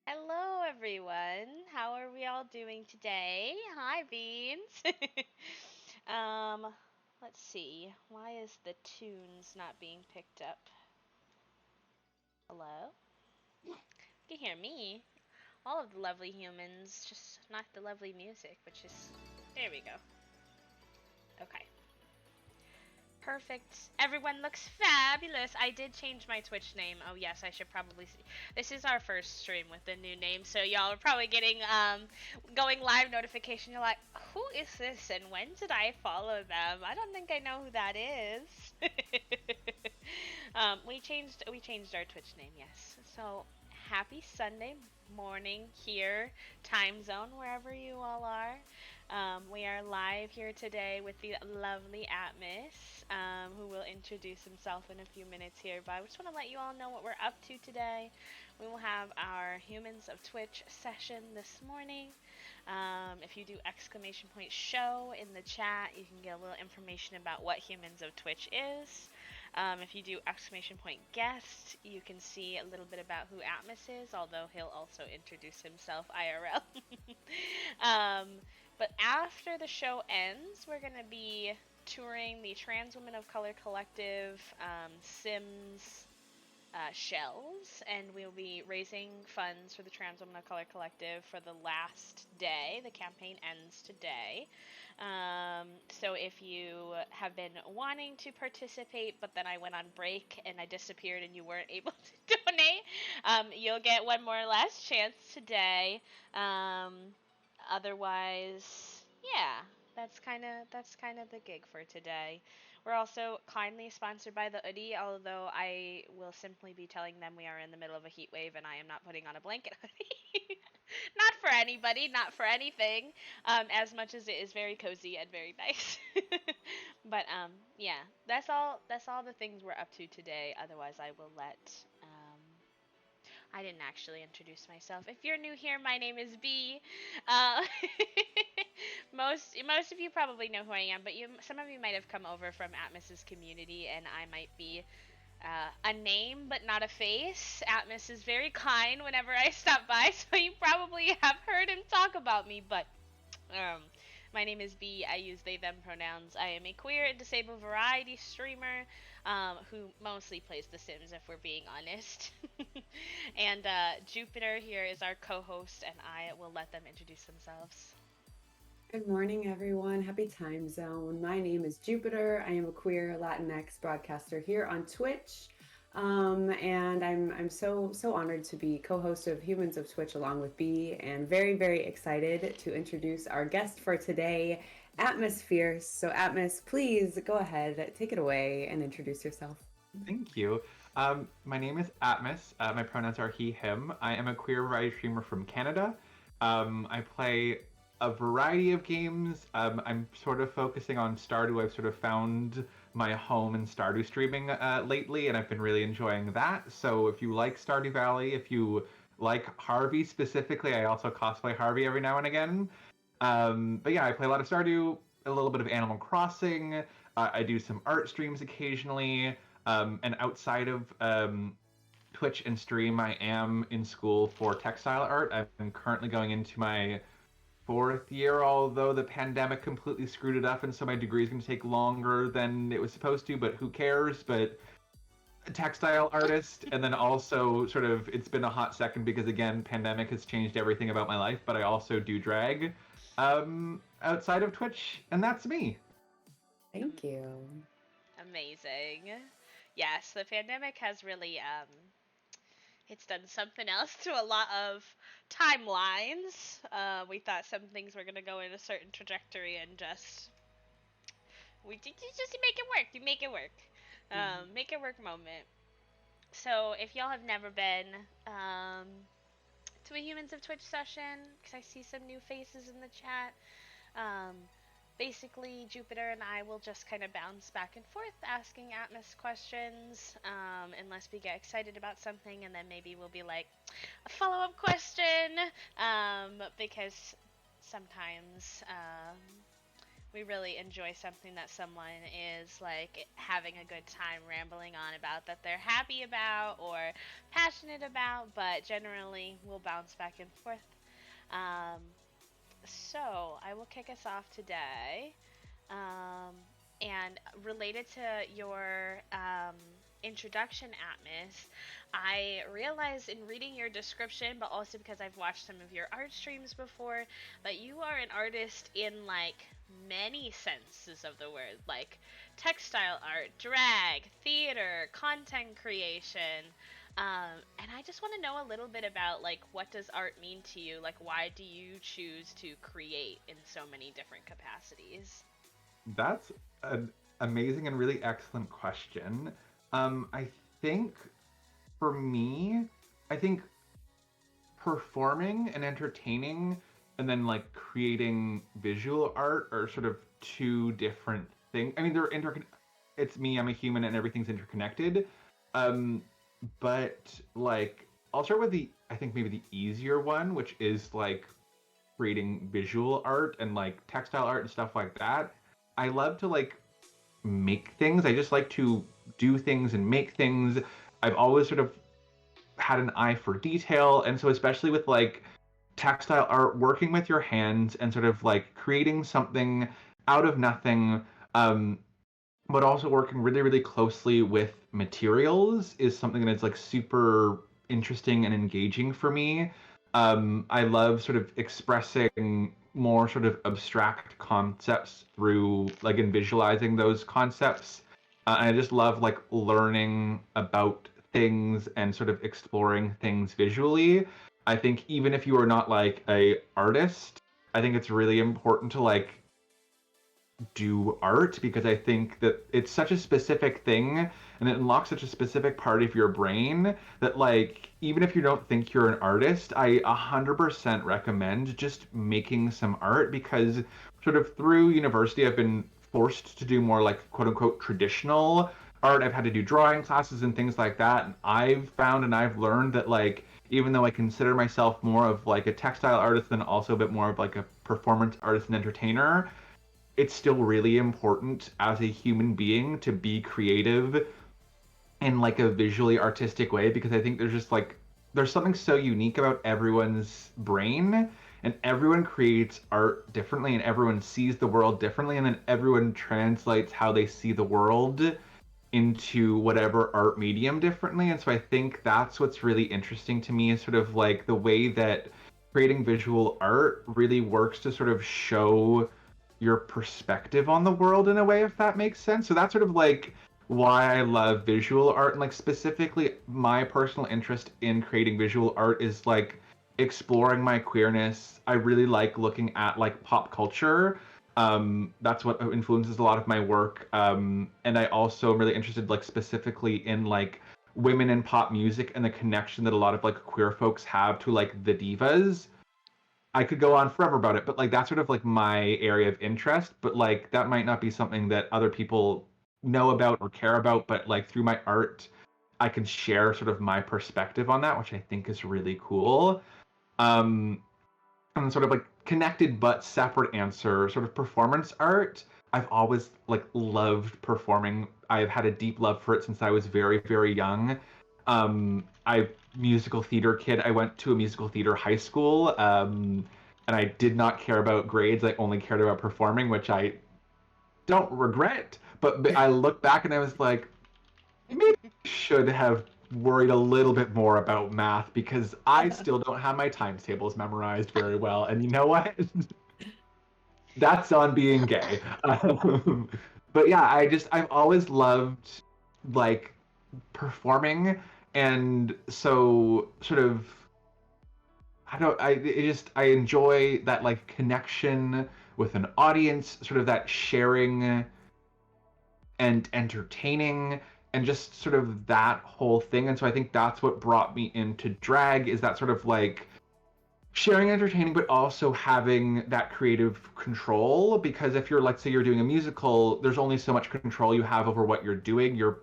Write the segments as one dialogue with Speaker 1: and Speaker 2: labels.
Speaker 1: Hello, everyone. How are we all doing today? Hi, Beans. um, let's see. Why is the tunes not being picked up? Hello? You can hear me. All of the lovely humans, just not the lovely music, which is. There we go. Okay. Perfect. Everyone looks fabulous. I did change my Twitch name. Oh yes, I should probably see. This is our first stream with the new name, so y'all are probably getting going live notification. You're like, who is this and when did I follow them? I don't think I know who that is. We changed our Twitch name, yes. So happy Sunday morning here, time zone, wherever you all are. We are live here today with the lovely Atmos, who will introduce himself in a few minutes here. But I just want to let you all know what we're up to today. We will have our Humans of Twitch session this morning. If you do exclamation point show in the chat, you can get a little information about what Humans of Twitch is. If you do exclamation point guest, you can see a little bit about who Atmos is, although he'll also introduce himself IRL. um, but after the show ends, we're going to be touring the Trans Women of Color Collective Sims shells, and we'll be raising funds for the Trans Women of Color Collective for the last day. The campaign ends today. So if you have been wanting to participate, but then I went on break and I disappeared and you weren't able to donate, you'll get one more last chance today. Otherwise, yeah, that's kind of the gig for today. We're also kindly sponsored by the Hoodie, although I will simply be telling them we are in the middle of a heat wave and I am not putting on a blanket hoodie. Not for anybody, not for anything, as much as it is very cozy and very nice. But yeah, that's all the things we're up to today. Otherwise, I will let I didn't actually introduce myself. If you're new here, my name is B. Uh, most of you probably know who I am, but some of you might have come over from Atmos's community, and I might be a name but not a face. Atmos is very kind whenever I stop by, so you probably have heard him talk about me. But um, my name is B. I use they them pronouns. I am a queer and disabled variety streamer who mostly plays The Sims, if we're being honest. And Jupiter here is our co-host, and I will let them introduce themselves.
Speaker 2: Good morning, everyone. Happy time zone. My name is Jupiter. I am a queer Latinx broadcaster here on Twitch. And I'm so honored to be co-host of Humans of Twitch along with B, and very excited to introduce our guest for today, Atmosphere. So Atmos, please go ahead, take it away and introduce yourself.
Speaker 3: Thank you. My name is Atmos. My pronouns are he, him. I am a queer variety streamer from Canada. I play a variety of games. I'm sort of focusing on Stardew. I've sort of found my home in Stardew streaming lately, and I've been really enjoying that. So if you like Stardew Valley, if you like Harvey specifically, I also cosplay Harvey every now and again. But yeah, I play a lot of Stardew, a little bit of Animal Crossing. I do some art streams occasionally. And outside of Twitch and stream, I am in school for textile art. I'm currently going into my fourth year, although the pandemic completely screwed it up, and so my degree is going to take longer than it was supposed to, but who cares? But a textile artist, and then also sort of, it's been a hot second because, again, pandemic has changed everything about my life, but I also do drag outside of Twitch, and that's me.
Speaker 2: Thank you.
Speaker 1: Amazing. Yes, the pandemic has really it's done something else to a lot of timelines. We thought some things were gonna go in a certain trajectory, and just make it work. You make it work. Make it work moment. So if y'all have never been to a Humans of Twitch session, because I see some new faces in the chat, um, basically Jupiter and I will just kind of bounce back and forth asking Atmos questions, unless we get excited about something, and then maybe we'll be like, a follow-up question, because sometimes we really enjoy something that someone is like having a good time rambling on about, that they're happy about or passionate about, but generally we'll bounce back and forth. Um, so I will kick us off today. Um, and related to your introduction, Atmos, I realized in reading your description, but also because I've watched some of your art streams before, that you are an artist in like many senses of the word, like textile art, drag, theater, content creation. And I just want to know a little bit about like what does art mean to you? Like why do you choose to create in so many different capacities?
Speaker 3: That's an amazing and really excellent question. I think for me, I think performing and entertaining and then like creating visual art are sort of two different things. I mean, they're it's me, I'm a human and everything's interconnected. Um, but like I'll start with the I think maybe the easier one, which is like creating visual art and like textile art and stuff like that. I love to like make things. I just like to do things and make things. I've always sort of had an eye for detail, and so especially with like textile art, working with your hands and sort of like creating something out of nothing, um, but also working really, really closely with materials is something that's like super interesting and engaging for me. I love sort of expressing more sort of abstract concepts through like in visualizing those concepts. And I just love like learning about things and sort of exploring things visually. I think even if you are not like a artist, I think it's really important to like do art because I think that it's such a specific thing and it unlocks such a specific part of your brain that like even if you don't think you're an artist, I 100% recommend just making some art because sort of through university I've been forced to do more like quote unquote traditional art. I've had to do drawing classes and things like that and I've found and I've learned that like even though I consider myself more of like a textile artist than also a bit more of like a performance artist and entertainer, it's still really important as a human being to be creative in like a visually artistic way because I think there's just like there's something so unique about everyone's brain and everyone creates art differently and everyone sees the world differently and then everyone translates how they see the world into whatever art medium differently. And so I think that's what's really interesting to me is sort of like the way that creating visual art really works to sort of show your perspective on the world in a way, if that makes sense. So that's sort of like why I love visual art and like specifically my personal interest in creating visual art is like exploring my queerness. I really like looking at like pop culture. That's what influences a lot of my work. And I also am really interested like specifically in like women in pop music and the connection that a lot of like queer folks have to like the divas. I could go on forever about it, but like that's sort of like my area of interest, but like that might not be something that other people know about or care about, but like through my art, I can share sort of my perspective on that, which I think is really cool. Um, and sort of like connected but separate answer, sort of performance art. I've always like loved performing. I've had a deep love for it since I was very, very young. I musical theater kid. I went to a musical theater high school, and I did not care about grades. I only cared about performing, which I don't regret. But I look back and I was like, maybe I should have worried a little bit more about math because I still don't have my times tables memorized very well. And you know what? That's on being gay. But yeah, I've always loved like performing, and so sort of I don't I it just I enjoy that like connection with an audience, sort of that sharing and entertaining and just sort of that whole thing. And so I think that's what brought me into drag is that sort of like sharing entertaining but also having that creative control because if you're like say you're doing a musical there's only so much control you have over what you're doing. You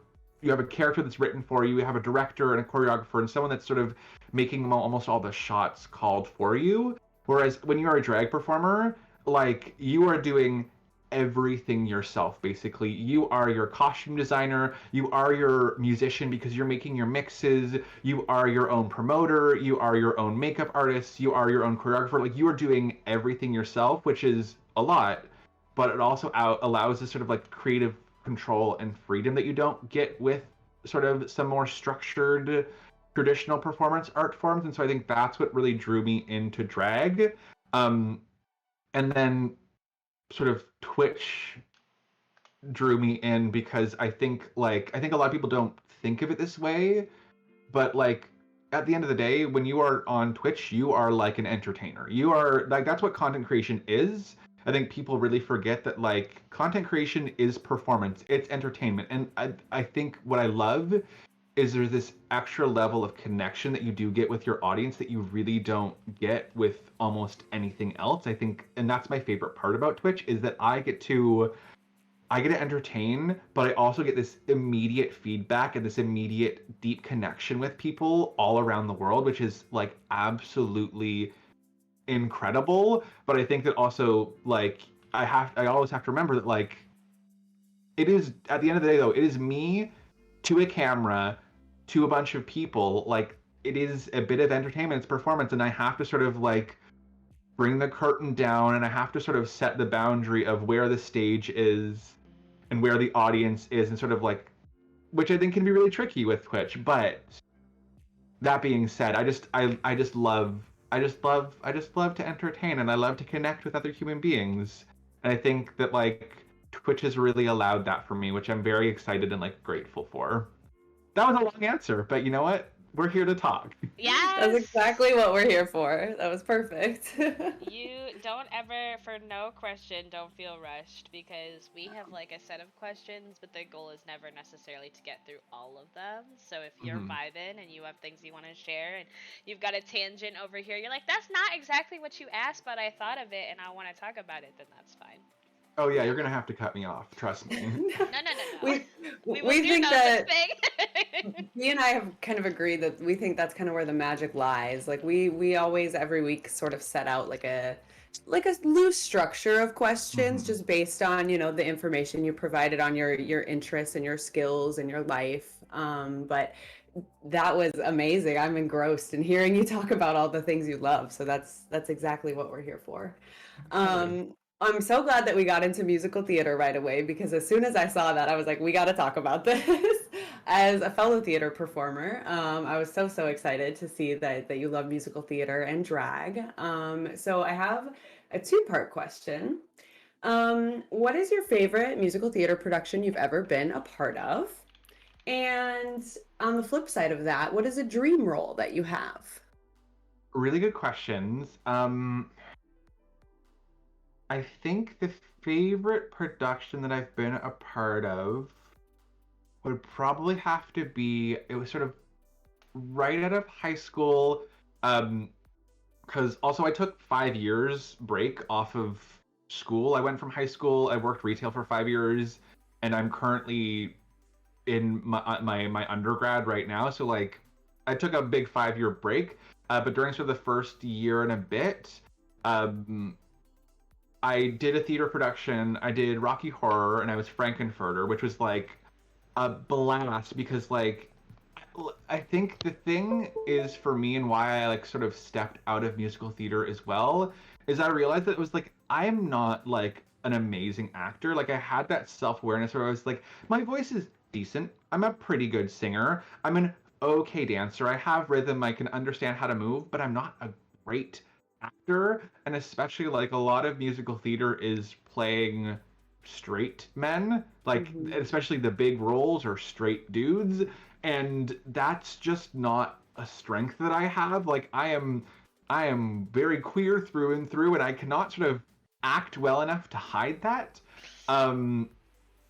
Speaker 3: have a character that's written for you, you have a director and a choreographer and someone that's sort of making almost all the shots called for you, whereas when you're a drag performer like you are doing everything yourself, basically. You are your costume designer, you are your musician because you're making your mixes, you are your own promoter, you are your own makeup artist, you are your own choreographer. Like, you are doing everything yourself, which is a lot, but it also allows this sort of like creative control and freedom that you don't get with sort of some more structured traditional performance art forms. And so I think that's what really drew me into drag. Um, and then sort of Twitch drew me in because I think a lot of people don't think of it this way, but like at the end of the day, when you are on Twitch, you are like an entertainer. You are like, that's what content creation is. I think people really forget that like content creation is performance, it's entertainment. And I think what I love is there's this extra level of connection that you do get with your audience that you really don't get with almost anything else. I think, and that's my favorite part about Twitch, is that I get to entertain, but I also get this immediate feedback and this immediate deep connection with people all around the world, which is like absolutely incredible. But I think that also like I always have to remember that like it is, at the end of the day though, it is me to a camera to a bunch of people. Like, it is a bit of entertainment, it's performance, and I have to sort of like bring the curtain down, and I have to sort of set the boundary of where the stage is and where the audience is, and sort of like, which I think can be really tricky with Twitch. But that being said, I just love to entertain, and I love to connect with other human beings. And I think that like Twitch has really allowed that for me, which I'm very excited and like grateful for. That was a long answer, but you know what? We're here to talk.
Speaker 1: Yes.
Speaker 2: That's exactly what we're here for. That was perfect.
Speaker 1: You don't ever, for no question, don't feel rushed, because we have like a set of questions, but the goal is never necessarily to get through all of them. So if you're
Speaker 3: Mhm.
Speaker 1: vibing and you have things you want to share and you've got a tangent over here, you're like, that's not exactly what you asked, but I thought of it and I want to talk about it, then that's fine.
Speaker 3: Oh yeah, you're gonna have to cut me off. Trust me.
Speaker 1: No.
Speaker 2: we
Speaker 1: We will
Speaker 2: we
Speaker 1: do
Speaker 2: think
Speaker 1: no
Speaker 2: that
Speaker 1: such thing.
Speaker 2: me and I have kind of agreed that we think that's kind of where the magic lies. Like we always every week sort of set out like a loose structure of questions
Speaker 3: Mhm.
Speaker 2: just based on, you know, the information you provided on your interests and your skills and your life. But that was amazing. I'm engrossed in hearing you talk about all the things you love. So that's exactly what we're here for.
Speaker 3: Hey.
Speaker 2: I'm so glad that we got into musical theater right away, because as soon as I saw that, I was like, we got to talk about this. As a fellow theater performer, I was so excited to see that you love musical theater and drag. So I have a two-part question. What is your favorite musical theater production you've ever been a part of? And on the flip side of that, what is a dream role that you have?
Speaker 3: Really good questions. I think the favorite production that I've been a part of would probably have to be, it was sort of right out of high school. Because also I took 5 years break off of school. I went from high school, I worked retail for 5 years, and I'm currently in my undergrad right now. So like I took a big 5 year break. But during sort of the first year and a bit, um, I did a theater production. I did Rocky Horror, and I was Frankenfurter, which was like a blast because like I think the thing is for me, and why I like sort of stepped out of musical theater as well, is I realized that it was like I am not like an amazing actor. Like I had that self-awareness where I was like, my voice is decent. I'm a pretty good singer. I'm an okay dancer. I have rhythm. I can understand how to move, but I'm not a great actor. And especially like a lot of musical theater is playing straight men, like
Speaker 2: Mhm.
Speaker 3: especially the big roles are straight dudes, and that's just not a strength that I have. Like I am very queer through and through, and I cannot sort of act well enough to hide that. Um,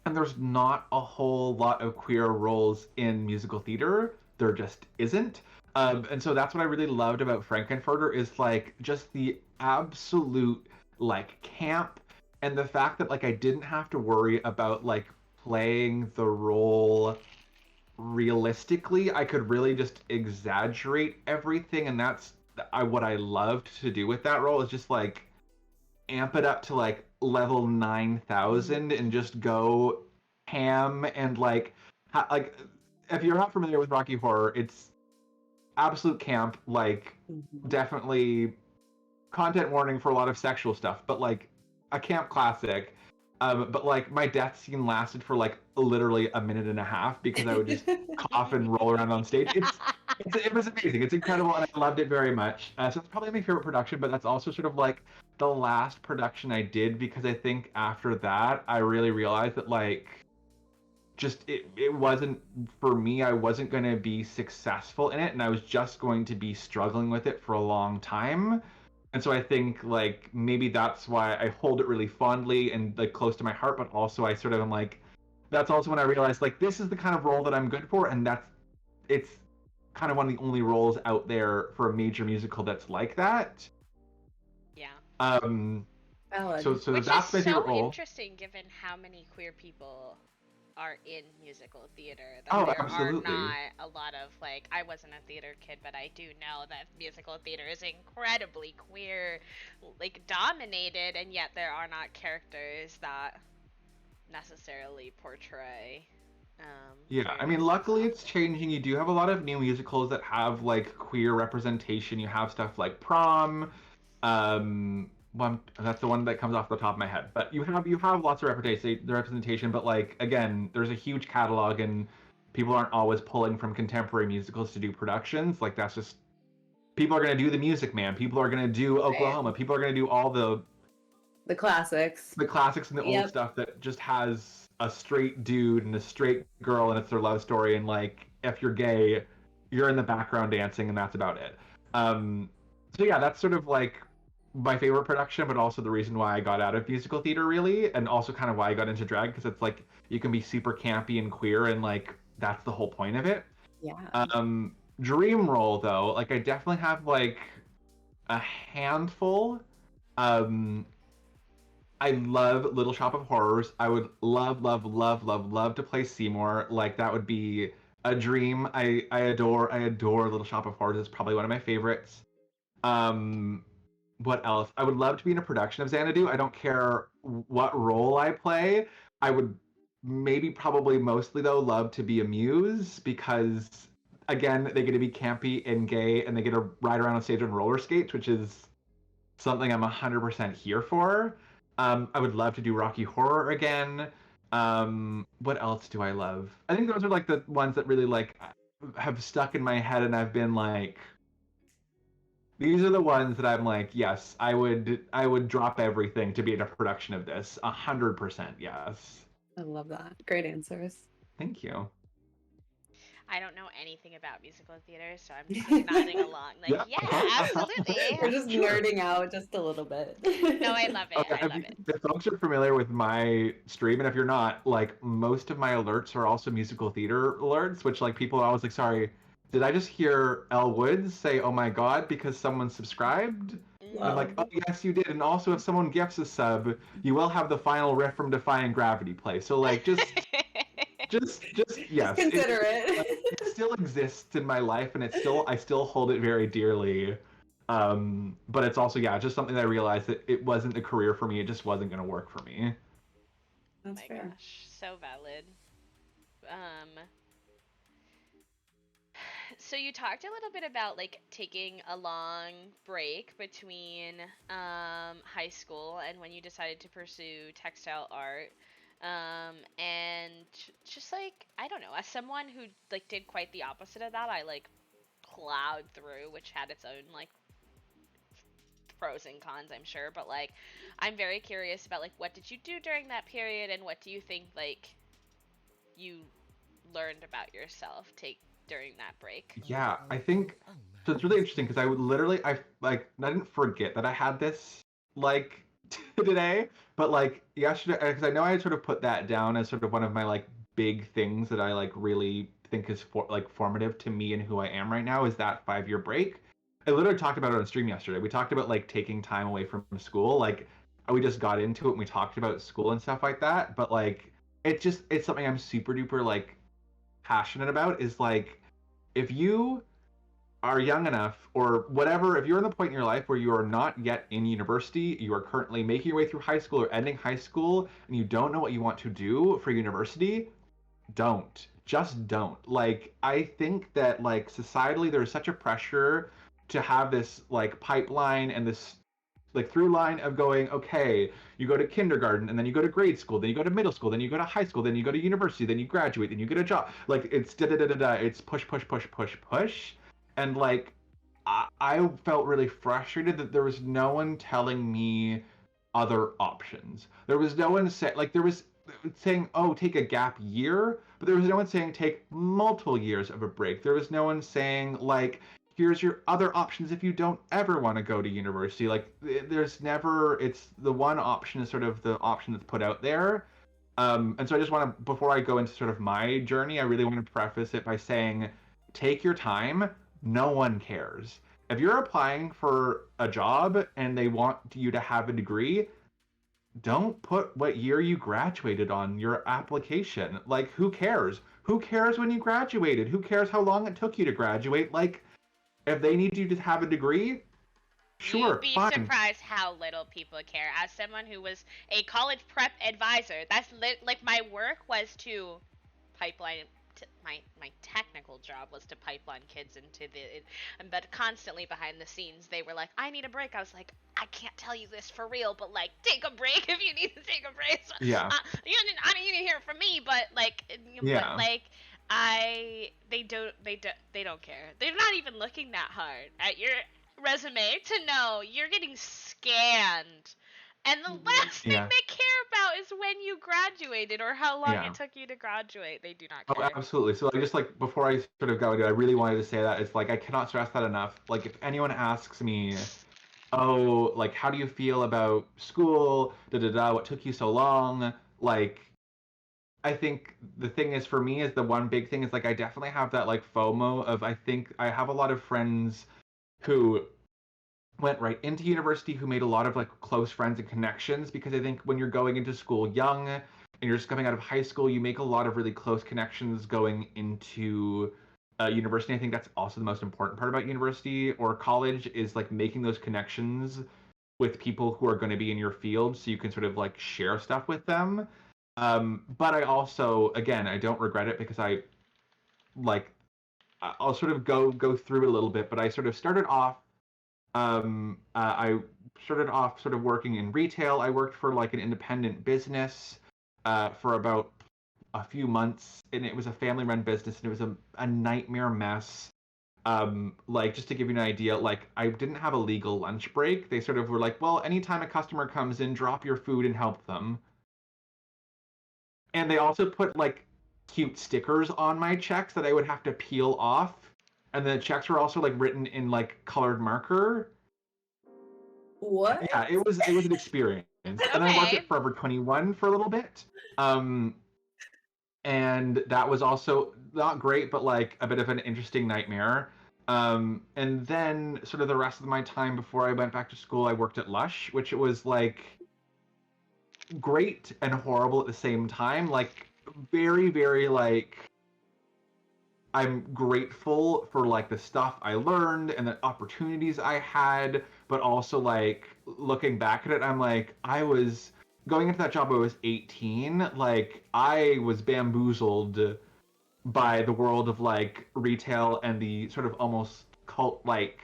Speaker 3: and there's not a whole lot of queer roles in musical theater. There just isn't. And so that's what I really loved about Frankenfurter is like just the absolute like camp, and the fact that like I didn't have to worry about like playing the role realistically. I could really just exaggerate everything, and that's what I loved to do with that role is just like amp it up to like level 9,000 and just go ham and like if you're not familiar with Rocky Horror, it's absolute camp, like
Speaker 2: Mhm.
Speaker 3: definitely content warning for a lot of sexual stuff, but like a camp classic. But like my death scene lasted for like literally a minute and a half because I would just cough and roll around on stage. It was amazing. It's incredible, and I loved it very much. So it's probably my favorite production, but that's also sort of like the last production I did because I think after that I really realized that like just it wasn't for me. I wasn't going to be successful in it, and I was just going to be struggling with it for a long time. And so I think like maybe that's why I hold it really fondly and like close to my heart, but also I sort of am like that's also when I realized like this is the kind of role that I'm good for, and that's it's kind of one of the only roles out there for a major musical that's like that.
Speaker 1: Yeah.
Speaker 3: Um, so
Speaker 2: Valid.
Speaker 3: so
Speaker 1: Which is
Speaker 3: that's my favorite
Speaker 1: so
Speaker 3: role.
Speaker 1: interesting given how many queer people are in musical theater, that
Speaker 3: Oh,
Speaker 1: there are
Speaker 3: absolutely.
Speaker 1: not a lot of, like, I wasn't a theater kid, but I do know that musical theater is incredibly queer, like, dominated, and yet there are not characters that necessarily portray
Speaker 3: Yeah, I mean,
Speaker 1: queerness as
Speaker 3: luckily it's
Speaker 1: often.
Speaker 3: changing. You do have a lot of new musicals that have like queer representation. You have stuff like Prom. One that's the one that comes off the top of my head. But you have lots of representation. But like again, there's a huge catalog, and people aren't always pulling from contemporary musicals to do productions. Like that's just people are gonna do The Music Man. People are gonna do
Speaker 2: Right.
Speaker 3: Oklahoma. People are gonna do all
Speaker 2: The classics.
Speaker 3: the classics and the old
Speaker 2: Yep.
Speaker 3: stuff that just has a straight dude and a straight girl and it's their love story and like if you're gay you're in the background dancing and that's about it. So yeah, that's sort of like my favorite production, but also the reason why I got out of musical theater really, and also kind of why I got into drag because it's like you can be super campy and queer and like that's the whole point of it.
Speaker 2: Yeah.
Speaker 3: Dream role though, like I definitely have like a handful. um I love Little Shop of Horrors. I would love, love, love, love, love to play Seymour. Like that would be a dream. I adore Little Shop of Horrors. It's probably one of my favorites. Um, what else? I would love to be in a production of Xanadu. I don't care what role I play. I would maybe probably mostly though love to be a muse because again they get to be campy and gay and they get to ride around on stage on roller skates, which is something I'm 100% here for. I would love to do Rocky Horror again. What else do I love? I think those are like the ones that really like have stuck in my head, and I've been like, these are the ones that I'm like, yes, I would drop everything to be in a production of this. 100%, yes.
Speaker 2: I love that. Great answers.
Speaker 3: Thank you.
Speaker 1: I don't know anything about musical theater, so I'm just like nodding along, like,
Speaker 3: Yeah.
Speaker 1: yeah, absolutely.
Speaker 2: We're just
Speaker 3: Sure.
Speaker 2: nerding out just a little bit.
Speaker 1: No, I love it.
Speaker 3: Okay,
Speaker 1: I love it.
Speaker 3: if folks are familiar with my stream, and if you're not, like most of my alerts are also musical theater alerts, which like people are always like, sorry, did I just hear Elle Woods say, "Oh my God," because someone subscribed? And I'm
Speaker 1: Hmm.
Speaker 3: like,
Speaker 2: Love.
Speaker 3: oh yes, you did. And also, if someone gifts a sub, you will have the final riff from Defying Gravity play. So like, just
Speaker 2: Just
Speaker 3: yes,
Speaker 2: consider
Speaker 3: like,
Speaker 2: it.
Speaker 3: it still exists in my life, and I still hold it very dearly. But it's also yeah, just something that I realized that it wasn't the career for me. It just wasn't going to work for me.
Speaker 1: Oh
Speaker 2: That's
Speaker 1: my
Speaker 2: fair.
Speaker 1: gosh, so valid. Um, so you talked a little bit about like taking a long break between high school and when you decided to pursue textile art. And just like I don't know, as someone who like did quite the opposite of that, I like plowed through, which had its own like pros and cons, I'm sure. But like, I'm very curious about like what did you do during that period, and what do you think like you learned about yourself take during that break?
Speaker 3: Yeah, I think so. It's really interesting because I would literally, I didn't forget that I had this like today, but like yesterday, because I know I sort of put that down as sort of one of my like big things that I like really think is formative to me and who I am right now is that 5 year break. I literally talked about it on stream yesterday. We talked about like taking time away from school. Like we just got into it and we talked about school and stuff like that. But like it's something I'm super duper like passionate about is like if you are young enough, or whatever, if you're in the point in your life where you are not yet in university, you are currently making your way through high school or ending high school, and you don't know what you want to do for university, don't. Just don't. Like, I think that, like, societally, there's such a pressure to have this, like, pipeline and this, like, through line of going, okay, you go to kindergarten, and then you go to grade school, then you go to middle school, then you go to high school, then you go to university, then you graduate, then you get a job. Like, it's da da da da da. It's push, push, push, push, push. And, like, I felt really frustrated that there was no one telling me other options. There was no one there was saying, "Oh, take a gap year," but there was no one saying take multiple years of a break. There was no one saying like, "Here's your other options if you don't ever want to go to university." Like, there's never. It's the one option is sort of the option that's put out there. And so I just want to, before I go into sort of my journey, I really want to preface it by saying, take your time. No one cares. If you're applying for a job and they want you to have a degree, don't put what year you graduated on your application. Like, who cares? Who cares when you graduated? Who cares how long it took you to graduate? Like, if they need you to have a degree,
Speaker 1: You'd
Speaker 3: sure,
Speaker 1: be
Speaker 3: fine.
Speaker 1: surprised how little people care. As someone who was a college prep advisor, like my work was to pipeline. My technical job was to pipeline kids into but constantly behind the scenes they were like, I need a break. I was like, I can't tell you this for real, but like, take a break if you need to take a break. So,
Speaker 3: Yeah,
Speaker 1: I don't need to hear it from me, but like,
Speaker 3: yeah,
Speaker 1: they don't care. They're not even looking that hard at your resume to know you're getting scanned. And the last thing
Speaker 3: yeah,
Speaker 1: they care about is when you graduated or how long
Speaker 3: yeah.
Speaker 1: it took you to graduate. They do not
Speaker 3: Oh,
Speaker 1: care.
Speaker 3: absolutely. So I just like before I sort of go into it, I really wanted to say that it's like I cannot stress that enough. Like if anyone asks me, oh, like how do you feel about school? Da da da. What took you so long? Like I think the thing is for me is the one big thing is like I definitely have that like FOMO of I think I have a lot of friends who went right into university who made a lot of like close friends and connections because I think when you're going into school young and you're just coming out of high school, you make a lot of really close connections going into university. I think that's also the most important part about university or college is like making those connections with people who are going to be in your field so you can sort of like share stuff with them. But I also, again, I don't regret it because like I'll sort of go through it a little bit, but I sort of I started off sort of working in retail. I worked for like an independent business for about a few months, and it was a family-run business, and it was a nightmare mess. Like just to give you an idea, like I didn't have a legal lunch break. They sort of were like, well, anytime a customer comes in, drop your food and help them. And they also put like cute stickers on my checks that I would have to peel off. And the checks were also like written in like colored marker.
Speaker 2: What?
Speaker 3: Yeah, it was an experience. And I worked
Speaker 1: Okay.
Speaker 3: at Forever 21 for a little bit. Um, and that was also not great, but like a bit of an interesting nightmare. And then sort of the rest of my time before I went back to school, I worked at Lush, which it was like great and horrible at the same time. Like very, very like I'm grateful for like the stuff I learned and the opportunities I had, but also like looking back at it, I'm like, I was going into that job I was 18, like I was bamboozled by the world of like retail and the sort of almost cult like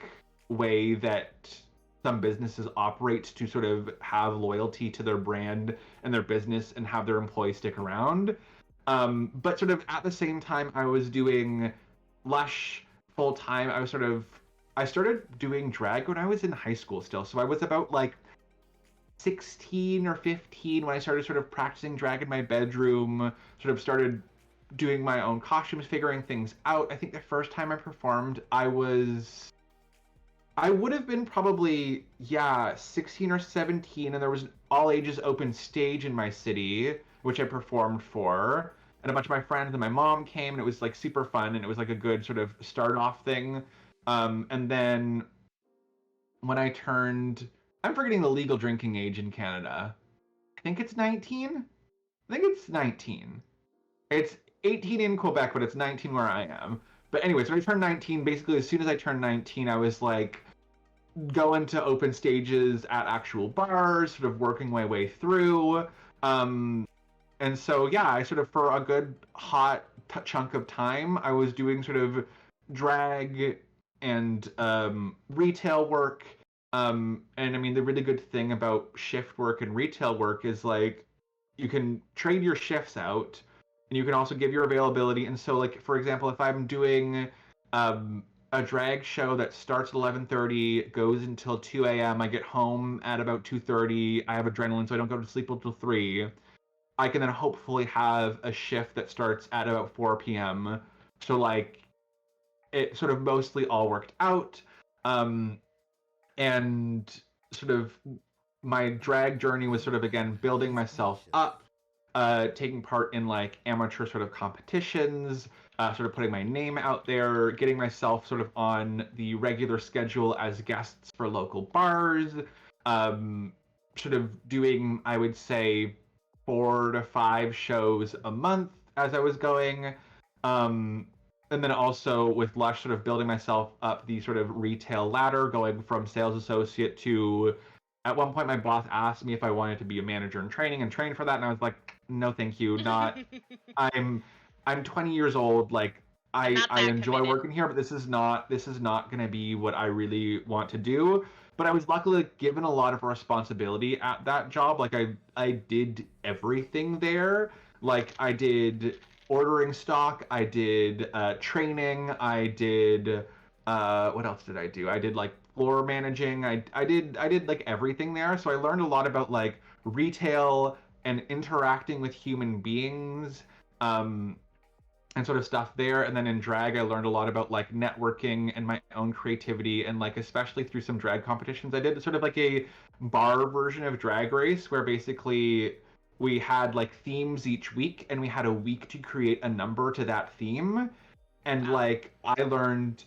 Speaker 3: way that some businesses operate to sort of have loyalty to their brand and their business and have their employees stick around. But sort of at the same time, I was doing Lush full time. I started doing drag when I was in high school still. So I was about like 16 or 15 when I started sort of practicing drag in my bedroom, sort of started doing my own costumes, figuring things out. I think the first time I performed, I would have been probably, yeah, 16 or 17, and there was an all ages open stage in my city, which I performed for. And a bunch of my friends and my mom came, and it was like super fun, and it was like a good sort of start off thing. And then when I'm forgetting the legal drinking age in Canada. I think it's 19. I think it's 19. It's 18 in Quebec, but it's 19 where I am. But anyways, when I turned 19, basically as soon as I turned 19, I was like going to open stages at actual bars, sort of working my way through. Um, and so, yeah, I sort of, for a good hot chunk of time, I was doing sort of drag and retail work. And I mean, the really good thing about shift work and retail work is like you can trade your shifts out and you can also give your availability. And so, like, for example, if I'm doing um, a drag show that starts at 11:30, goes until 2 a.m., I get home at about 2:30, I have adrenaline, so I don't go to sleep until 3. I can then hopefully have a shift that starts at about 4 p.m. So like it sort of mostly all worked out. Um, and sort of my drag journey was sort of again building myself up, taking part in like amateur sort of competitions, sort of putting my name out there, getting myself sort of on the regular schedule as guests for local bars, um, sort of doing, I would say, 4 to 5 shows a month as I was going. Um, and then also with Lush, sort of building myself up the sort of retail ladder, going from sales associate to, at one point, my boss asked me if I wanted to be a manager in training and train for that, and I was like, no, thank you, not. I'm I'm 20 years old. Like
Speaker 1: Not
Speaker 3: I
Speaker 1: that
Speaker 3: enjoy
Speaker 1: committed.
Speaker 3: working here, but this is not going to be what I really want to do. But I was luckily given a lot of responsibility at that job. Like I did everything there. Like I did ordering stock, I did training, I did what else did I do? I did like floor managing. I did like everything there. So I learned a lot about like retail and interacting with human beings, um, and sort of stuff there. And then in drag, I learned a lot about like networking and my own creativity, and like especially through some drag competitions. I did sort of like a bar version of Drag Race where basically we had like themes each week and we had a week to create a number to that theme. And
Speaker 1: Wow.
Speaker 3: like I learned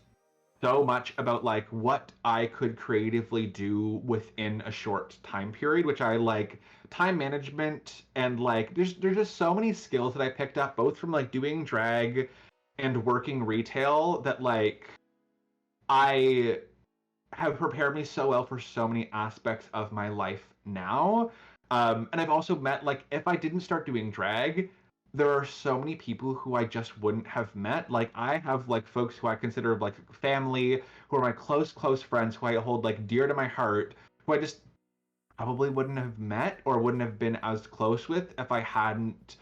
Speaker 3: so much about like what I could creatively do within a short time period, which I like time management, and like there's just so many skills that I picked up both from like doing drag and working retail that like I have prepared me so well for so many aspects of my life now. And I've also met, like, if I didn't start doing drag, there are so many people who I just wouldn't have met. Like, I have, like, folks who I consider, like, family, who are my close, close friends, who I hold, like, dear to my heart, who I just probably wouldn't have met or wouldn't have been as close with if I hadn't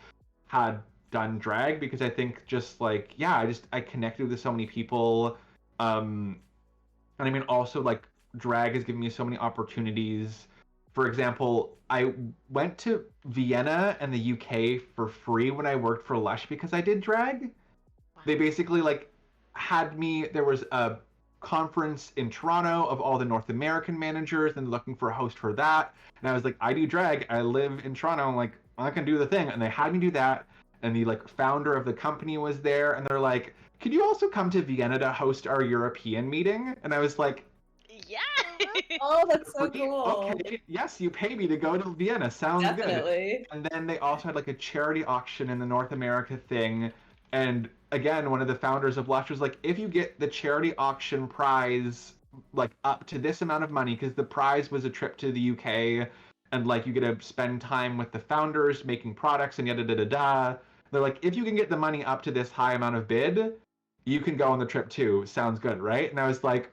Speaker 3: had done drag, because I think just, like, yeah, I connected with so many people. Um, and I mean, also, like, drag has given me so many opportunities. For example, I went to Vienna and the UK for free when I worked for Lush because I did drag. They
Speaker 1: Wow.
Speaker 3: basically, like, had me, there was a conference in Toronto of all the North American managers and looking for a host for that. And I was like, I do drag. I live in Toronto. I'm like, I can do the thing. And they had me do that. And the like founder of the company was there, and they're like, could you also come to Vienna to host our European meeting? And I was like,
Speaker 1: Yeah.
Speaker 2: Oh, that's so
Speaker 3: free?
Speaker 2: cool.
Speaker 3: Okay, yes, you pay me to go to Vienna. Sounds good.
Speaker 2: Definitely.
Speaker 3: And then they also had like a charity auction in the North America thing. And again, one of the founders of Lush was like, if you get the charity auction prize, like up to this amount of money, because the prize was a trip to the UK, and like you get to spend time with the founders making products and yada da da da. They're like, if you can get the money up to this high amount of bid, you can go on the trip too. Sounds good, right? And I was like,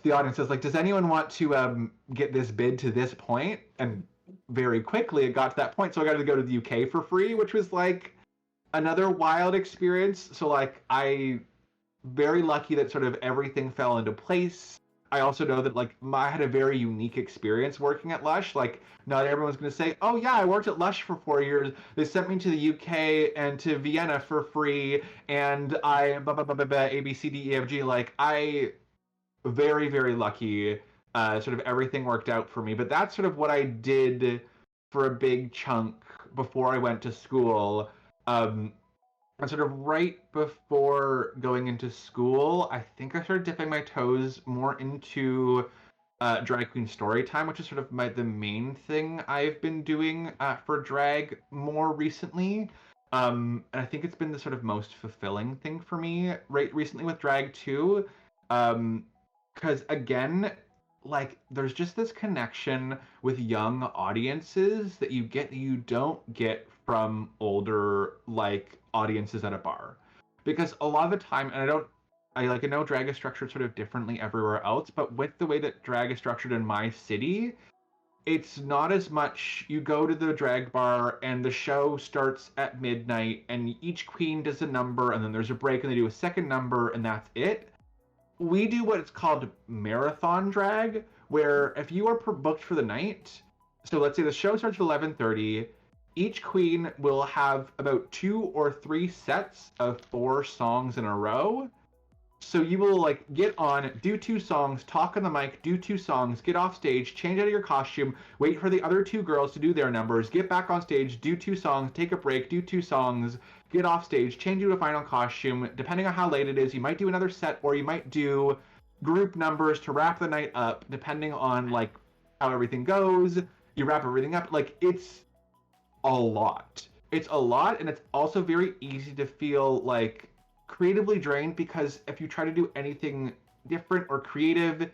Speaker 3: the audience is like, does anyone want to get this bid to this point? And very quickly it got to that point. So I got to go to the UK for free, which was like another wild experience. So like I very lucky that sort of everything fell into place. I also know that like I had a very unique experience working at Lush. Like not everyone's going to say, "Oh yeah, I worked at Lush for 4 years. They sent me to the UK and to Vienna for free, and I blah blah blah blah, blah A B C D E F G." Like I very very lucky. Sort of everything worked out for me. But that's sort of what I did for a big chunk before I went to school. Um, and sort of right before going into school, I think I started dipping my toes more into drag queen story time, which is sort of the main thing I've been doing for drag more recently. And I think it's been the sort of most fulfilling thing for me right recently with drag too. Because again, like there's just this connection with young audiences that you get that you don't get from older like audiences at a bar. Because a lot of the time, and I know drag is structured sort of differently everywhere else, but with the way that drag is structured in my city, it's not as much you go to the drag bar and the show starts at midnight and each queen does a number and then there's a break and they do a second number and that's it. We do what's called marathon drag, where if you are booked for the night, so let's say the show starts at 11:30, each queen will have about 2 or 3 sets of 4 songs in a row, so you will like get on, do 2 songs, talk on the mic, do 2 songs, get off stage, change out of your costume, wait for the other 2 girls to do their numbers, get back on stage, do 2 songs, take a break, do 2 songs, get off stage, change into a final costume. Depending on how late it is, you might do another set or you might do group numbers to wrap the night up, depending on like how everything goes. You wrap everything up. Like it's a lot. It's a lot, and it's also very easy to feel like creatively drained because if you try to do anything different or creative,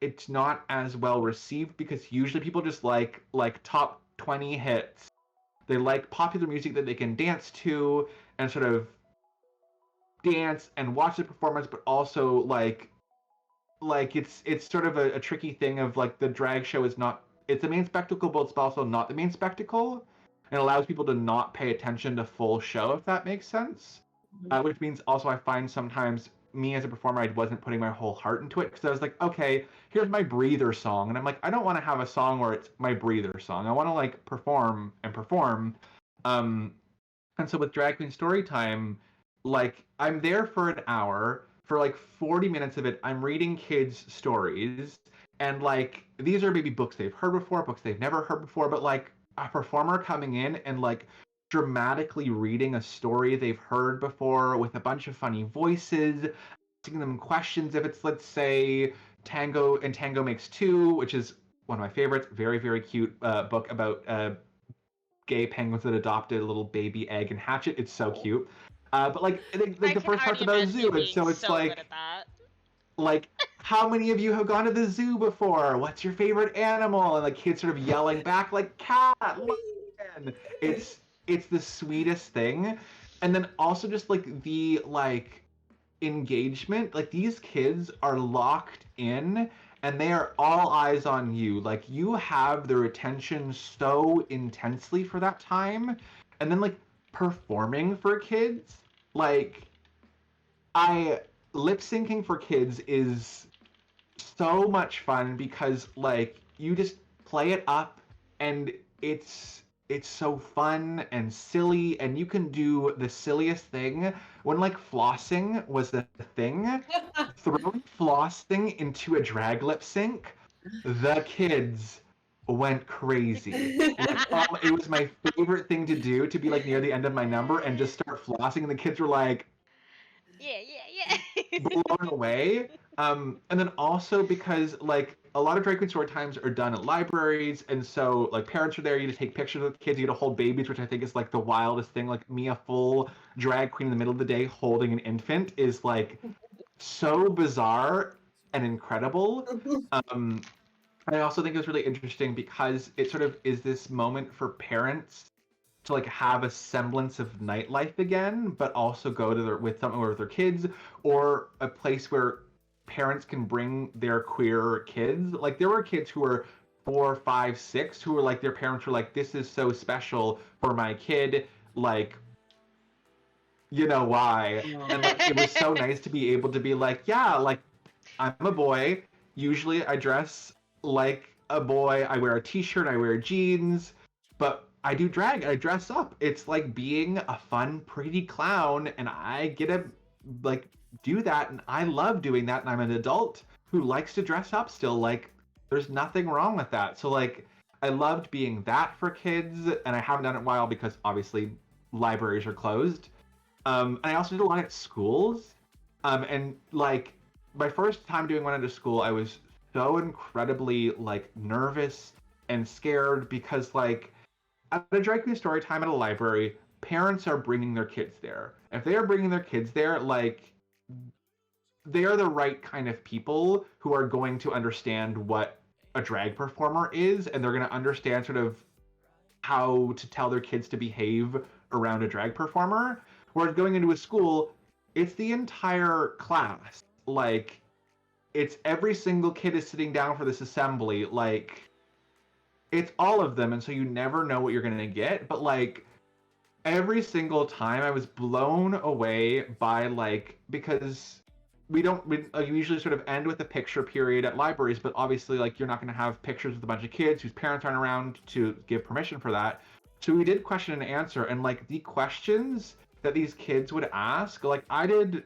Speaker 3: it's not as well received because usually people just like top 20 hits. They like popular music that they can dance to and sort of dance and watch the performance, but also like it's sort of a tricky thing of like the drag show is not it's the main spectacle, but it's also not the main spectacle, and allows people to not pay attention to full show if that makes sense. Which means also I find sometimes me as a performer I wasn't putting my whole heart into it because I was like, okay, here's my breather song, and I'm like, I don't want to have a song where it's my breather song. I want to like perform and perform. Um, and so with Drag Queen Storytime, like I'm there for an hour. For like 40 minutes of it, I'm reading kids' stories. And like these are maybe books they've heard before, books they've never heard before, but like a performer coming in and like dramatically reading a story they've heard before with a bunch of funny voices, asking them questions. If it's, let's say, Tango and Tango Makes Two, which is one of my favorites, very, very cute book about gay penguins that adopted a little baby egg and hatchet. It's so cute. But like
Speaker 1: I
Speaker 3: the
Speaker 1: can
Speaker 3: first part's
Speaker 1: already
Speaker 3: about a
Speaker 1: imagine you
Speaker 3: zoo, and
Speaker 1: being
Speaker 3: so it's
Speaker 1: so good at that.
Speaker 3: like how many of you have gone to the zoo before? What's your favorite animal? And like kids sort of yelling back like cat, lion. It's the sweetest thing. And then also just like the like engagement, like these kids are locked in and they are all eyes on you. Like you have their attention so intensely for that time. And then like performing for kids, like I lip syncing for kids is so much fun because like you just play it up and it's so fun and silly and you can do the silliest thing when like flossing was the thing, throwing flossing into a drag lip sync, the kids went crazy. Like it was my favorite thing to do, to be like near the end of my number and just start flossing and the kids were like
Speaker 1: Yeah, yeah, yeah.
Speaker 3: blown away. And then also because like a lot of drag queen story times are done at libraries, and so like parents are there. You just take pictures with kids. You get to hold babies, which I think is like the wildest thing. Like me, a full drag queen in the middle of the day holding an infant is like so bizarre and incredible. Um, I also think it was really interesting because it sort of is this moment for parents to like have a semblance of nightlife again, but also go to their with somewhere with their kids, or a place where parents can bring their queer kids. Like there were kids who were 4, 5, 6 who were like their parents were like, "This is so special for my kid." Like you know why? And like it was so nice to be able to be like, yeah, like I'm a boy. Usually I dress like a boy. I wear a t-shirt, I wear jeans, but I do drag. I dress up. It's like being a fun, pretty clown, and I get to like do that, and I love doing that. And I'm an adult who likes to dress up still. Like, there's nothing wrong with that. So like, I loved being that for kids, and I haven't done it in a while because obviously libraries are closed. And I also did a lot at schools. And like my first time doing one at a school, I was so incredibly like nervous and scared because like at a drag queen story time at a library, parents are bringing their kids there. If they are bringing their kids there, like, they are the right kind of people who are going to understand what a drag performer is, and they're going to understand sort of how to tell their kids to behave around a drag performer. Whereas going into a school, it's the entire class. Like, it's every single kid is sitting down for this assembly. Like, it's all of them, and so you never know what you're going to get. But, like, every single time I was blown away by, like, because we usually sort of end with a picture period at libraries, but obviously, like, you're not going to have pictures with a bunch of kids whose parents aren't around to give permission for that. So we did question and answer, and, like, the questions that these kids would ask, like, I did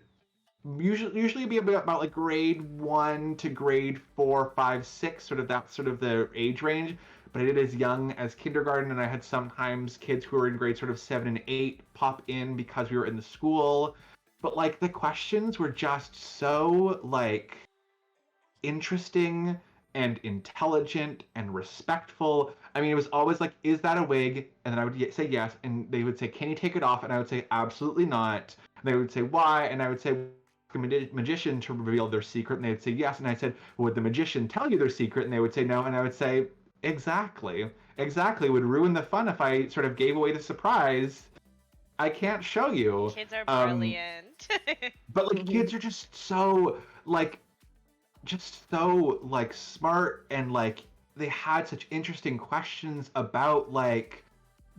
Speaker 3: usually be about like grade 1 to grade 4, 5, 6, sort of that sort of the age range. But I did as young as kindergarten, and I had sometimes kids who were in grade sort of 7 and 8 pop in because we were in the school. But like the questions were just so like interesting and intelligent and respectful. I mean, it was always like, is that a wig? And then I would say yes, and they would say, can you take it off? And I would say, absolutely not. And they would say, why? And I would say, a magician to reveal their secret, and they would say yes. And I said, well, would the magician tell you their secret? And they would say no. And I would say, exactly. It would ruin the fun if I sort of gave away the surprise. I can't show you.
Speaker 1: Kids are brilliant.
Speaker 3: But like kids are just so like smart, and like they had such interesting questions about like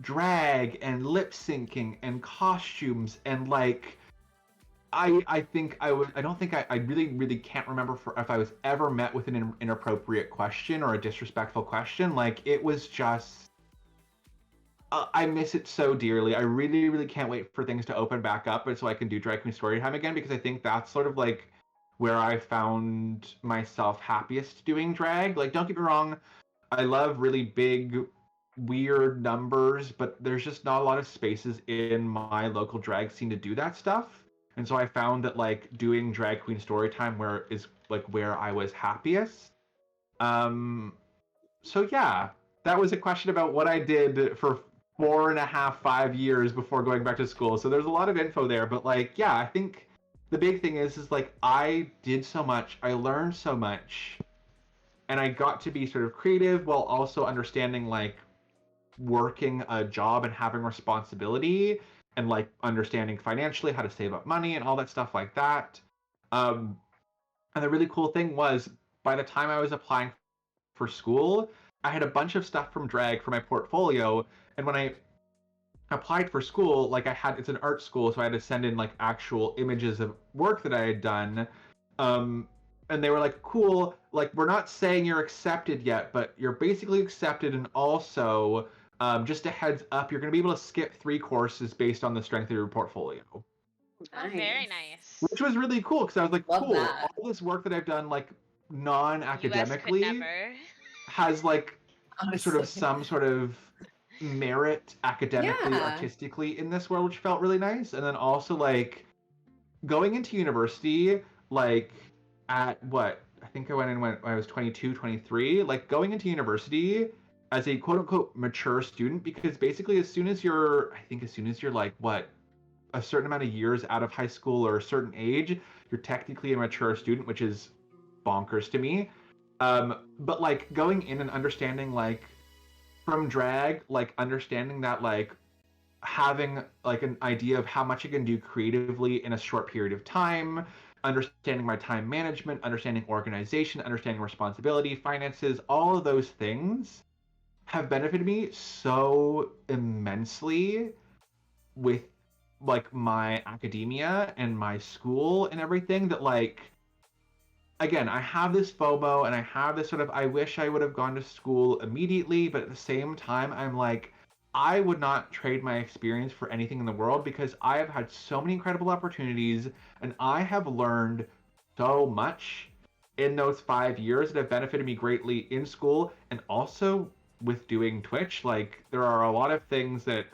Speaker 3: drag and lip syncing and costumes, and like I really can't remember if I was ever met with an inappropriate question or a disrespectful question. Like, it was just I miss it so dearly. I really can't wait for things to open back up, and so I can do drag queen story time again, because I think that's sort of like where I found myself happiest doing drag. Like, don't get me wrong, I love really big weird numbers, but there's just not a lot of spaces in my local drag scene to do that stuff. And so I found that like doing drag queen story time where I was happiest. So yeah, that was a question about what I did for 4.5, 5 years before going back to school. So there's a lot of info there, but like, yeah, I think the big thing is like I did so much, I learned so much, and I got to be sort of creative while also understanding like working a job and having responsibility, and like understanding financially how to save up money and all that stuff like that. And the really cool thing was, by the time I was applying for school, I had a bunch of stuff from drag for my portfolio. And when I applied for school, like it's an art school, so I had to send in like actual images of work that I had done. And they were like, cool, like, we're not saying you're accepted yet, but you're basically accepted, and also just a heads up, you're going to be able to skip 3 courses based on the strength of your portfolio.
Speaker 1: Oh, very nice.
Speaker 3: Which was really cool, because I was like,
Speaker 2: Love
Speaker 3: cool,
Speaker 2: that.
Speaker 3: all this work that I've done, like, non-academically, has, like, sort of some sort of merit academically, artistically in this world, which felt really nice. And then also, like, going into university, like, at what? I think I went in when I was 22, 23. Like, going into university as a quote-unquote mature student, because basically as soon as you're like, what, a certain amount of years out of high school or a certain age, you're technically a mature student, which is bonkers to me. But like going in and understanding, like, from drag, like understanding that, like, having like an idea of how much I can do creatively in a short period of time, understanding my time management, understanding organization, understanding responsibility, finances, all of those things have benefited me so immensely with like my academia and my school and everything, that like, again, I have this FOMO and I have this sort of, I wish I would have gone to school immediately, but at the same time, I'm like, I would not trade my experience for anything in the world, because I have had so many incredible opportunities, and I have learned so much in those 5 years that have benefited me greatly in school, and also with doing Twitch. Like, there are a lot of things that,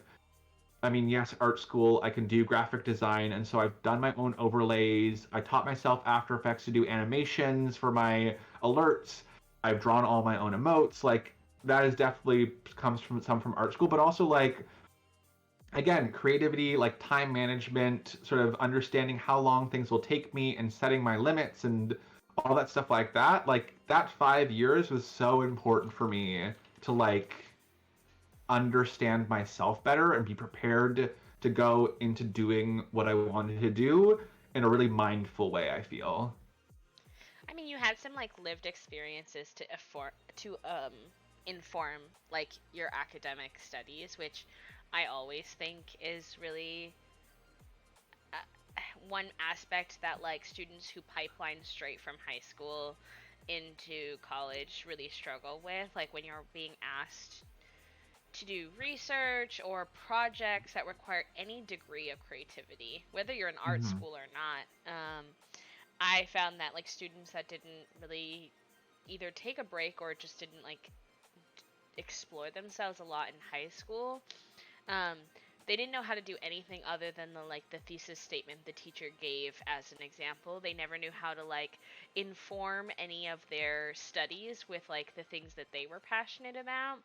Speaker 3: I mean, yes, art school, I can do graphic design, and so I've done my own overlays. I taught myself After Effects to do animations for my alerts. I've drawn all my own emotes. Like, that is definitely comes from some from art school, but also like again, creativity, like time management, sort of understanding how long things will take me and setting my limits and all that stuff like that. Like that 5 years was so important for me to like understand myself better and be prepared to go into doing what I wanted to do in a really mindful way, I feel.
Speaker 1: I mean, you had some like lived experiences to inform like your academic studies, which I always think is really one aspect that like students who pipeline straight from high school into college really struggle with, like when you're being asked to do research or projects that require any degree of creativity, whether you're in art
Speaker 3: Mm-hmm.
Speaker 1: school or not. I found that like students that didn't really either take a break or just didn't like explore themselves a lot in high school, um, they didn't know how to do anything other than the thesis statement the teacher gave as an example. They never knew how to like inform any of their studies with like the things that they were passionate about.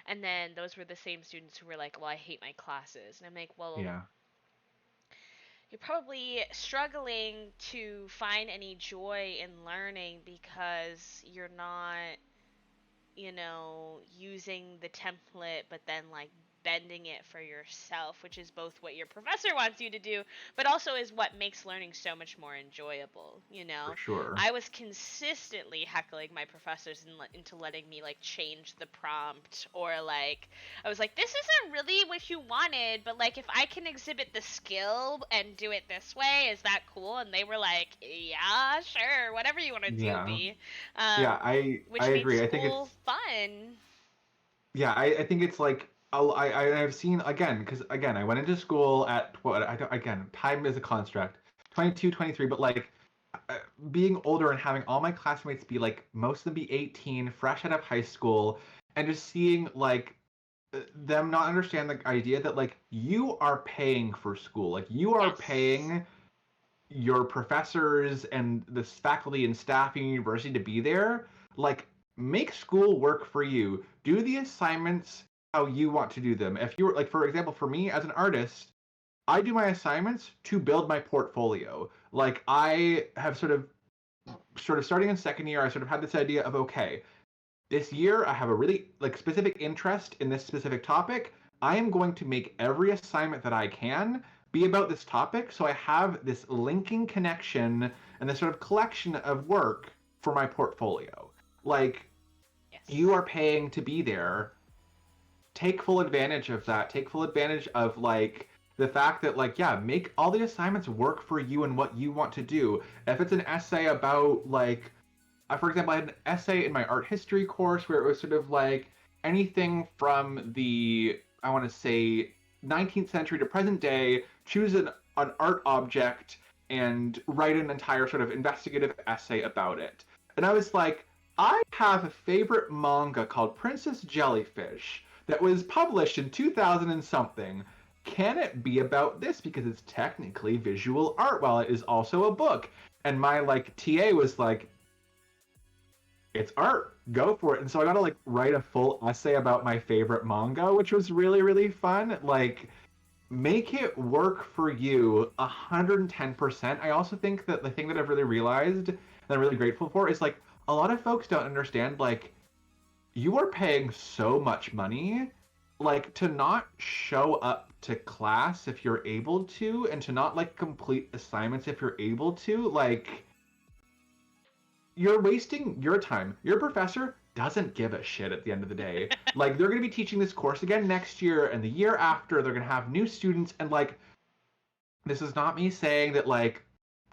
Speaker 1: And then those were the same students who were like, "Well, I hate my classes." And I'm like, "Well,
Speaker 3: Yeah.
Speaker 1: you're probably struggling to find any joy in learning because you're not, using the template, but then like bending it for yourself, which is both what your professor wants you to do, but also is what makes learning so much more enjoyable.
Speaker 3: For sure.
Speaker 1: I was consistently heckling my professors into letting me like change the prompt, or like I was like, this isn't really what you wanted, but like if I can exhibit the skill and do it this way, is that cool? And they were like, yeah, sure, whatever you want to do,
Speaker 3: Yeah.
Speaker 1: B. Um,
Speaker 3: Yeah, I
Speaker 1: which made
Speaker 3: agree. I think
Speaker 1: school
Speaker 3: it's
Speaker 1: fun.
Speaker 3: yeah, I think it's like I've seen again because again I went into school at what I don't again time is a construct 22, 23, but like uh, being older and having all my classmates be like most of them be 18 fresh out of high school and just seeing like them not understand the idea that like you are paying for school, like you are
Speaker 1: Yes.
Speaker 3: paying your professors and the faculty and staff in university to be there. Like, make school work for you. Do the assignments how you want to do them. If you're like, for example, for me as an artist, I do my assignments to build my portfolio. Like, I have sort of starting in second year, I sort of had this idea of okay, this year I have a really like specific interest in this specific topic. I am going to make every assignment that I can be about this topic so I have this linking connection and this sort of collection of work for my portfolio. Like you
Speaker 1: Yes.
Speaker 3: are paying to be there, take full advantage of that. Take full advantage of like the fact that like yeah, make all the assignments work for you and what you want to do. If it's an essay about like for example, I had an essay in my art history course where it was sort of like anything from the, I want to say, 19th century to present day, choose an art object and write an entire sort of investigative essay about it. And I was like, I have a favorite manga called Princess Jellyfish that was published in 2000 and something. Can it be about this because it's technically visual art while it is also a book? And my like TA was like, it's art. Go for it. And so I got to like write a full essay about my favorite manga, which was really, really fun. Like, make it work for you 110%. I also think that the thing that I've really realized that I'm really grateful for is like a lot of folks don't understand like you are paying so much money like to not show up to class if you're able to and to not like complete assignments if you're able to like you're wasting your time. Your professor doesn't give a shit at the end of the day. Like they're going to be teaching this course again next year and the year after they're going to have new students and like this is not me saying that like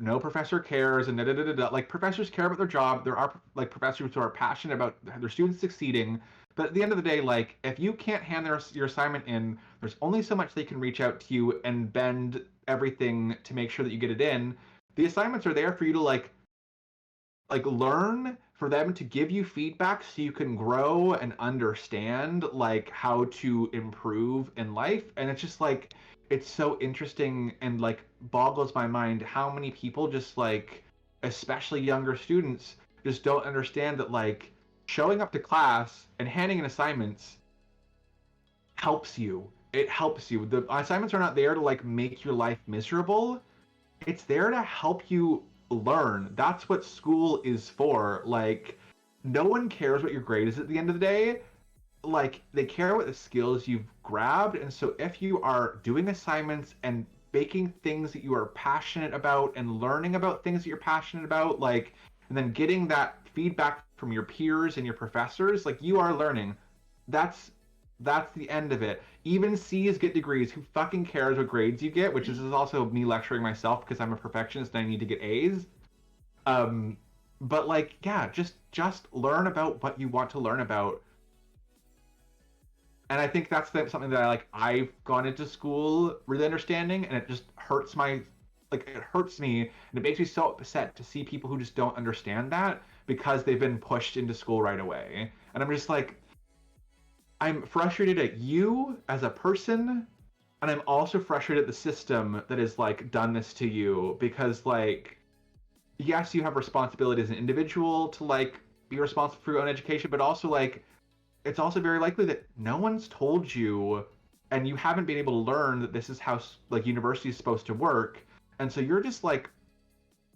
Speaker 3: no professor cares and da, da, da, da, da. Like professors care about their job. There are like professors who are passionate about their students succeeding. But at the end of the day, like if you can't hand your assignment in, there's only so much they can reach out to you and bend everything to make sure that you get it in. The assignments are there for you to like learn for them to give you feedback so you can grow and understand like how to improve in life and it's just like it's so interesting and like boggles my mind how many people just like especially younger students just don't understand that like showing up to class and handing in assignments helps you it helps you. The assignments are not there to like make your life miserable. It's there to help you learn. That's what school is for. Like, no one cares what your grade is at the end of the day. Like, they care what the skills you've grabbed. And so if you are doing assignments and making things that you are passionate about and learning about things that you're passionate about, like, and then getting that feedback from your peers and your professors, like, you are learning. That's the end of it. Even C's get degrees. Who fucking cares what grades you get? Which is also me lecturing myself because I'm a perfectionist and I need to get A's. But like, yeah, just learn about what you want to learn about. And I think that's something that I've gone into school really understanding, and it just hurts it hurts me, and it makes me so upset to see people who just don't understand that because they've been pushed into school right away. And I'm just like, I'm frustrated at you as a person, and I'm also frustrated at the system that has like done this to you because like, yes, you have responsibility as an individual to like be responsible for your own education, but also like it's also very likely that no one's told you and you haven't been able to learn that this is how like university is supposed to work, and so you're just like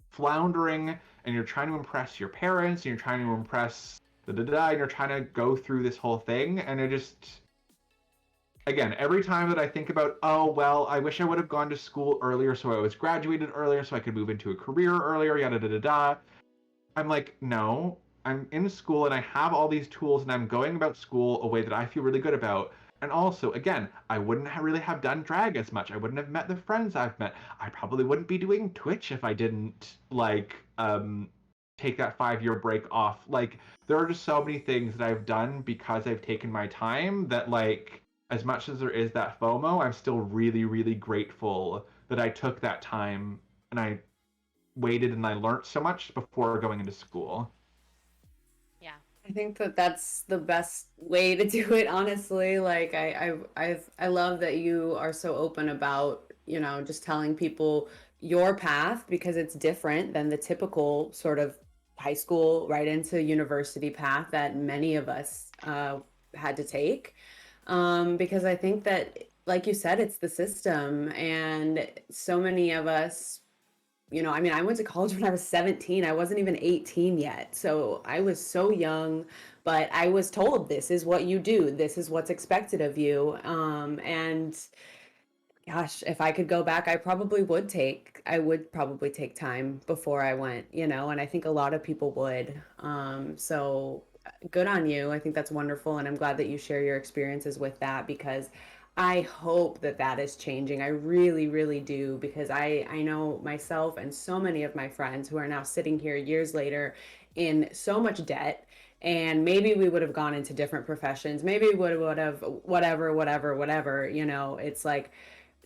Speaker 3: floundering and you're trying to impress your parents and you're trying to impress and you're trying to go through this whole thing, and it just, again, every time that I think about, oh well, I wish I would have gone to school earlier so I was graduated earlier so I could move into a career earlier, yada da da da, I'm like, no, I'm in school and I have all these tools and I'm going about school a way that I feel really good about. And also, again, I wouldn't really have done drag as much. I wouldn't have met the friends I've met. I probably wouldn't be doing Twitch if I didn't take that 5-year break off. Like, there are just so many things that I've done because I've taken my time that, like, as much as there is that FOMO, I'm still really, really grateful that I took that time and I waited and I learned so much before going into school.
Speaker 1: Yeah.
Speaker 2: I think that that's the best way to do it, honestly. Like I love that you are so open about, just telling people your path because it's different than the typical sort of high school right into university path that many of us had to take. Because I think that, like you said, it's the system, and so many of us, I mean, I went to college when I was 17. I wasn't even 18 yet. So I was so young, but I was told this is what you do. This is what's expected of you. And gosh, if I could go back, I would probably take time before I went, and I think a lot of people would. So good on you. I think that's wonderful. And I'm glad that you share your experiences with that, because I hope that that is changing. I really, really do, because I know myself and so many of my friends who are now sitting here years later in so much debt. And maybe we would have gone into different professions. Maybe we would have whatever, whatever, whatever. It's like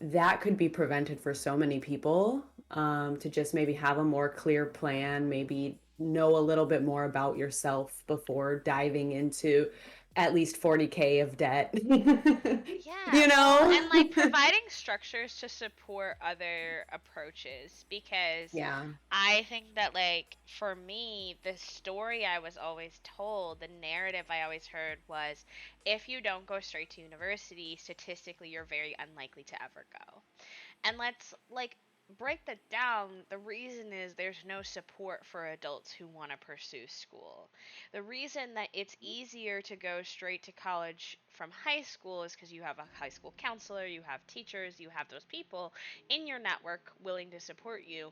Speaker 2: that could be prevented for so many people, to just maybe have a more clear plan, maybe know a little bit more about yourself before diving into at least 40K of debt.
Speaker 1: Yeah,
Speaker 2: you
Speaker 1: well,
Speaker 2: know?
Speaker 1: and like providing structures to support other approaches, because
Speaker 2: Yeah.
Speaker 1: I think that, like, for me, the story I was always told, the narrative I always heard was, if you don't go straight to university, statistically you're very unlikely to ever go. And let's like break that down. The reason is there's no support for adults who want to pursue school. The reason that it's easier to go straight to college from high school is because you have a high school counselor, you have teachers, you have those people in your network willing to support you.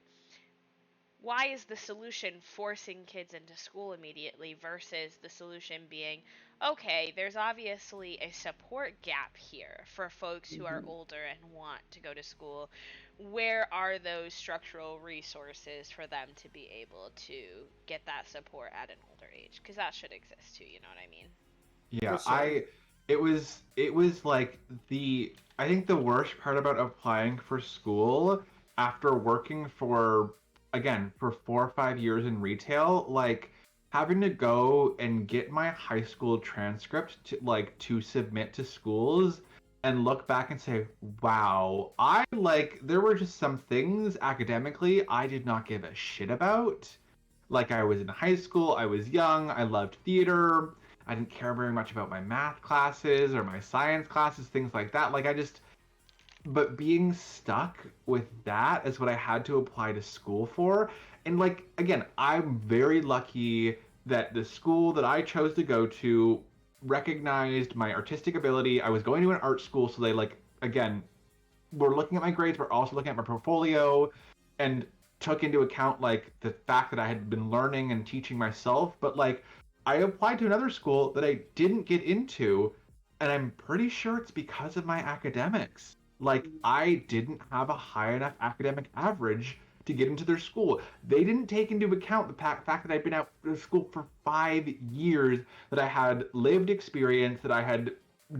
Speaker 1: Why is the solution forcing kids into school immediately versus the solution being, okay, there's obviously a support gap here for folks who are
Speaker 2: Mhm.
Speaker 1: older and want to go to school. Where are those structural resources for them to be able to get that support at an older age? Because that should exist too, you know what I mean?
Speaker 2: For
Speaker 3: Yeah,
Speaker 2: sure.
Speaker 3: it was like I think the worst part about applying for school after working for, again, for 4 or 5 years in retail, like having to go and get my high school transcript to submit to schools and look back and say, wow, there were just some things academically I did not give a shit about. Like, I was in high school, I was young, I loved theater, I didn't care very much about my math classes or my science classes, things like that. Like, but being stuck with that is what I had to apply to school for. And like, again, I'm very lucky that the school that I chose to go to recognized my artistic ability. I was going to an art school, so they like, again, were looking at my grades, but also looking at my portfolio and took into account like the fact that I had been learning and teaching myself. But like, I applied to another school that I didn't get into, and I'm pretty sure it's because of my academics. Like, I didn't have a high enough academic average to get into their school. They didn't take into account the fact that I'd been out of school for 5 years, that I had lived experience, that I had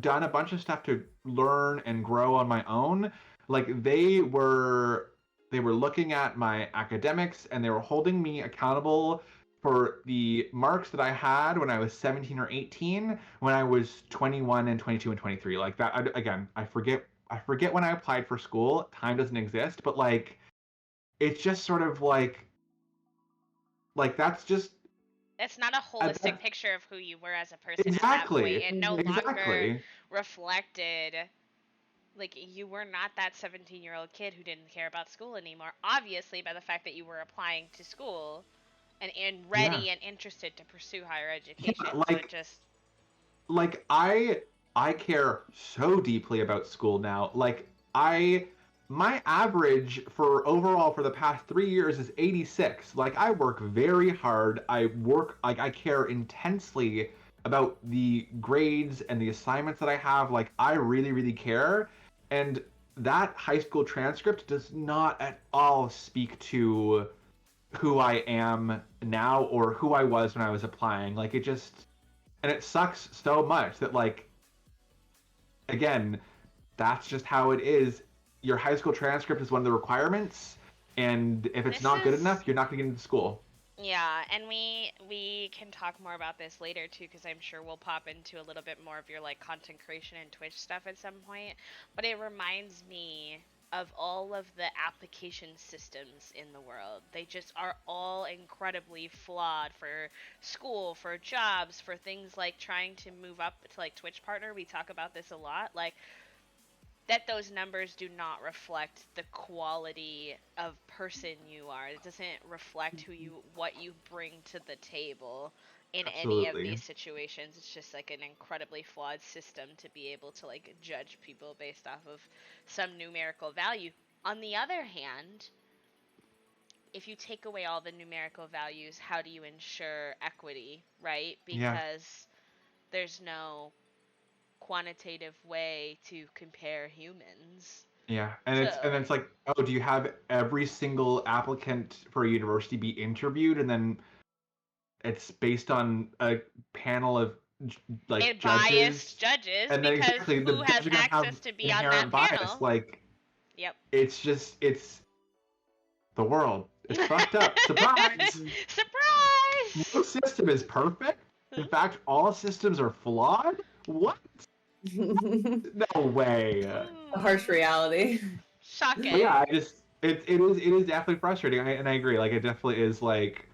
Speaker 3: done a bunch of stuff to learn and grow on my own. Like, they were looking at my academics, and they were holding me accountable for the marks that I had when I was 17 or 18, when I was 21 and 22 and 23. Like that, again, I forget when I applied for school. Time doesn't exist, but like, it's just sort of like that's just
Speaker 1: It's not a holistic
Speaker 3: that,
Speaker 1: picture of who you were as a person at that point.
Speaker 3: exactly,
Speaker 1: It no longer
Speaker 3: exactly.
Speaker 1: reflected, like, you were not that 17-year-old kid who didn't care about school anymore. Obviously, by the fact that you were applying to school and
Speaker 3: Yeah,
Speaker 1: ready and interested to pursue higher
Speaker 3: yeah.
Speaker 1: education. So it
Speaker 3: Like
Speaker 1: just,
Speaker 3: like I care so deeply about school now. Like, I my average for overall for the past 3 years is 86. Like, I work very hard. I care intensely about the grades and the assignments that I have. Like, I really, really care. And that high school transcript does not at all speak to who I am now or who I was when I was applying. Like, and it sucks so much that, like, again, that's just how it is. Your high school transcript is one of the requirements, and if it's
Speaker 1: this
Speaker 3: not good
Speaker 1: is,
Speaker 3: enough, you're not going to get into school.
Speaker 1: yeah, and we can talk more about this later too, because I'm sure we'll pop into a little bit more of your like content creation and Twitch stuff at some point. But it reminds me of all of the application systems in the world. They just are all incredibly flawed for school, for jobs, for things like trying to move up to like Twitch partner. We talk about this a lot. Like, that those numbers do not reflect the quality of person you are. It doesn't reflect what you bring to the table in any of
Speaker 3: Absolutely.
Speaker 1: these situations. It's just like an incredibly flawed system to be able to like judge people based off of some numerical value. On the other hand, if you take away all the numerical values, how do you ensure equity, right?
Speaker 3: Yeah,
Speaker 1: Because there's no quantitative way to compare humans.
Speaker 3: yeah. And it's
Speaker 1: So,
Speaker 3: like, oh, do you have every single applicant for a university be interviewed, and then it's based on a panel of like
Speaker 1: and biased
Speaker 3: judges,
Speaker 1: judges
Speaker 3: and then
Speaker 1: because
Speaker 3: exactly the
Speaker 1: who has
Speaker 3: judges are going to have
Speaker 1: access to be on that
Speaker 3: inherent bias.
Speaker 1: panel?
Speaker 3: Like,
Speaker 1: Yep.
Speaker 3: it's the world. It's fucked up. Surprise! No
Speaker 1: Surprise!
Speaker 3: system is perfect. In fact, all systems are flawed. What? No way.
Speaker 2: A harsh reality.
Speaker 3: But yeah,
Speaker 1: Shocking.
Speaker 3: it is definitely frustrating, and I agree. Like, it definitely is like,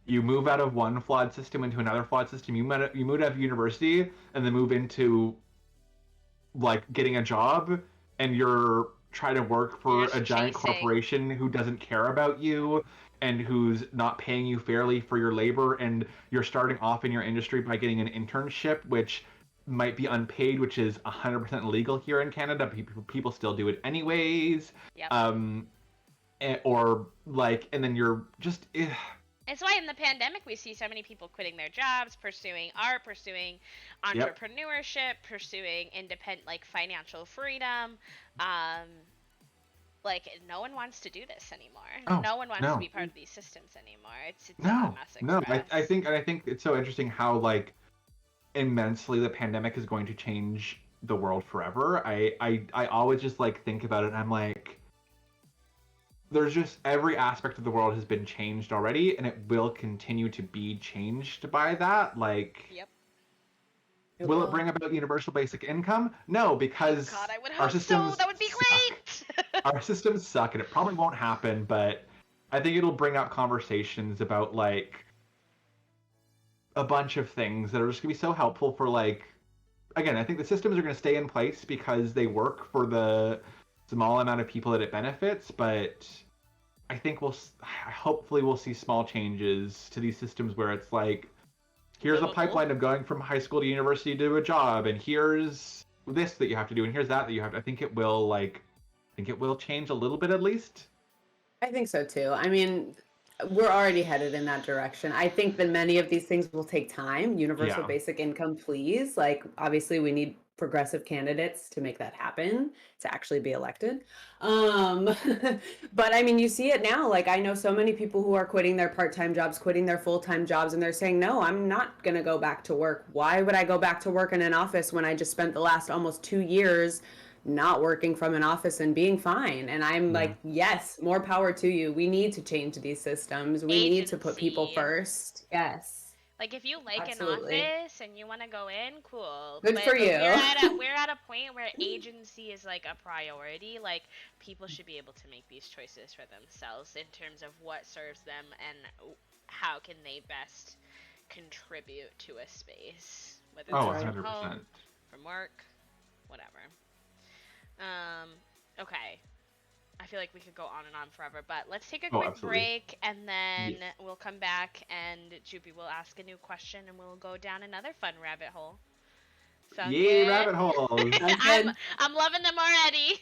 Speaker 3: you move out of one flawed system into another flawed system. You move out of university and then move into like getting a job, and you're trying to work
Speaker 1: You're
Speaker 3: for a
Speaker 1: just
Speaker 3: giant
Speaker 1: chasing.
Speaker 3: corporation who doesn't care about you and who's not paying you fairly for your labor, and you're starting off in your industry by getting an internship, which might be unpaid, which is 100% illegal here in Canada, but people still do it anyways.
Speaker 1: Yep.
Speaker 3: Or like, and then you're just
Speaker 1: It's why in the pandemic we see so many people quitting their jobs, pursuing art, pursuing
Speaker 3: yep.
Speaker 1: entrepreneurship, pursuing independent like financial freedom. Um, like, no one wants to do this anymore.
Speaker 3: Oh,
Speaker 1: No one wants to
Speaker 3: no.
Speaker 1: be part of these systems anymore. It's a hot
Speaker 3: No,
Speaker 1: mess
Speaker 3: no. I
Speaker 1: express.
Speaker 3: think, and I think it's so interesting how like immensely the pandemic is going to change the world forever. I always just like think about it, and I'm like, there's just every aspect of the world has been changed already, and it will continue to be changed by that. Like,
Speaker 1: Yep.
Speaker 2: It
Speaker 3: will it
Speaker 2: will.
Speaker 3: bring about universal basic income? No,
Speaker 1: Oh
Speaker 3: because
Speaker 1: God, I would
Speaker 3: our
Speaker 1: hope so.
Speaker 3: systems
Speaker 1: That would be
Speaker 3: suck.
Speaker 1: great.
Speaker 3: Our systems suck, and it probably won't happen, but I think it'll bring up conversations about like a bunch of things that are just going to be so helpful for like again, I think the systems are going to stay in place because they work for the small amount of people that it benefits, but I think hopefully we'll see small changes to these systems where it's like here's a
Speaker 1: Livable.
Speaker 3: pipeline of going from high school to university to a job, and here's this that you have to do, and here's that you have to. I think it will change a little bit at least.
Speaker 2: I think so too. I mean, we're already headed in that direction. I think that many of these things will take time. Universal
Speaker 3: Yeah.
Speaker 2: basic income, please. Like, obviously, we need progressive candidates to make that happen, to actually be elected. Um, but I mean, you see it now. Like, I know so many people who are quitting their part-time jobs, quitting their full-time jobs, and they're saying, no, I'm not going to go back to work. Why would I go back to work in an office when I just spent the last almost 2 years not working from an office and being fine? And I'm
Speaker 3: Yeah.
Speaker 2: like, yes, more power to you. We need to change these systems. We need to put people
Speaker 1: Agency.
Speaker 2: first. Yes,
Speaker 1: Like if you like an
Speaker 2: absolutely.
Speaker 1: office and you want to go in, cool.
Speaker 2: Good
Speaker 1: But
Speaker 2: for you.
Speaker 1: we're at a point where agency is like a priority. Like people should be able to make these choices for themselves in terms of what serves them and how can they best contribute to a space, whether
Speaker 2: That's
Speaker 3: Oh,
Speaker 1: that's
Speaker 2: right.
Speaker 1: from
Speaker 3: 100%.
Speaker 1: home, from work, whatever. Um, okay. I feel like we could go on and on forever, but let's take a
Speaker 3: Oh,
Speaker 1: quick
Speaker 3: absolutely.
Speaker 1: break and then
Speaker 3: Yes.
Speaker 1: we'll come back and Choopy will ask a new question and we'll go down another fun rabbit hole. Sound
Speaker 3: Yay,
Speaker 1: good?
Speaker 3: rabbit holes.
Speaker 2: Sounds
Speaker 1: I'm
Speaker 2: good.
Speaker 1: I'm loving them already.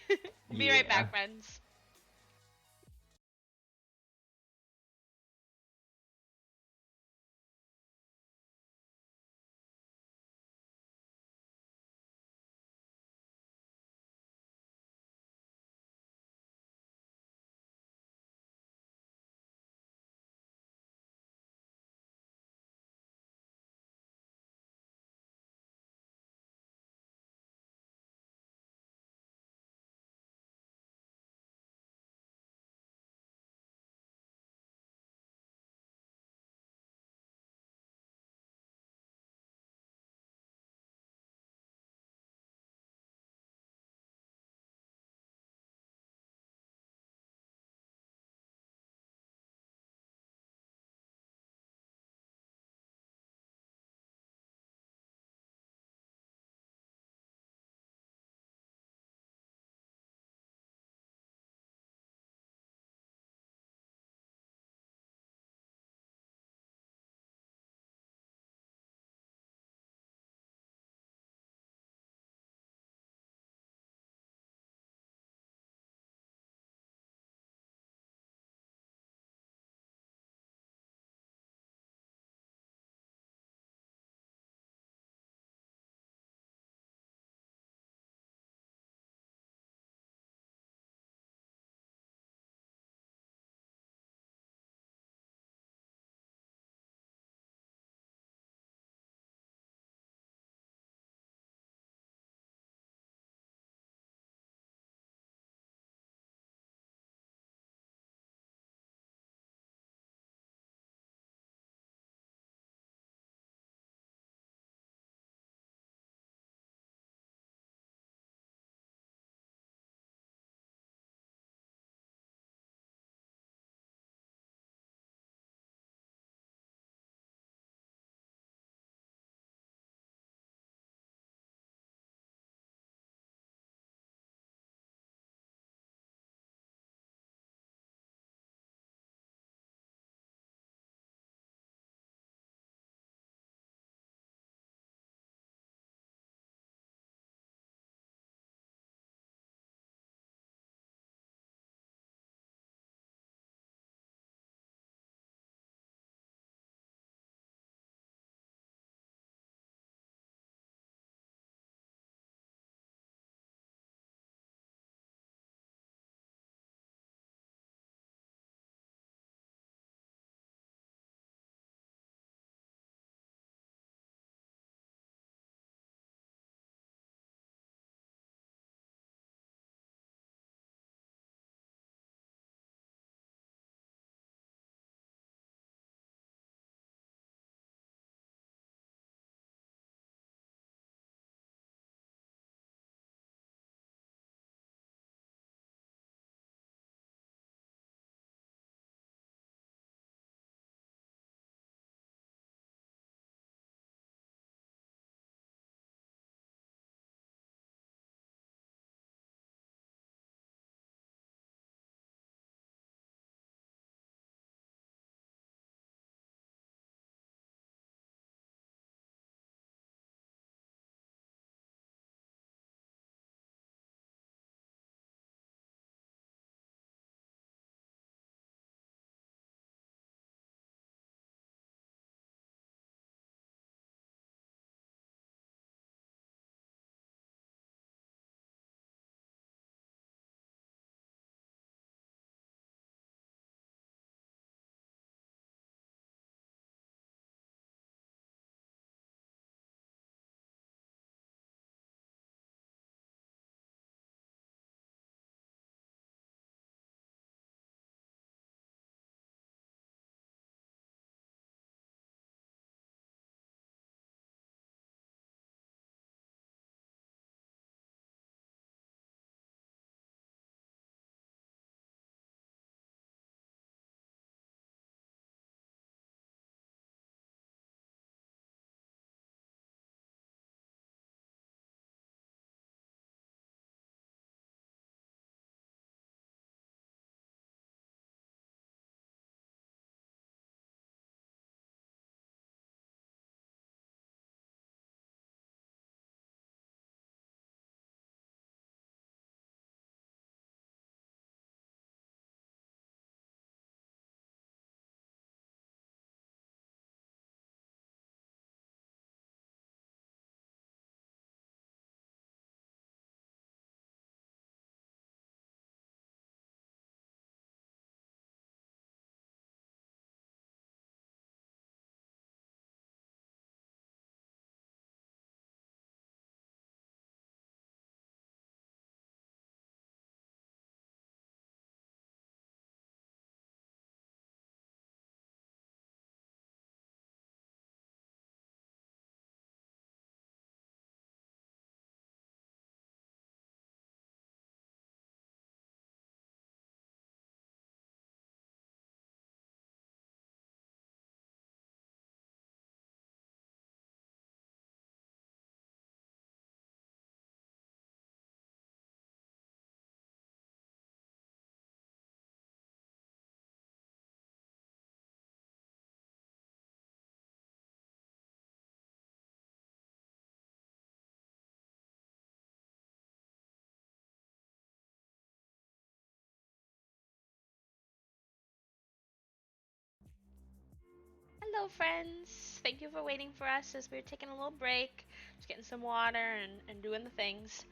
Speaker 1: We'll be right
Speaker 3: Yeah.
Speaker 1: back, friends. Hello, friends. Thank you for waiting for us as we were taking a little break, just getting some water and doing the things.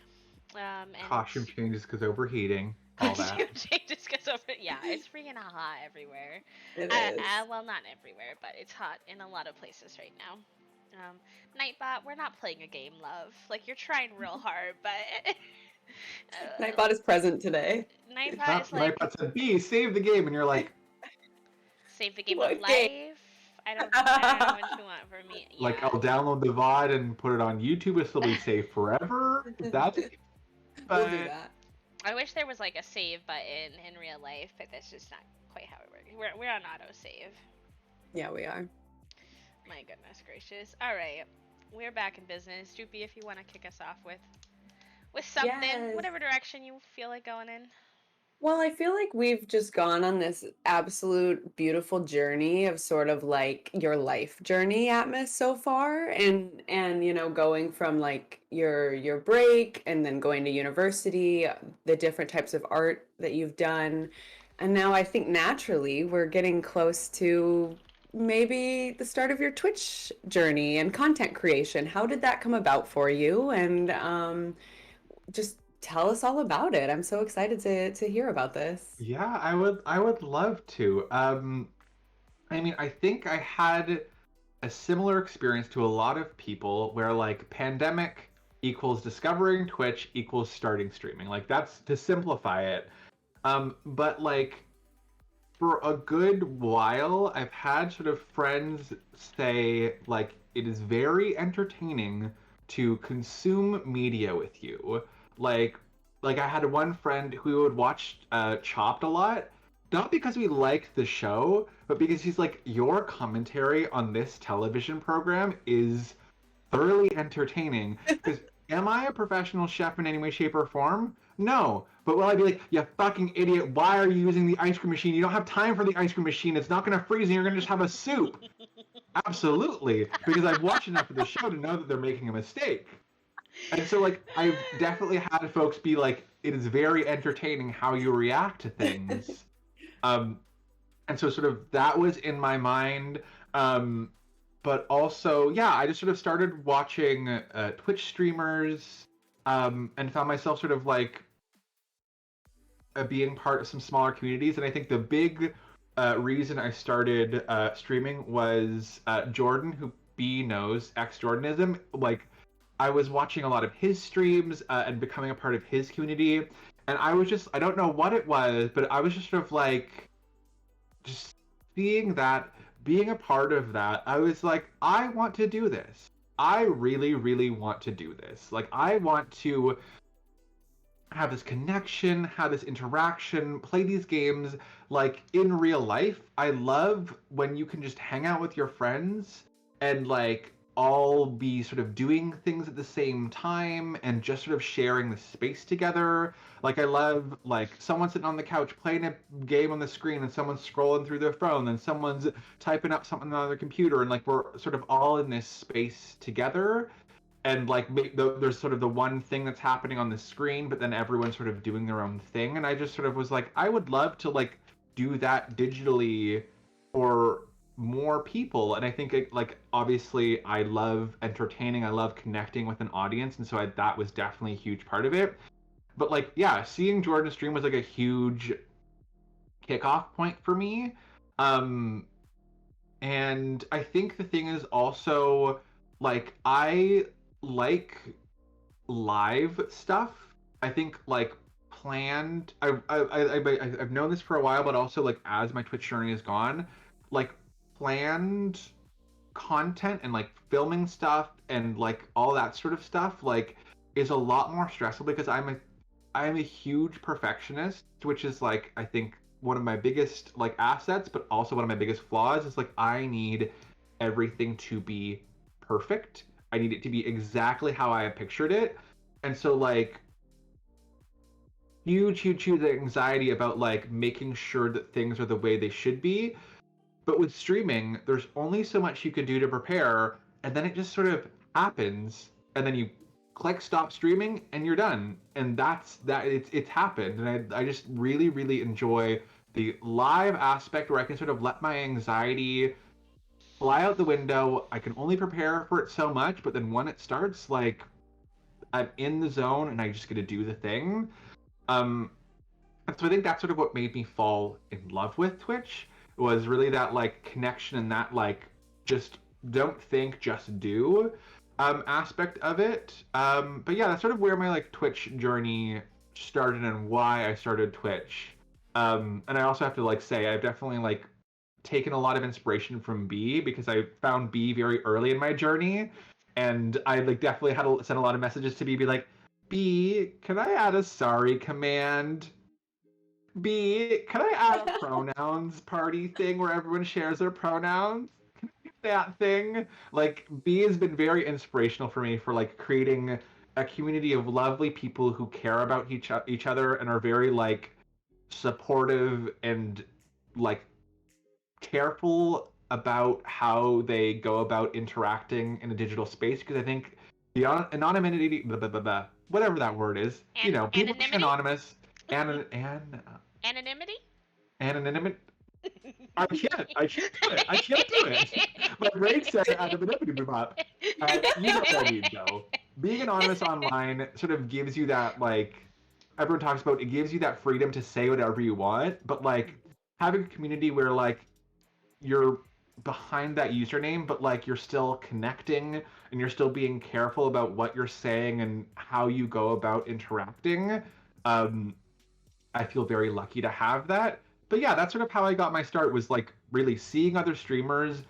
Speaker 1: And
Speaker 3: Costume changes because overheating, all that.
Speaker 1: costume changes because over. Yeah, it's freaking hot everywhere.
Speaker 2: It is.
Speaker 1: Well, not everywhere, but it's hot in a lot of places right now. Nightbot, we're not playing a game, love. Like you're trying real hard, but
Speaker 2: Nightbot is present today.
Speaker 1: Nightbot
Speaker 3: Not
Speaker 1: is
Speaker 3: right,
Speaker 1: like
Speaker 3: but to B, save the game, and you're like,
Speaker 1: save the game of
Speaker 2: What game?
Speaker 1: life. I don't know what you want from me.
Speaker 3: like
Speaker 1: Yeah.
Speaker 3: I'll download the VOD and put it on YouTube. It'll still be saved forever. That's
Speaker 2: We'll do
Speaker 3: but
Speaker 2: that.
Speaker 1: I wish there was like a save button in real life, but that's just not quite how it works. We're on auto save.
Speaker 2: Yeah, we are.
Speaker 1: My goodness gracious. All right, we're back in business. Droopy, if you want to kick us off with something,
Speaker 2: Yes.
Speaker 1: whatever direction you feel like going in.
Speaker 2: Well, I feel like we've just gone on this absolute beautiful journey of sort of like your life journey, Atmos, so far, and going from like your break and then going to university, the different types of art that you've done, and now I think naturally we're getting close to maybe the start of your Twitch journey and content creation. How did that come about for you? And just tell us all about it. I'm so excited to hear about this.
Speaker 3: yeah, I would love to. I mean, I think I had a similar experience to a lot of people where like pandemic equals discovering Twitch equals starting streaming. Like that's to simplify it. But like for a good while, I've had sort of friends say like it is very entertaining to consume media with you. Like like I had one friend who would watch Chopped a lot, not because we liked the show, but because he's like your commentary on this television program is thoroughly entertaining. Because am I a professional chef in any way, shape, or form? No. But will I be like, you fucking idiot, why are you using the ice cream machine? You don't have time for the ice cream machine. It's not going to freeze and you're going to just have a soup. Absolutely. Because I've watched enough of the show to know that they're making a mistake. And so, like, I've definitely had folks be like, it is very entertaining how you react to things. Um, and so, sort of, that was in my mind. But also, yeah, I just sort of started watching Twitch streamers and found myself sort of like being part of some smaller communities. And I think the big reason I started streaming was Jordan, who B knows, ex Jordanism. Like, I was watching a lot of his streams and becoming a part of his community. And I was just, I don't know what it was, but I was just sort of like, just seeing that, being a part of that, I was like, I want to do this. I really, really want to do this. Like, I want to have this connection, have this interaction, play these games like in real life. I love when you can just hang out with your friends and like all be sort of doing things at the same time and just sort of sharing the space together. Like I love like someone sitting on the couch playing a game on the screen and someone's scrolling through their phone and someone's typing up something on their computer and like we're sort of all in this space together and like there's sort of the one thing that's happening on the screen but then everyone's sort of doing their own thing and I just sort of was like I would love to like do that digitally for more people and I think it, like obviously I love entertaining, I love connecting with an audience and so that was definitely a huge part of it. But like yeah, seeing Jordan stream was like a huge kickoff point for me. um and I think the thing is also like I like live stuff. I think like planned. I've known this for a while, but also like as my Twitch journey has gone, like planned content and like filming stuff and like all that sort of stuff like is a lot more stressful because I'm a huge perfectionist, which is like I think one of my biggest like assets, but also one of my biggest flaws is like I need everything to be perfect. I need it to be exactly how I pictured it. And so like huge anxiety about like making sure that things are the way they should be. But with streaming, there's only so much you can do to prepare, and then it just sort of happens, and then you click stop streaming, and you're done. And that's that. It's happened, and I just really enjoy the live aspect where I can sort of let my anxiety fly out the window. I can only prepare for it so much, but then when it starts, like I'm in the zone and I just get to do the thing. Um, and so I think that's sort of what made me fall in love with Twitch was really that like connection and that like just don't think, just do aspect of it. But yeah, that's sort of where my like Twitch journey started and why I started Twitch. And I also have to like say I've definitely like taken a lot of inspiration from B because I found B very early in my journey, and I like definitely had to send a lot of messages to B, be like, B, can I add a sorry command? B, can I add a pronouns party thing where everyone shares their pronouns? That thing. Like B has been very inspirational for me for like creating a community of lovely people who care about each other and are very like supportive and like careful about how they go about interacting in a digital space because I think the anonymity, blah, blah, blah, blah, whatever that word is, people being
Speaker 1: Anonymity?
Speaker 3: anonymous and
Speaker 1: Anonymity?
Speaker 3: anonymity. I can't do it. I can't do it. My brain said anonymity. You know what I mean, though. Being anonymous online sort of gives you that like everyone talks about. It gives you that freedom to say whatever you want, but like having a community where like you're behind that username, but like you're still connecting and you're still being careful about what you're saying and how you go about interacting. Um, I feel very lucky to have that. But yeah, that's sort of how I got my start was like really seeing other streamers,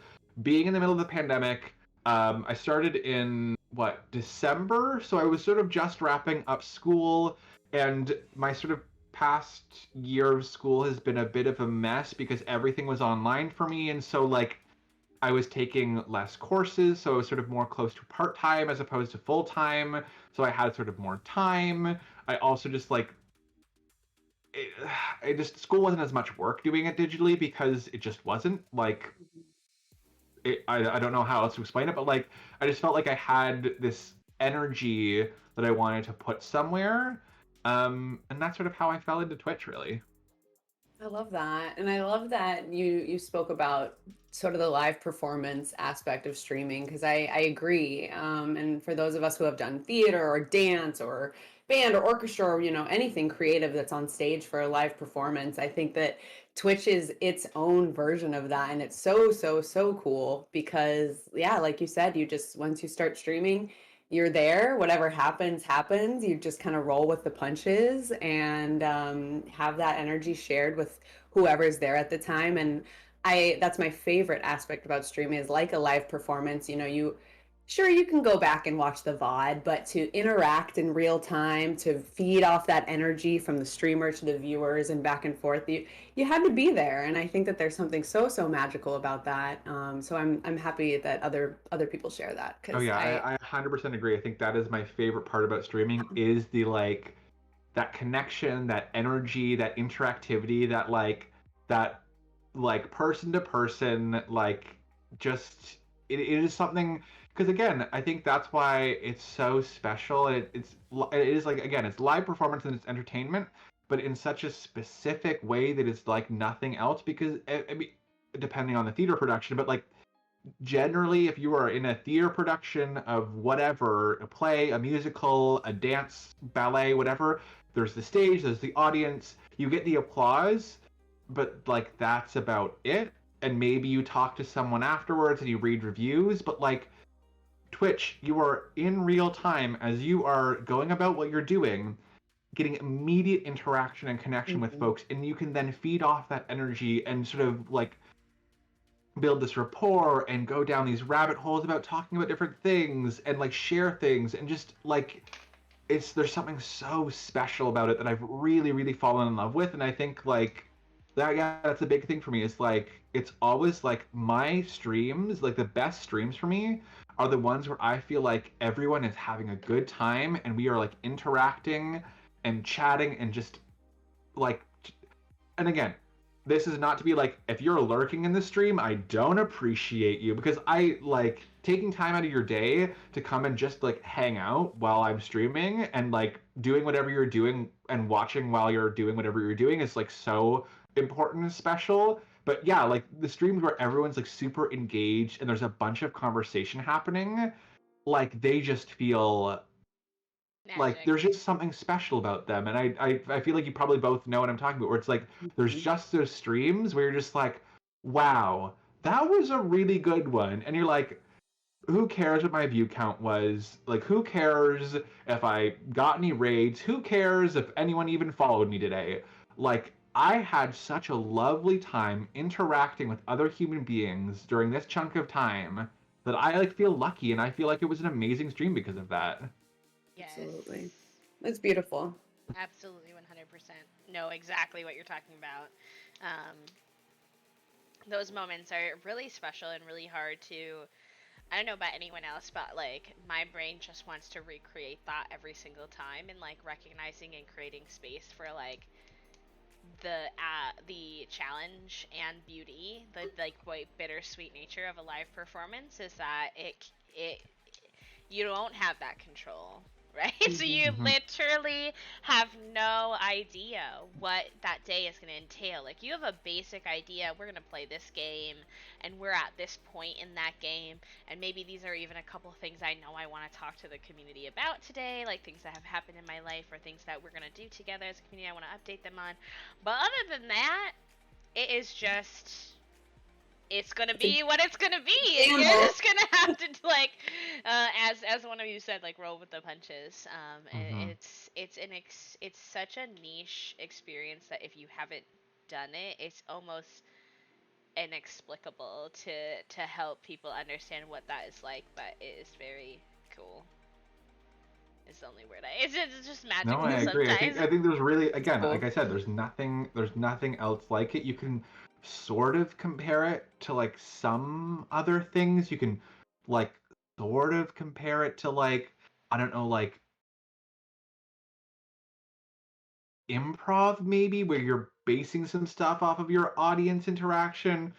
Speaker 3: being in the middle of the pandemic. I started in what, December? So I was sort of just wrapping up school, and my sort of past year of school has been a bit of a mess because everything was online for me. And so, like, I was taking less courses. So I was sort of more close to part time as opposed to full time. So I had sort of more time. I also just like it, it just school wasn't as much work doing it digitally because it just wasn't like I don't know how else to explain it, but like I just felt like I had this energy that I wanted to put somewhere, and that's sort of how I fell into Twitch, really.
Speaker 2: I love that. And I love that you spoke about sort of the live performance aspect of streaming because I agree. And for those of us who have done theater or dance or band or orchestra or anything creative that's on stage for a live performance, I think that Twitch is its own version of that, and it's so cool because yeah, like you said, you just once you start streaming, you're there. Whatever happens, happens. You just kind of roll with the punches and have that energy shared with whoever's there at the time. And that's my favorite aspect about streaming is like a live performance. You sure you can go back and watch the VOD, but to interact in real time, to feed off that energy from the streamer to the viewers and back and forth, you had to be there. And I think that there's something so magical about that. So I'm happy that other people share that
Speaker 3: Oh
Speaker 2: because
Speaker 3: yeah, I 100% agree. I think that is my favorite part about streaming is the like that connection, that energy, that interactivity, that like person to person, like just it is something because again, I think that's why it's so special. It is like again, it's live performance and it's entertainment, but in such a specific way that it's like nothing else. Because I mean, depending on the theater production, but like generally if you are in a theater production of whatever, a play, a musical, a dance, ballet, whatever, there's the stage, there's the audience, you get the applause, but like that's about it. And maybe you talk to someone afterwards and you read reviews, but like Twitch, you are in real time as you are going about what you're doing, getting immediate interaction and connection with
Speaker 2: Mhm.
Speaker 3: folks, and you can then feed off that energy and sort of like build this rapport and go down these rabbit holes about talking about different things and like share things and just like there's something so special about it that I've really fallen in love with. And I think like that, yeah, that's a big thing for me is like it's always like my streams, like the best streams for me are the ones where I feel like everyone is having a good time and we are like interacting and chatting and just like, and again, this is not to be like if you're lurking in the stream, I don't appreciate you because I like taking time out of your day to come and just like hang out while I'm streaming and like doing whatever you're doing and watching while you're doing whatever you're doing is like so important and special. But yeah, like the streams where everyone's like super engaged and there's a bunch of conversation happening, like they just feel like
Speaker 1: Magic.
Speaker 3: there's just something special about them. And I feel like you probably both know what I'm talking about, where it's like there's
Speaker 2: Mhm.
Speaker 3: just those streams where you're just like, wow, that was a really good one. And you're like, who cares what my view count was? Like, who cares if I got any raids? Who cares if anyone even followed me today? Like, I had such a lovely time interacting with other human beings during this chunk of time that I like feel lucky and I feel like it was an amazing stream because of that.
Speaker 2: Absolutely.
Speaker 1: Yes.
Speaker 2: It's beautiful.
Speaker 1: Absolutely 100% know exactly what you're talking about. Um, those moments are really special and really hard to. I don't know about anyone else, but like my brain just wants to recreate that every single time, and like recognizing and creating space for like the challenge and beauty, the like quite bittersweet nature of a live performance is that it you don't have that control, right? So
Speaker 2: Hmm.
Speaker 1: you
Speaker 3: Mm-hmm.
Speaker 1: literally have no idea what that day is going to entail. Like you have a basic idea, we're going to play this game and we're at this point in that game, and maybe these are even a couple things I know I want to talk to the community about today, like things that have happened in my life or things that we're going to do together as a community I want to update them on. But other than that, it is just it's gonna
Speaker 2: It's a
Speaker 1: be what it's gonna be, and you're
Speaker 2: gamble.
Speaker 1: just gonna have to like, as one of you said, like roll with the punches.
Speaker 3: Mm-hmm.
Speaker 1: It's such a niche experience that if you haven't done it, it's almost inexplicable to help people understand what that is like. But it is very cool. It's the only word it's just
Speaker 3: No,
Speaker 1: magical
Speaker 3: I agree.
Speaker 1: sometimes.
Speaker 3: I think there's really,
Speaker 2: It's
Speaker 3: again, like
Speaker 2: cool.
Speaker 3: I said, there's nothing else like it. You can sort of compare it to like some other things. You can like sort of compare it to like, I don't know, like improv maybe, where you're basing some stuff off of your audience interaction,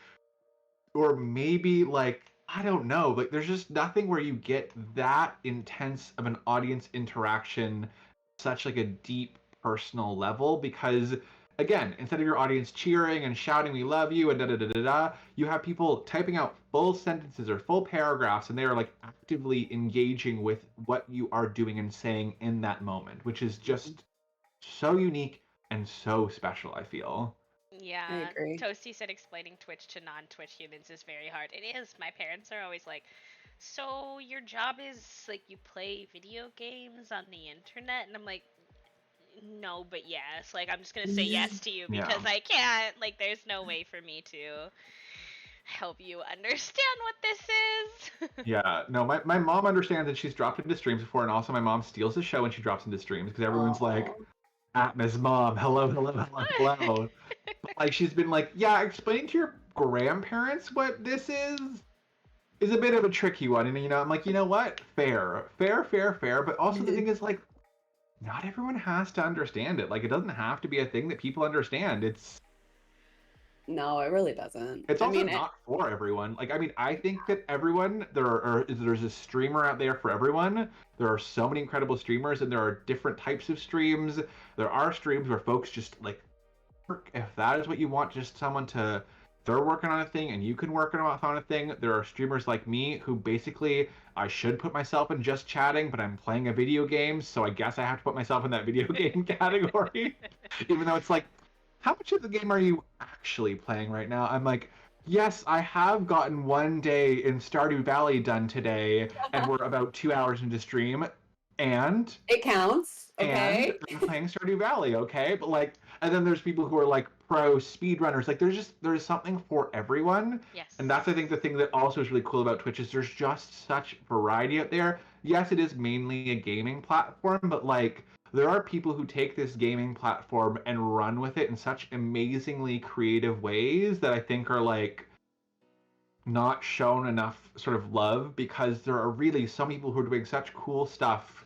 Speaker 3: or maybe like I don't know, like there's just nothing where you get that intense of an audience interaction, such like a deep personal level, because again, instead of your audience cheering and shouting we love you and da da da da da, you have people typing out full sentences or full paragraphs and they are like actively engaging with what you are doing and saying in that moment, which is just so unique and so special, I feel.
Speaker 2: I
Speaker 1: Yeah,
Speaker 2: agree.
Speaker 1: Toasty said explaining Twitch to non-Twitch humans is very hard. It is. My parents are always like, "So your job is like you play video games on the internet?" And I'm like, "No, but yes." Like I'm just going to say yes to you
Speaker 3: Yeah.
Speaker 1: because I can't. Like there's no way for me to help you understand what this is.
Speaker 3: Yeah, no, my mom understands that she's dropped into streams before, and also my mom steals the show when she drops into streams because everyone's like,
Speaker 2: Oh.
Speaker 3: Atmos mom, hello, hello, hello, hello. But like she's been like, yeah, explain to your grandparents what this is a bit of a tricky one. And you know, I'm like, you know what? Fair, fair, fair, fair. But also the thing is like, not everyone has to understand it. Like it doesn't have to be a thing that people understand.
Speaker 2: No, it really doesn't.
Speaker 3: It's
Speaker 2: I
Speaker 3: also
Speaker 2: mean,
Speaker 3: not for everyone. Like, I mean, I think that everyone there's a streamer out there for everyone. There are so many incredible streamers, and there are different types of streams. There are streams where folks just like, if that is what you want, just someone to, they're working on a thing and you can work on a thing. There are streamers like me who basically I should put myself in just chatting, but I'm playing a video game, so I guess I have to put myself in that video game category, even though it's like how much of the game are you actually playing right now? I'm like, yes, I have gotten one day in Stardew Valley done today, and we're about 2 hours into stream, and
Speaker 2: it counts.
Speaker 3: and
Speaker 2: Okay.
Speaker 3: I'm playing Stardew Valley, okay? But like, and then there's people who are like pro speedrunners. Like, there's something for everyone,
Speaker 1: Yes.
Speaker 3: and that's I think the thing that also is really cool about Twitch is there's just such variety out there. Yes, it is mainly a gaming platform, but like there are people who take this gaming platform and run with it in such amazingly creative ways that I think are like not shown enough sort of love because there are really some people who are doing such cool stuff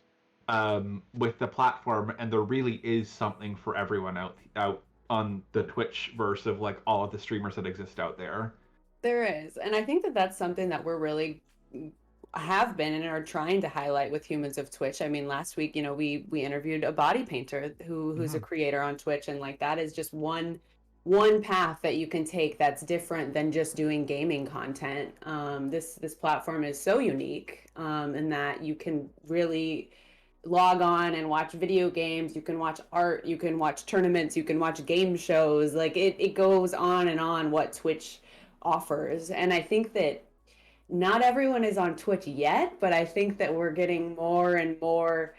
Speaker 3: with the platform, and there really is something for everyone out on the Twitch verse of like all of the streamers that exist out there.
Speaker 2: There is. And I think that that's something that we're really have been and are trying to highlight with Humans of Twitch. I mean, last week, we interviewed a body painter who's a
Speaker 3: Mm-hmm.
Speaker 2: creator on Twitch, and like that is just one path that you can take that's different than just doing gaming content. This platform is so unique in that you can really log on and watch video games, you can watch art, you can watch tournaments, you can watch game shows. Like it goes on and on what Twitch offers. And I think that not everyone is on Twitch yet, but I think that we're getting more and more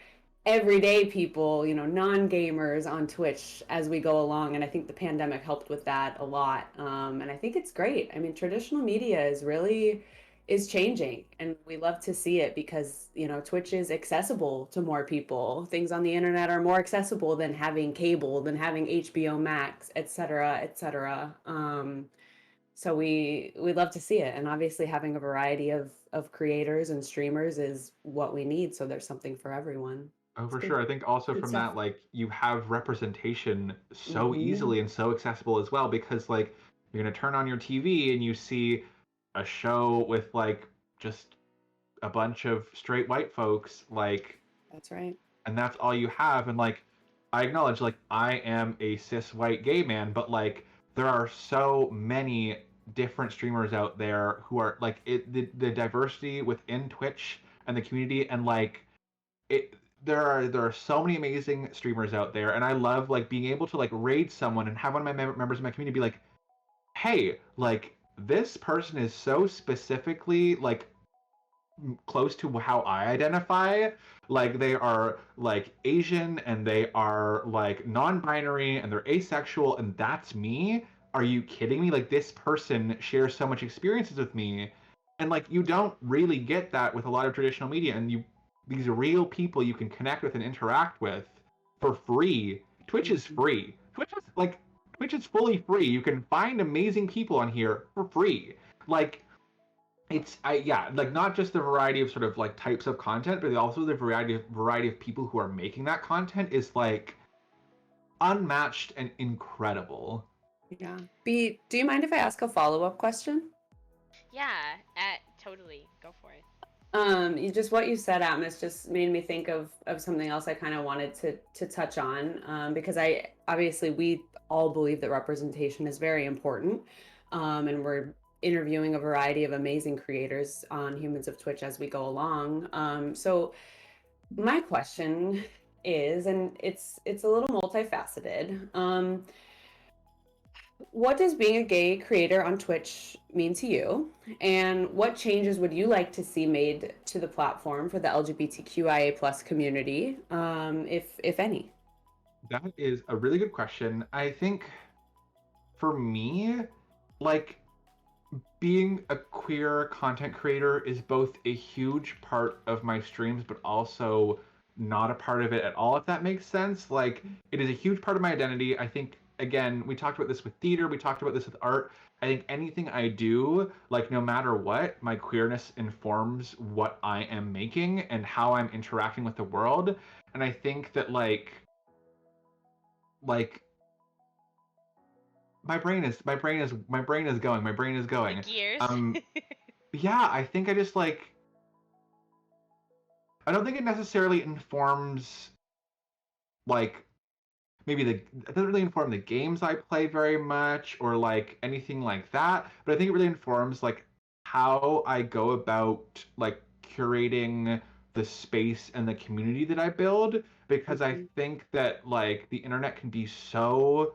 Speaker 2: everyday people, non-gamers on Twitch as we go along. And I think the pandemic helped with that a lot. And I think it's great. I mean, traditional media is changing, and we love to see it because, Twitch is accessible to more people. Things on the internet are more accessible than having cable, than having HBO Max, et cetera, et cetera. So we love to see it, and obviously having a variety of creators and streamers is what we need. So there's something for everyone.
Speaker 3: Oh,
Speaker 2: It's
Speaker 3: for
Speaker 2: good,
Speaker 3: sure. I think also
Speaker 2: good
Speaker 3: from
Speaker 2: stuff.
Speaker 3: that, like, you have representation so
Speaker 2: Hmm.
Speaker 3: easily and so accessible as well because, like, you're gonna turn on your TV and you see a show with, like, just a bunch of straight white folks, like,
Speaker 2: That's right.
Speaker 3: and that's all you have. And, like, I acknowledge, like, I am a cis white gay man, but, like, there are so many different streamers out there who are, like, the diversity within Twitch and the community, and, like, it there are so many amazing streamers out there, and I love, like, being able to, like, raid someone and have one of my members of my community be like, hey, like, this person is so specifically, like, close to how I identify. Like, they are, like, Asian, and they are, like, non-binary, and they're asexual, and that's me. Are you kidding me? Like, this person shares so much experiences with me, and, like, you don't really get that with a lot of traditional media. And these real people you can connect with and interact with for free. Twitch is
Speaker 2: Mhm.
Speaker 3: free. Twitch is fully free. You can find amazing people on here for free. Like, it's I yeah, like, not just the variety of sort of, like, types of content, but also the variety of people who are making that content is, like, unmatched and incredible.
Speaker 2: Yeah. B, do you mind if I ask a follow-up question?
Speaker 1: Yeah, totally. Go for it.
Speaker 2: You just what you said, Atmos, just made me think of something else I kind of wanted to touch on, because I obviously we all believe that representation is very important, and we're interviewing a variety of amazing creators on Humans of Twitch as we go along. So my question is, and it's a little multifaceted. What does being a gay creator on Twitch mean to you? And what changes would you like to see made to the platform for the LGBTQIA plus community, if any?
Speaker 3: That is a really good question. I think for me, like, being a queer content creator is both a huge part of my streams, but also not a part of it at all, if that makes sense. Like, it is a huge part of my identity. I think, again, we talked about this with theater, we talked about this with art. I think anything I do, like, no matter what, my queerness informs what I am making and how I'm interacting with the world. And I think that, like my brain is
Speaker 1: The
Speaker 3: going.
Speaker 1: gears.
Speaker 3: Um, yeah, I think I just, like, I don't think it necessarily informs, like, maybe it doesn't really inform the games I play very much or, like, anything like that, but I think it really informs, like, how I go about, like, curating the space and the community that I build, because I
Speaker 2: Mhm.
Speaker 3: think that, like, the internet can be so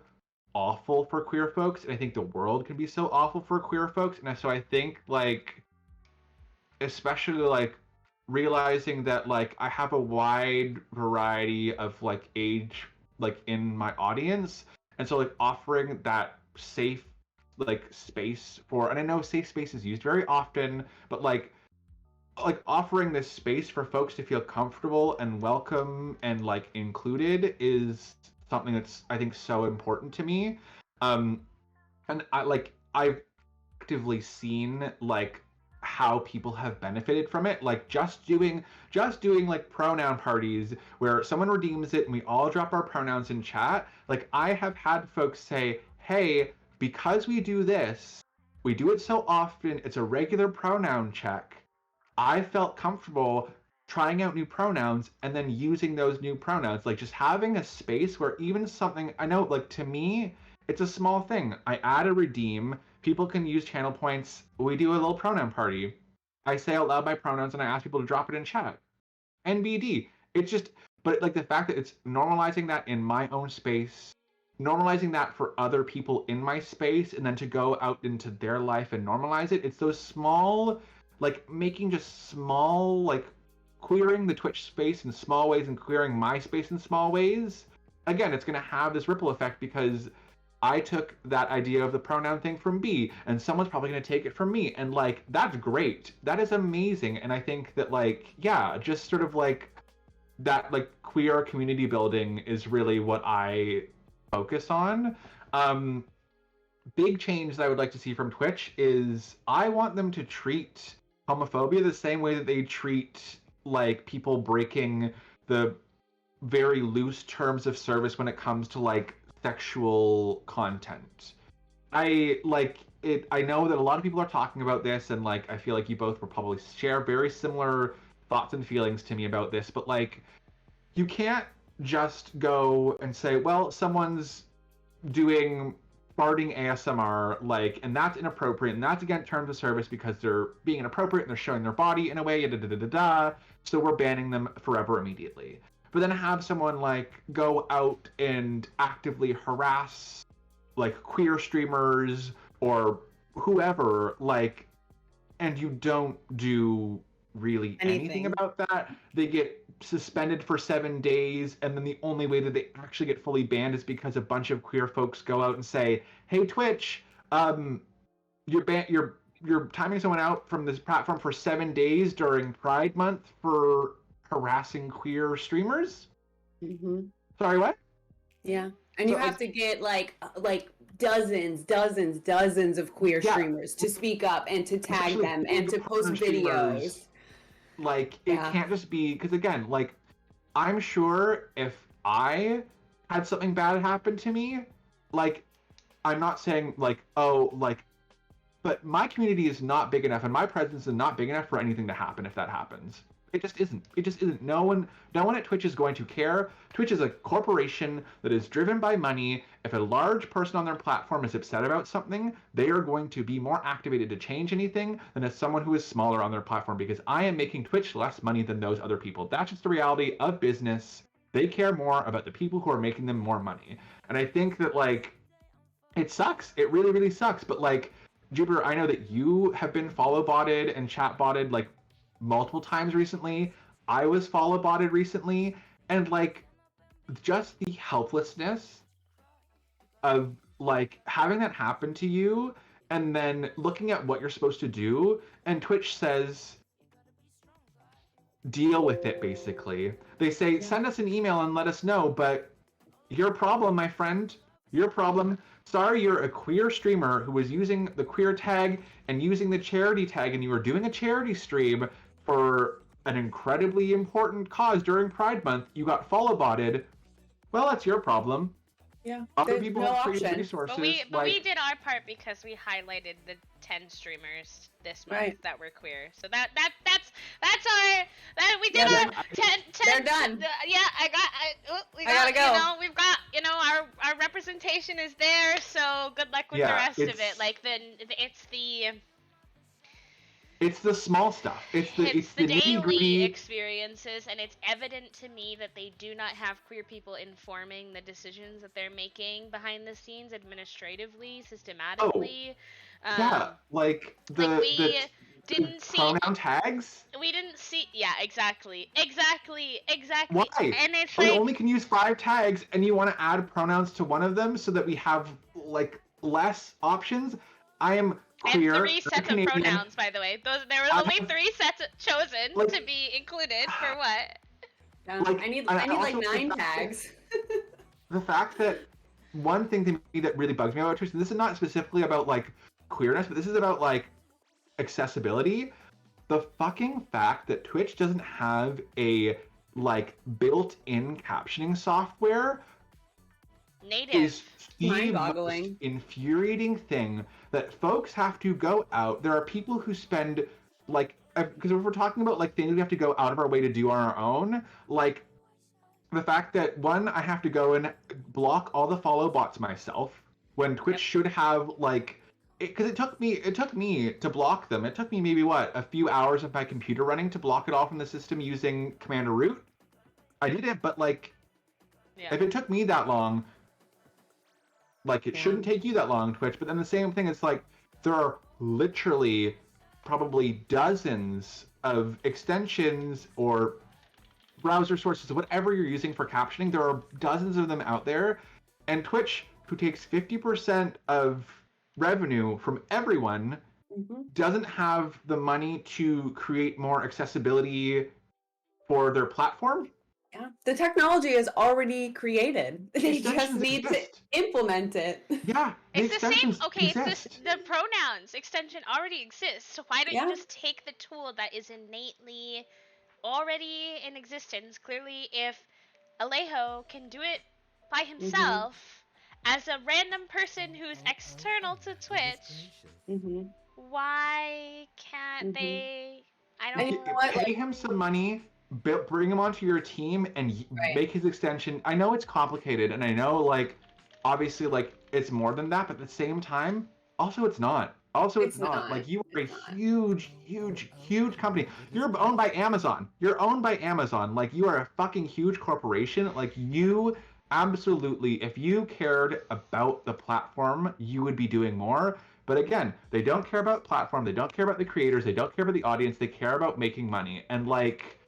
Speaker 3: awful for queer folks, and I think the world can be so awful for queer folks, and so I think, like, especially, like, realizing that, like, I have a wide variety of, like, age, like, in my audience, and so, like, offering that safe, like, space for, and I know safe space is used very often, but, like offering this space for folks to feel comfortable and welcome and, like, included is something that's, I think, so important to me. um and I've actively seen, like, how people have benefited from it, like, just doing, like, pronoun parties where someone redeems it and we all drop our pronouns in chat. Like, I have had folks say, hey, because we do this, we do it so often, it's a regular pronoun check, I felt comfortable trying out new pronouns and then using those new pronouns. Like, just having a space where even something, I know, like, to me, It's a small thing. I add a redeem. People can use channel points. We do a little pronoun party. I say out loud my pronouns and I ask people to drop it in chat. NBD. It's just, but like the fact that it's normalizing that in my own space, normalizing that for other people in my space, and then to go out into their life and normalize it. It's those small, like making just small, like queering the Twitch space in small ways and queering my space in small ways. Again, it's going to have this ripple effect because I took that idea of the pronoun thing from B, and someone's probably going to take it from me. And like, that's great. That is amazing. And I think that, like, yeah, just sort of like that, like, queer community building is really what I focus on. Big change that I would like to see from Twitch is I want them to treat homophobia the same way that they treat, like, people breaking the very loose terms of service when it comes to, like, sexual content. I like it. I know that a lot of people are talking about this, and like I feel like you both will probably share very similar thoughts and feelings to me about this. But like, you can't just go and say, well, someone's doing farting ASMR, like, and that's inappropriate, and that's against terms of service because they're being inappropriate and they're showing their body in a way, da da da da da. So we're banning them forever immediately. But then have someone like go out and actively harass like queer streamers or whoever, like, and you don't do really anything about that. They get suspended for 7 days, and then the only way that they actually get fully banned is because a bunch of queer folks go out and say, "Hey, Twitch, you're timing someone out from this platform for 7 days during Pride Month for harassing queer streamers."
Speaker 2: Mm-hmm.
Speaker 3: Sorry, what?
Speaker 2: Yeah, and you have to get like dozens of queer streamers to speak up and to tag them and to post videos.
Speaker 3: Like, it can't just be, because again, like, I'm sure if I had something bad happen to me, like, I'm not saying like, oh, like, but my community is not big enough and my presence is not big enough for anything to happen if that happens. It just isn't. It just isn't. No one at Twitch is going to care. Twitch is a corporation that is driven by money. If a large person on their platform is upset about something, they are going to be more activated to change anything than as someone who is smaller on their platform, because I am making Twitch less money than those other people. That's just the reality of business. They care more about the people who are making them more money. And I think that, like, it sucks. It really, really sucks. But, like, Jupiter, I know that you have been follow botted and chat botted, like, multiple times recently. I was follow botted recently, and like just the helplessness of like having that happen to you and then looking at what you're supposed to do, and Twitch says deal with it. Basically they say send us an email and let us know, but your problem, my friend, your problem. Sorry, you're a queer streamer who was using the queer tag and using the charity tag, and you were doing a charity stream for an incredibly important cause during Pride Month. You got follow botted. Well, that's your problem.
Speaker 2: Yeah.
Speaker 3: Other people
Speaker 2: no
Speaker 3: have creative
Speaker 2: option.
Speaker 3: resources.
Speaker 1: But we did our part because we highlighted the 10 streamers this month that were queer. So that's our we did our 10.
Speaker 2: They're done.
Speaker 1: We gotta go. You know, we've got, you know, our representation is there. So good luck with the rest of it. Like
Speaker 3: it's the small stuff. It's the
Speaker 1: daily experiences, and it's evident to me that they do not have queer people informing the decisions that they're making behind the scenes, administratively, systematically.
Speaker 3: Like
Speaker 1: we didn't see
Speaker 3: pronoun tags.
Speaker 1: We didn't see. Yeah, exactly.
Speaker 3: Why?
Speaker 1: And it's
Speaker 3: we only can use 5 tags, and you want to add pronouns to one of them so that we have like less options. I am queer.
Speaker 1: And 3 sets of pronouns, by the way. There were only 3 sets chosen to be included for what?
Speaker 2: I need like 9 tags.
Speaker 3: The fact that one thing to me that really bugs me about Twitch, and this is not specifically about like queerness, but this is about like accessibility. The fucking fact that Twitch doesn't have a like built-in captioning software is mind-boggling. Most infuriating thing that folks have to go out. There are people who spend like, because if we're talking about like things we have to go out of our way to do on our own, like the fact that one, I have to go and block all the follow bots myself. when Twitch
Speaker 1: Yep.
Speaker 3: should have like because it took me to block them. It took me maybe what a few hours of my computer running to block it all from the system using command or root. I did it, but like
Speaker 1: Yeah.
Speaker 3: if it took me that long, like it
Speaker 2: Yeah.
Speaker 3: shouldn't take you that long, Twitch. But then the same thing, it's like there are literally probably dozens of extensions or browser sources, whatever you're using for captioning. There are dozens of them out there, and Twitch, who takes 50% of revenue from everyone,
Speaker 2: Hmm.
Speaker 3: doesn't have the money to create more accessibility for their platform.
Speaker 2: Yeah. The technology is already created. They just
Speaker 3: Extensions
Speaker 2: need to
Speaker 3: exist.
Speaker 2: implement it.
Speaker 3: Yeah, the
Speaker 1: It's the same.
Speaker 3: extensions
Speaker 1: Okay, it's this.
Speaker 3: exist.
Speaker 1: The pronouns extension already exists. So why don't you
Speaker 2: Yeah.
Speaker 1: just take the tool that is innately already in existence? Clearly, if Alejo can do it by
Speaker 2: Hmm.
Speaker 1: himself as a random person who's external to Twitch,
Speaker 2: Hmm.
Speaker 1: why can't
Speaker 2: Hmm.
Speaker 1: they? I
Speaker 2: And you
Speaker 1: don't.
Speaker 2: know what?
Speaker 3: Pay
Speaker 2: Like,
Speaker 3: him some money, bring him onto your team, and
Speaker 2: right.
Speaker 3: make his extension. I know it's complicated, and I know like obviously like it's more than that, but at the same time, also it's not. Also, it's
Speaker 2: It's
Speaker 3: not.
Speaker 2: not.
Speaker 3: Like you are a
Speaker 2: It's not.
Speaker 3: huge, huge, huge company. You're owned by Amazon. You're owned by Amazon. Like you are a fucking huge corporation. Like you absolutely, if you cared about the platform, you would be doing more. But again, they don't care about platform, they don't care about the creators, they don't care about the audience, they care about making money. And like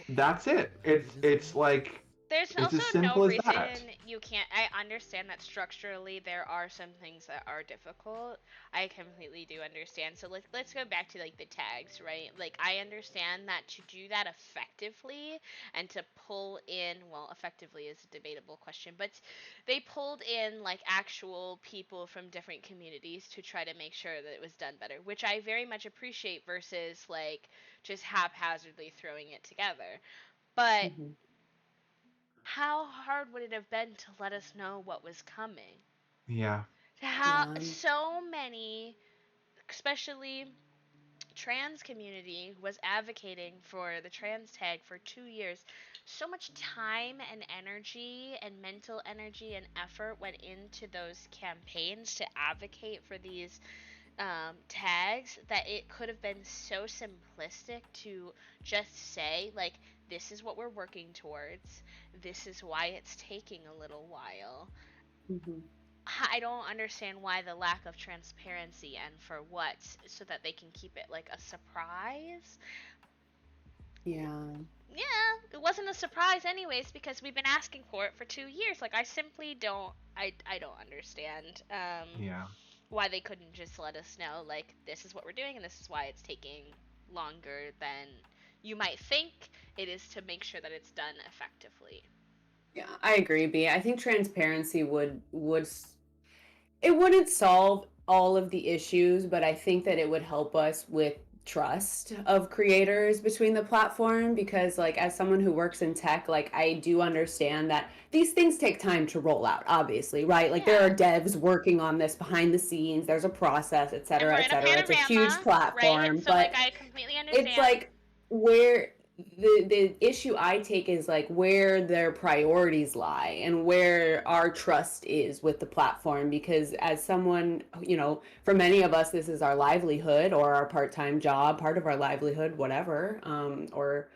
Speaker 3: that's it. It's like
Speaker 1: There's
Speaker 3: it's
Speaker 1: also
Speaker 3: as
Speaker 1: no
Speaker 3: simple as
Speaker 1: reason
Speaker 3: that.
Speaker 1: you can't. I understand that structurally there are some things that are difficult. I completely do understand. So let's go back to like the tags, right? Like I understand that to do that effectively and to pull in, well, effectively is a debatable question, but they pulled in like actual people from different communities to try to make sure that it was done better, which I very much appreciate versus like just haphazardly throwing it together. But
Speaker 2: Hmm.
Speaker 1: how hard would it have been to let us know what was coming?
Speaker 3: Yeah.
Speaker 1: How
Speaker 2: Yeah.
Speaker 1: so many, especially trans community, was advocating for the trans tag for 2 years. So much time and energy and mental energy and effort went into those campaigns to advocate for these tags that it could have been so simplistic to just say, like, this is what we're working towards, this is why it's taking a little while.
Speaker 2: Hmm.
Speaker 1: I don't understand why the lack of transparency and for what, so that they can keep it like a surprise.
Speaker 2: Yeah.
Speaker 1: Yeah, it wasn't a surprise anyways because we've been asking for it for 2 years. Like I simply don't I don't understand
Speaker 3: Yeah.
Speaker 1: why they couldn't just let us know, like, this is what we're doing and this is why it's taking longer than you might think it is to make sure that it's done effectively.
Speaker 2: Yeah. I agree, B. I think transparency it wouldn't solve all of the issues, but I think that it would help us with trust of creators between the platform because like as someone who works in tech, like I do understand that these things take time to roll out, obviously, right? Like there are
Speaker 1: Yeah.
Speaker 2: devs working on this behind the scenes, there's a process, et
Speaker 1: And
Speaker 2: cetera,
Speaker 1: we're
Speaker 2: et
Speaker 1: in a
Speaker 2: cetera. It's a huge
Speaker 1: panorama, right?
Speaker 2: platform,
Speaker 1: So like
Speaker 2: but
Speaker 1: I completely
Speaker 2: it's
Speaker 1: understand.
Speaker 2: like where the issue I take is like where their priorities lie and where our trust is with the platform because as someone, for many of us this is our livelihood or our part-time job, part of our livelihood, whatever, or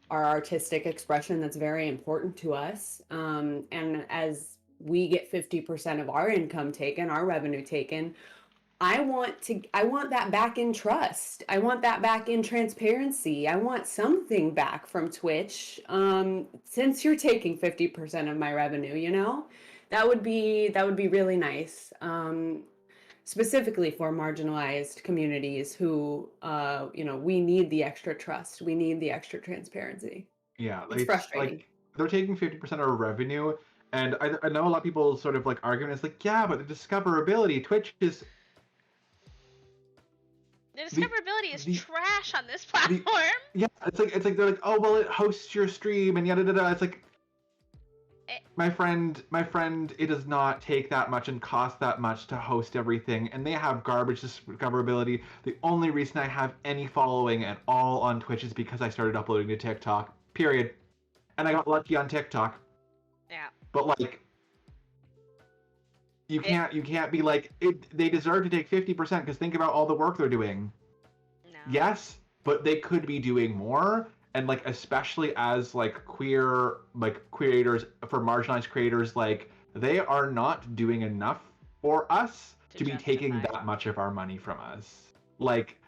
Speaker 2: our artistic expression that's very important to us. And as we get 50% of our income taken, our revenue taken, I want that back in trust. I want that back in transparency. I want something back from Twitch. Since you're taking 50% of my revenue, that would be really nice. Specifically for marginalized communities who we need the extra trust. We need the extra transparency.
Speaker 3: Yeah.
Speaker 2: It's
Speaker 3: It's
Speaker 2: frustrating.
Speaker 3: like they're taking 50% of our revenue. And I know a lot of people sort of like arguing it's like, yeah, but the discoverability, Twitch is
Speaker 1: The
Speaker 3: the
Speaker 1: discoverability is
Speaker 3: the
Speaker 1: trash on this
Speaker 3: the
Speaker 1: platform.
Speaker 3: yeah, it's like they're like, oh well it hosts your stream and yada da da. It's like
Speaker 1: It,
Speaker 3: my friend, it does not take that much and cost that much to host everything, and they have garbage discoverability. The only reason I have any following at all on Twitch is because I started uploading to TikTok. Period. And I got lucky on TikTok.
Speaker 1: yeah.
Speaker 3: But like,
Speaker 1: It
Speaker 3: you can't be like they deserve to take 50% because think about all the work they're doing.
Speaker 1: no.
Speaker 3: Yes, but they could be doing more, and like especially as like queer creators, for marginalized creators, like they are not doing enough for us
Speaker 1: To
Speaker 3: to be taking
Speaker 1: justify.
Speaker 3: that much of our money from us. Like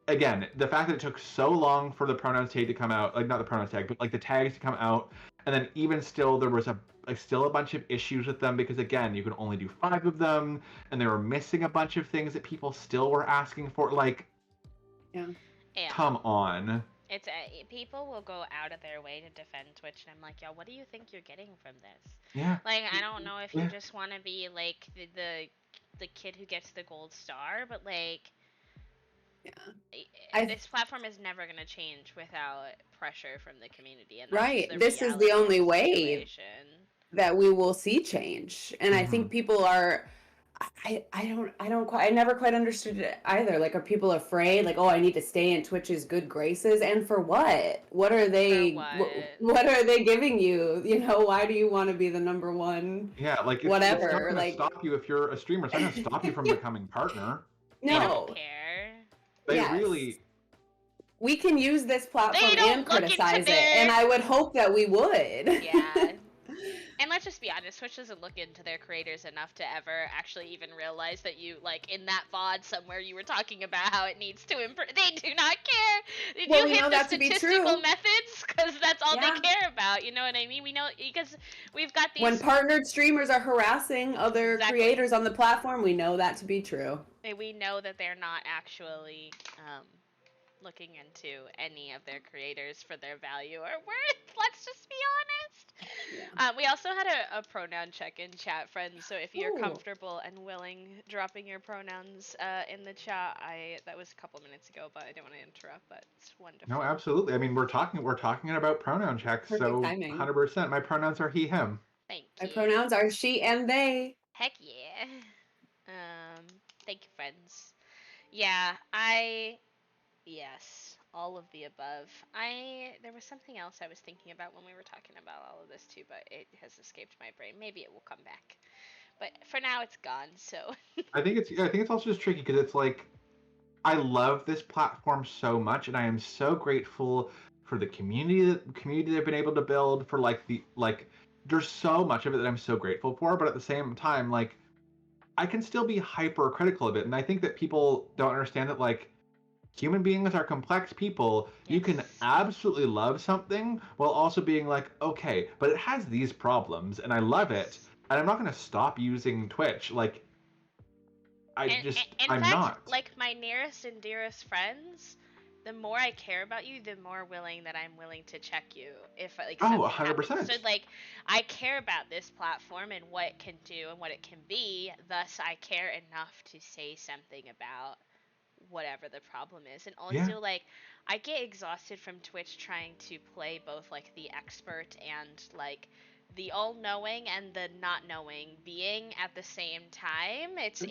Speaker 3: again, the fact that it took so long for the pronouns tag to come out, like not the pronouns tag, but like the tags to come out, and then even still there was still a bunch of issues with them because again, you could only do 5 of them, and they were missing a bunch of things that people still were asking for. Like,
Speaker 2: Yeah.
Speaker 1: Yeah.
Speaker 3: come on.
Speaker 1: It's people will go out of their way to defend Twitch, and I'm like, yo, what do you think you're getting from this?
Speaker 3: Yeah.
Speaker 1: Like, I don't know if you
Speaker 3: Yeah.
Speaker 1: just want to be like the kid who gets the gold star, but like,
Speaker 2: Yeah. I
Speaker 1: this platform is never gonna change without pressure from the community, and that's just
Speaker 2: Right.
Speaker 1: the
Speaker 2: This is the
Speaker 1: reality of
Speaker 2: only
Speaker 1: the
Speaker 2: way
Speaker 1: situation.
Speaker 2: that we will see change. And I
Speaker 3: Mm-hmm.
Speaker 2: think people are I never quite understood it either. Like, are people afraid? Like, oh, I need to stay in Twitch's good graces, and for what?
Speaker 1: For what?
Speaker 2: What are they giving you? You know, why do you want to be the number one?
Speaker 3: Yeah, like it's not
Speaker 2: Whatever.
Speaker 3: gonna
Speaker 2: Like,
Speaker 3: stop you if you're a streamer. It's not gonna stop you from becoming partner.
Speaker 1: They don't
Speaker 2: no.
Speaker 1: care.
Speaker 3: They
Speaker 2: Yes.
Speaker 3: really,
Speaker 2: We can use this
Speaker 1: They
Speaker 2: platform and
Speaker 1: don't look into
Speaker 2: criticize it, and
Speaker 1: their.
Speaker 2: I would hope that we would.
Speaker 1: Yeah. And let's just be honest, Twitch doesn't look into their creators enough to ever actually even realize that you, like, in that VOD somewhere you were talking about how it needs to improve. They do not care. Did
Speaker 2: Well,
Speaker 1: you
Speaker 2: we
Speaker 1: hit
Speaker 2: know
Speaker 1: the
Speaker 2: that to be
Speaker 1: statistical
Speaker 2: true.
Speaker 1: methods? Because that's all they
Speaker 2: Yeah.
Speaker 1: care about. You know what I mean? We know, because we've got
Speaker 2: When
Speaker 1: these.
Speaker 2: partnered streamers are harassing other
Speaker 1: Exactly.
Speaker 2: creators on the platform, we know that to be true.
Speaker 1: We know that they're not actually looking into any of their creators for their value or worth. Let's just be honest.
Speaker 2: Yeah.
Speaker 1: We also had a pronoun check in chat, friends. So if you're
Speaker 2: Ooh.
Speaker 1: comfortable and willing, dropping your pronouns in the chat. That was a couple minutes ago, but I didn't want to interrupt. But it's
Speaker 3: no,
Speaker 1: wonderful.
Speaker 3: absolutely. I mean, we're talking about pronoun checks,
Speaker 2: Perfect
Speaker 3: so
Speaker 2: timing.
Speaker 3: 100%. My pronouns are he, him.
Speaker 1: Thank
Speaker 2: My
Speaker 1: you.
Speaker 2: pronouns are she and they.
Speaker 1: Heck yeah. Um, thank you, friends. Yeah, yes, all of the above. There was something else I was thinking about when we were talking about all of this too, but it has escaped my brain. Maybe it will come back. But for now it's gone, so
Speaker 3: I think it's also just tricky because it's like I love this platform so much, and I am so grateful for the community they've been able to build. For like, there's so much of it that I'm so grateful for. But at the same time, like, I can still be hypercritical of it, and I think that people don't understand that like human beings are complex people. You can
Speaker 1: yes.
Speaker 3: absolutely love something while also being like, okay, but it has these problems, and I love it,
Speaker 1: Yes.
Speaker 3: and I'm not going to stop using Twitch. Like,
Speaker 1: In
Speaker 3: I'm
Speaker 1: fact,
Speaker 3: not.
Speaker 1: like my nearest and dearest friends, the more I care about you, the more willing that I'm willing to check you if like
Speaker 3: Oh,
Speaker 1: something happens. So
Speaker 3: 100%.
Speaker 1: like I care about this platform and what it can do and what it can be, thus I care enough to say something about whatever the problem is. And
Speaker 3: Yeah.
Speaker 1: also like I get exhausted from Twitch trying to play both like the expert and like the all-knowing and the not knowing being at the same time. It's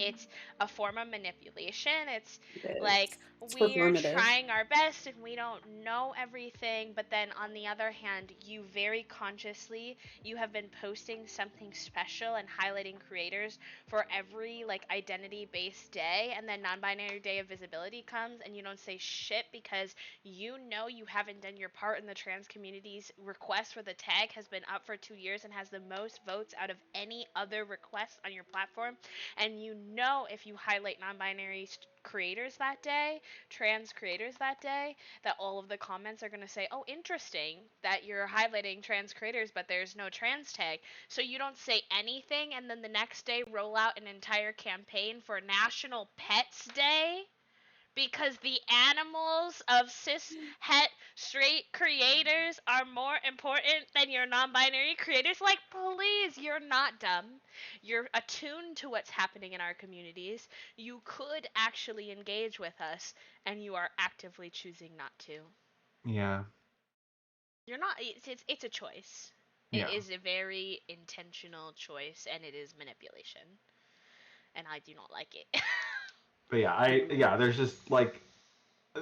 Speaker 1: a form of manipulation. It's
Speaker 2: It
Speaker 1: like
Speaker 2: is. It's
Speaker 1: we're
Speaker 2: performative.
Speaker 1: trying our best and we don't know everything, but then on the other hand, you very consciously you have been posting something special and highlighting creators for every like identity based day, and then non-binary day of visibility comes and you don't say shit because you know you haven't done your part in the trans community's request for the tag has been up for 2 years and has the most votes out of any other request on your platform, and you know if you highlight non-binary creators that day, trans creators that day, that all of the comments are going to say, oh, interesting that you're highlighting trans creators but there's no trans tag. So you don't say anything, and then the next day roll out an entire campaign for National Pets Day because the animals of cis het straight creators are more important than your non-binary creators. Like, please, you're not dumb. You're attuned to what's happening in our communities. You could actually engage with us, and you are actively choosing not to.
Speaker 3: Yeah.
Speaker 1: You're not. It's a choice. It
Speaker 3: Yeah.
Speaker 1: is a very intentional choice, and it is manipulation, and I do not like it.
Speaker 3: But yeah, there's just like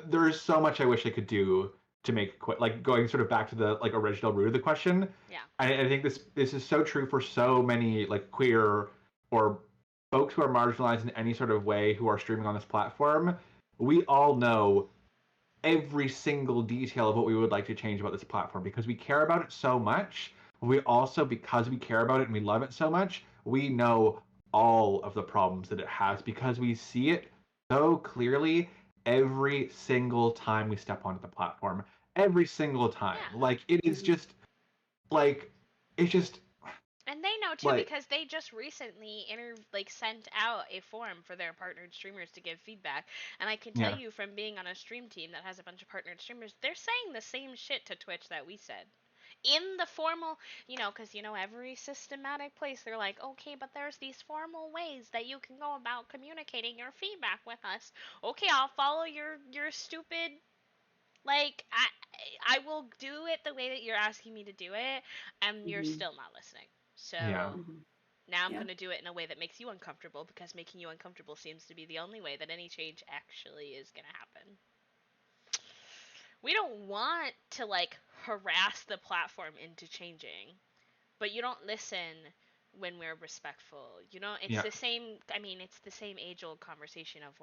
Speaker 3: there's so much I wish I could do to make it quit. Like going sort of back to the like original root of the question.
Speaker 1: Yeah.
Speaker 3: I think this is so true for so many like queer or folks who are marginalized in any sort of way who are streaming on this platform, we all know every single detail of what we would like to change about this platform because we care about it so much. We also, because we care about it and we love it so much, we know all of the problems that it has because we see it so clearly every single time we step onto the platform. Every single time.
Speaker 1: Yeah.
Speaker 3: Like, it is just, like, it's just,
Speaker 1: And they know too
Speaker 3: like,
Speaker 1: because they just recently sent out a forum for their partnered streamers to give feedback. And I can tell
Speaker 3: yeah,
Speaker 1: you from being on a stream team that has a bunch of partnered streamers, they're saying the same shit to Twitch that we said. In the formal, because every systematic place they're like, okay, but there's these formal ways that you can go about communicating your feedback with us. Okay, I'll follow your stupid, I will do it the way that you're asking me to do it, and you're
Speaker 2: Mhm.
Speaker 1: still not listening.
Speaker 3: yeah.
Speaker 1: So
Speaker 2: Mhm.
Speaker 1: now I'm
Speaker 2: Yeah.
Speaker 1: going to do it in a way that makes you uncomfortable because making you uncomfortable seems to be the only way that any change actually is going to happen. We don't want to harass the platform into changing, but you don't listen when we're respectful. It's
Speaker 3: Yeah.
Speaker 1: the same, it's the same age-old conversation of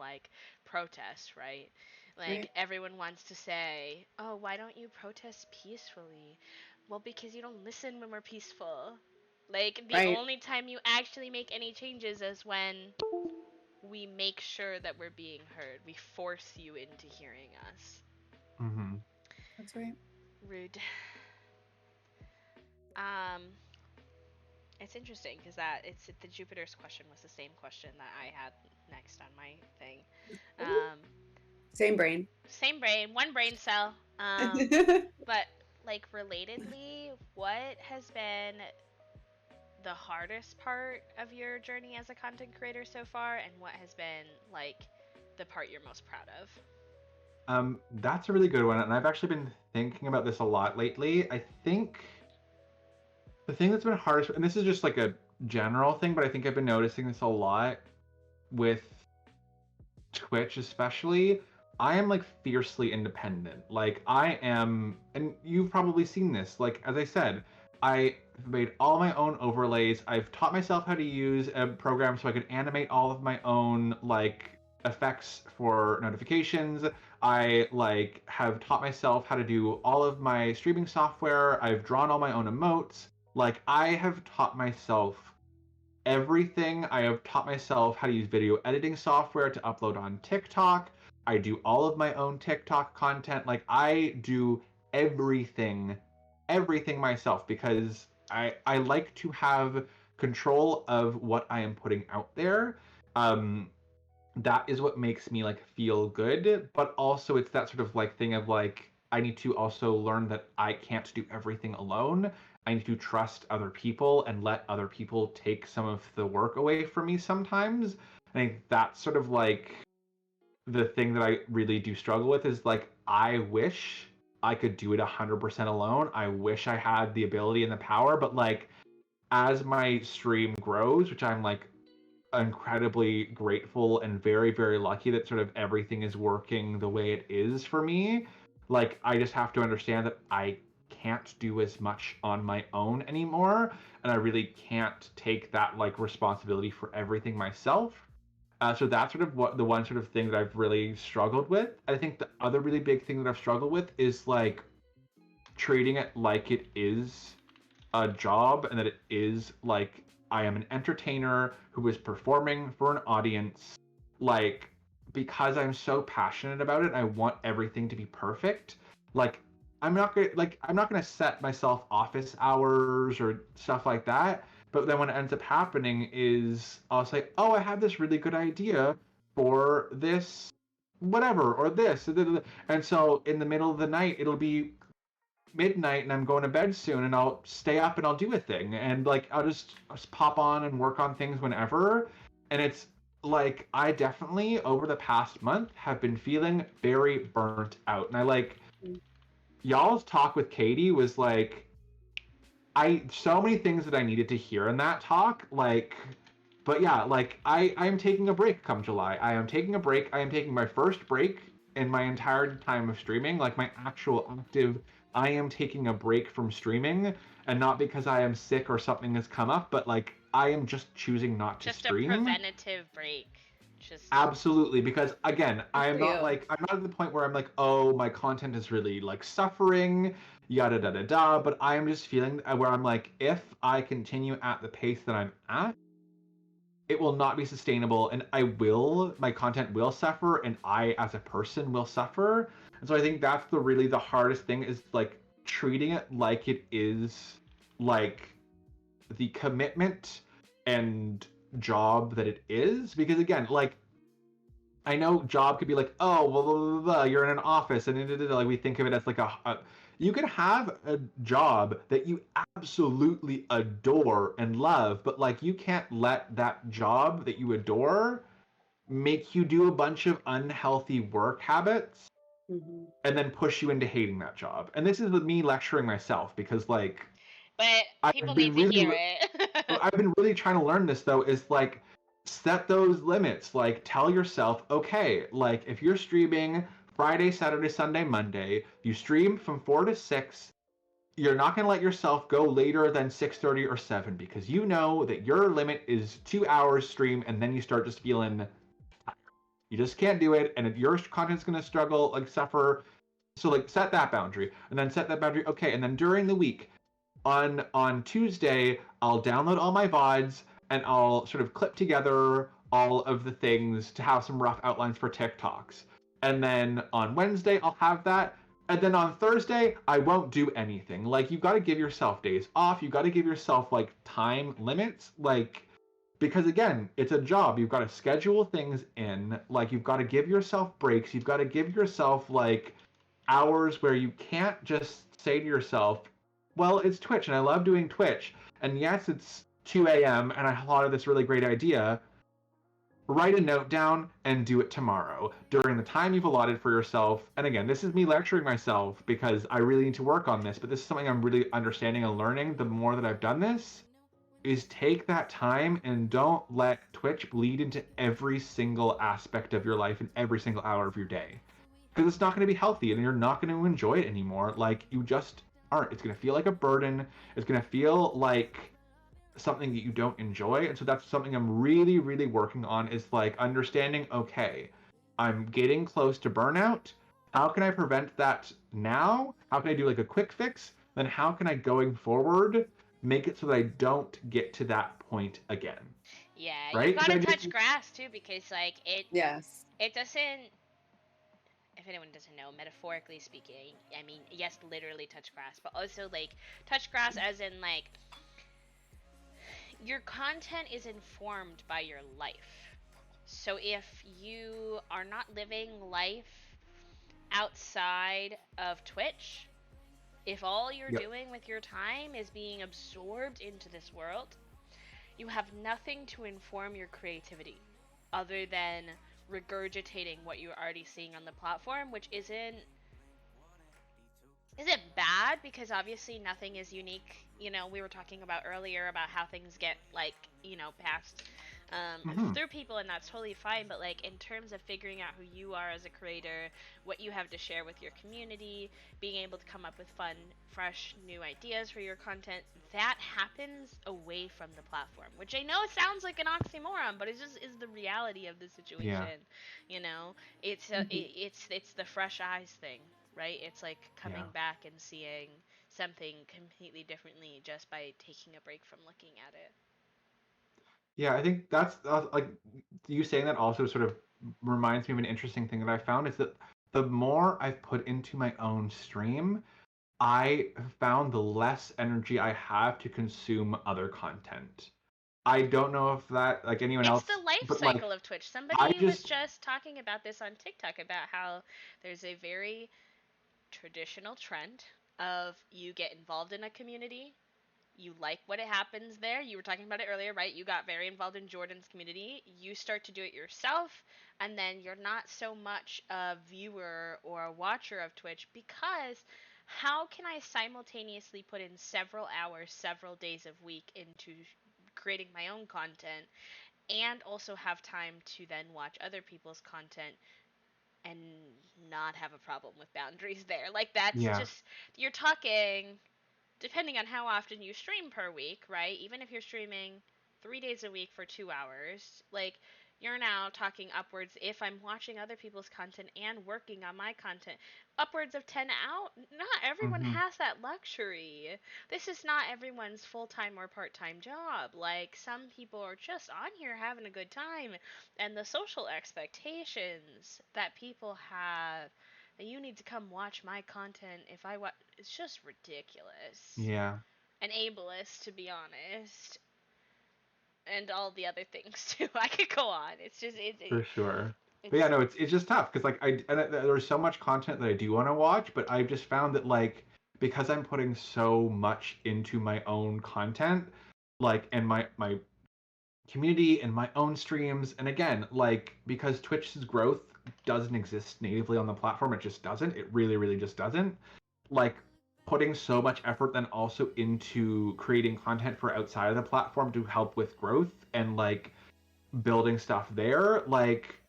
Speaker 1: protest, right?
Speaker 2: Right.
Speaker 1: Everyone wants to say, "Oh, why don't you protest peacefully?" Well, because you don't listen when we're peaceful. The
Speaker 2: Right.
Speaker 1: only time you actually make any changes is when we make sure that we're being heard. We force you into hearing us.
Speaker 3: Hmm.
Speaker 2: That's right.
Speaker 1: Rude. Um, it's interesting because the Jupiter's question was the same question that I had next on my thing. Um,
Speaker 2: Same brain.
Speaker 1: Same brain, one brain cell. But relatedly, what has been the hardest part of your journey as a content creator so far, and what has been the part you're most proud of?
Speaker 3: That's a really good one, and I've actually been thinking about this a lot lately. I think the thing that's been hardest, and this is just like a general thing, but I think I've been noticing this a lot with Twitch, especially. I am like fiercely independent. Like, I am, and you've probably seen this. Like, as I said, I made all my own overlays. I've taught myself how to use a program so I could animate all of my own like effects for notifications. I like have taught myself how to do all of my streaming software. I've drawn all my own emotes. Like, I have taught myself everything. I have taught myself how to use video editing software to upload on TikTok. I do all of my own TikTok content. Like, I do everything, everything myself because I like to have control of what I am putting out there. Um, that is what makes me like feel good, but also it's that sort of like thing of like I need to also learn that I can't do everything alone. I need to trust other people and let other people take some of the work away from me sometimes. I think that's sort of like the thing that I really do struggle with is like I wish I could do it 100% alone. I wish I had the ability and the power, but like as my stream grows, which I'm like incredibly grateful and very, very lucky that sort of everything is working the way it is for me. Like, I just have to understand that I can't do as much on my own anymore, and I really can't take that like responsibility for everything myself. So that's sort of what the one sort of thing that I've really struggled with. I think the other really big thing that I've struggled with is like treating it like it is a job and that it is like I am an entertainer who is performing for an audience. Like, because I'm so passionate about it, I want everything to be perfect. Like, I'm not gonna set myself office hours or stuff like that. But then what ends up happening is I'll say, oh, I have this really good idea for this whatever or this and so in the middle of the night it'll be midnight and I'm going to bed soon and I'll stay up and I'll do a thing and like I'll just pop on and work on things whenever. And it's like I definitely over the past month have been feeling very burnt out. And I like y'all's talk with Katie was like I so many things that I needed to hear in that talk. Like but yeah, like I'm taking a break come July. I am taking a break. I am taking my first break in my entire time of streaming, like my actual active. I am taking a break from streaming, and not because I am sick or something has come up, but like I am just choosing not to
Speaker 1: Just a
Speaker 3: stream.
Speaker 1: preventative break. Just
Speaker 3: Absolutely, because again,
Speaker 2: Good
Speaker 3: I
Speaker 2: for
Speaker 3: am not
Speaker 2: you.
Speaker 3: like I'm not at the point where I'm like, oh, my content is really like suffering, yada da da da. But I am just feeling where I'm like, if I continue at the pace that I'm at, it will not be sustainable, and my content will suffer, and I as a person will suffer. And so I think that's the hardest thing is like treating it like it is like the commitment and job that it is, because again, like I know job could be like, oh, well, blah, blah, blah, you're in an office, and like we think of it as like you can have a job that you absolutely adore and love, but like you can't let that job that you adore make you do a bunch of unhealthy work habits
Speaker 2: Hmm.
Speaker 3: and then push you into hating that job. And this is with me lecturing myself because like
Speaker 1: but
Speaker 3: I've
Speaker 1: people
Speaker 3: been
Speaker 1: need to
Speaker 3: really
Speaker 1: hear it.
Speaker 3: I've been really trying to learn this though is like set those limits. Like tell yourself, okay, like if you're streaming Friday, Saturday, Sunday, Monday, you stream from 4 to 6, you're not going to let yourself go later than 6:30 or 7 because you know that your limit is 2 hours stream and then you start just feeling you just can't do it and your content's going to struggle like suffer. So like set that boundary and then set that boundary, okay, and then during the week on Tuesday, I'll download all my VODs and I'll sort of clip together all of the things to have some rough outlines for TikToks. And then on Wednesday, I'll have that. And then on Thursday, I won't do anything. Like, you've got to give yourself days off. You've got to give yourself, like, time limits. Like, because again, it's a job. You've got to schedule things in. Like, you've got to give yourself breaks. You've got to give yourself, like, hours where you can't just say to yourself, well, it's Twitch and I love doing Twitch. And yes, it's 2 a.m. and I thought of this really great idea. Write a note down and do it tomorrow during the time you've allotted for yourself. And again, this is me lecturing myself because I really need to work on this, but this is something I'm really understanding and learning the more that I've done this is take that time and don't let Twitch bleed into every single aspect of your life and every single hour of your day because it's not going to be healthy and you're not going to enjoy it anymore. Like you just aren't. It's going to feel like a burden. It's going to feel like something that you don't enjoy. And so that's something I'm really, really working on is like understanding, okay, I'm getting close to burnout. How can I prevent that now? How can I do like a quick fix? Then how can I going forward make it so that I don't get to that point again?
Speaker 1: Yeah, you
Speaker 3: Right?
Speaker 1: gotta touch grass too because like
Speaker 2: Yes.
Speaker 1: it doesn't. If anyone doesn't know, metaphorically speaking, I mean yes, literally touch grass, but also like touch grass as in like your content is informed by your life. So if you are not living life outside of Twitch, if all you're
Speaker 3: Yep.
Speaker 1: doing with your time is being absorbed into this world, you have nothing to inform your creativity other than regurgitating what you're already seeing on the platform, which isn't bad because obviously nothing is unique. You know, we were talking about earlier about how things get like, passed
Speaker 3: Mm-hmm.
Speaker 1: through people, and that's totally fine. But like in terms of figuring out who you are as a creator, what you have to share with your community, being able to come up with fun, fresh, new ideas for your content, that happens away from the platform. Which I know sounds like an oxymoron, but it just is the reality of the
Speaker 3: Yeah.
Speaker 1: situation. You know,
Speaker 2: Hmm.
Speaker 1: it's the fresh eyes thing, right? It's like
Speaker 3: Yeah.
Speaker 1: coming back and seeing something completely differently just by taking a break from looking at it.
Speaker 3: Yeah, I think that's like you saying that also sort of reminds me of an interesting thing that I found is that the more I've put into my own stream, I have found the less energy I have to consume other content. I don't know if that like anyone
Speaker 1: It's the
Speaker 3: else,
Speaker 1: life
Speaker 3: but
Speaker 1: cycle
Speaker 3: like
Speaker 1: of Twitch.
Speaker 3: I
Speaker 1: Somebody was
Speaker 3: just
Speaker 1: just talking about this on TikTok about how there's a very traditional trend of you get involved in a community, you like what it happens there. You were talking about it earlier, right? You got very involved in Jordan's community. You start to do it yourself, and then you're not so much a viewer or a watcher of Twitch because how can I simultaneously put in several hours, several days of week into creating my own content and also have time to then watch other people's content and not have a problem with boundaries there? Like that's
Speaker 3: yeah.
Speaker 1: just you're talking depending on how often you stream per week, right? Even if you're streaming 3 days a week for 2 hours. Like, you're now talking upwards, if I'm watching other people's content and working on my content, upwards of 10 out. Not everyone
Speaker 3: Mm-hmm.
Speaker 1: has that luxury. This is not everyone's full-time or part-time job. Like, some people are just on here having a good time, and the social expectations that people have, that you need to come watch my content if I watch, it's just ridiculous
Speaker 3: Yeah,
Speaker 1: and ableist, to be honest, and all the other things too. I could go on. It's just
Speaker 3: for sure. But yeah,
Speaker 1: it's
Speaker 3: no, it's just tough because like there's so much content that I do want to watch, but I've just found that like because I'm putting so much into my own content, like and my community and my own streams, and again, like because Twitch's growth doesn't exist natively on the platform, it just doesn't. It really, really just doesn't. Like putting so much effort then also into creating content for outside of the platform to help with growth and like building stuff there, like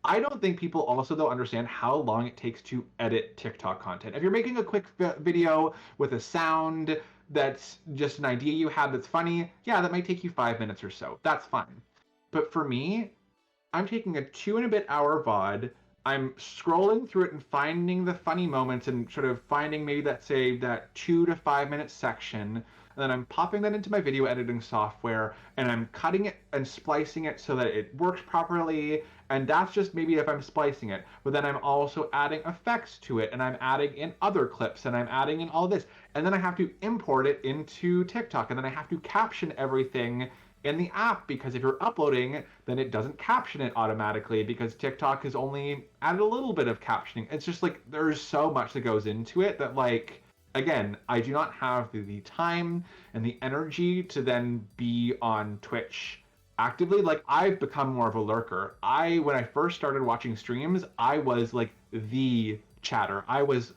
Speaker 3: I don't think people also though understand how long it takes to edit TikTok content. If you're making a quick video with a sound that's just an idea you had that's funny, yeah, that might take you 5 minutes or so. That's fine. But for me, I'm taking a 2 and a bit hour VOD. I'm scrolling through it and finding the funny moments and sort of finding maybe that say that 2 to 5 minute section. And then I'm popping that into my video editing software and I'm cutting it and splicing it so that it works properly. And that's just maybe if I'm splicing it. But then I'm also adding effects to it and I'm adding in other clips and I'm adding in all this. And then I have to import it into TikTok and then I have to caption everything in the app because if you're uploading, then it doesn't caption it automatically because TikTok has only added a little bit of captioning. It's just like there's so much that goes into it that like again, I do not have the time and the energy to then be on Twitch actively. Like I've become more of a lurker. I when I first started watching streams, I was like the chatter. I was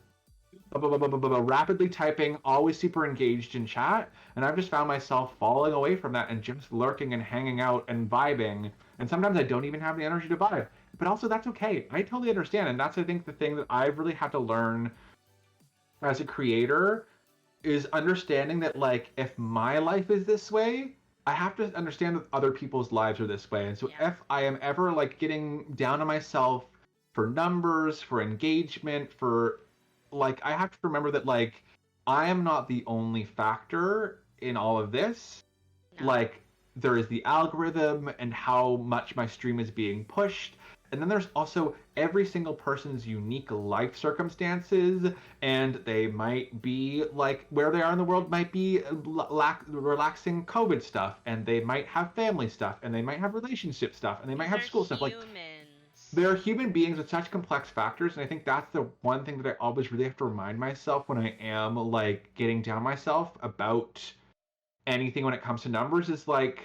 Speaker 3: rapidly typing, always super engaged in chat, and I've just found myself falling away from that and just lurking and hanging out and vibing. And sometimes I don't even have the energy to vibe. But also that's okay. I totally understand, and that's I think the thing that I've really had to learn as a creator is understanding that like if my life is this way, I have to understand that other people's lives are this way. And so
Speaker 1: yeah.
Speaker 3: if I am ever like getting down on myself for numbers, for engagement, for like I have to remember that like I am not the only factor in all of this.
Speaker 1: No.
Speaker 3: Like there is the algorithm and how much my stream is being pushed. And then there's also every single person's unique life circumstances, and they might be like where they are in the world might be relaxing COVID stuff, and they might have family stuff, and they might have relationship stuff, and they might
Speaker 1: These
Speaker 3: have
Speaker 1: are
Speaker 3: school stuff. Like
Speaker 1: humans.
Speaker 3: they're human beings with such complex factors, and I think that's the one thing that I always really have to remind myself when I am like getting down myself about anything when it comes to numbers is like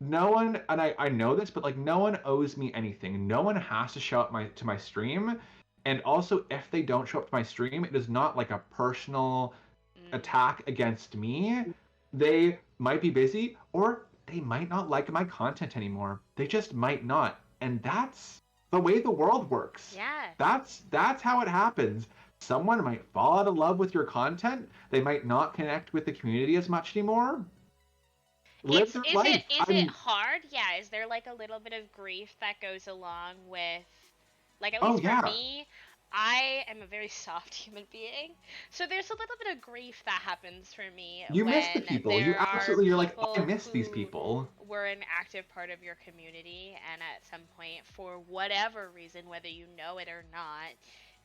Speaker 3: no one and I know this, but like no one owes me anything. No one has to show up to my stream. And also if they don't show up to my stream, it is not like a personal
Speaker 1: Mm.
Speaker 3: attack against me. They might be busy or they might not like my content anymore. They just might not. And that's the way the world works.
Speaker 1: Yeah.
Speaker 3: That's how it happens. Someone might fall out of love with your content. They might not connect with the community as much anymore. Live
Speaker 1: It's
Speaker 3: their
Speaker 1: is it
Speaker 3: life.
Speaker 1: is it
Speaker 3: I'm
Speaker 1: hard? Yeah, is there like a little bit of grief that goes along with, like, at
Speaker 3: oh
Speaker 1: least for
Speaker 3: yeah.
Speaker 1: me, I am a very soft human being. So there's a little bit of grief that happens for me
Speaker 3: You miss the
Speaker 1: when
Speaker 3: people. You
Speaker 1: there are
Speaker 3: absolutely you're like, I
Speaker 1: people
Speaker 3: miss these
Speaker 1: who
Speaker 3: people.
Speaker 1: were an active part of your community, and at some point, for whatever reason, whether you know it or not,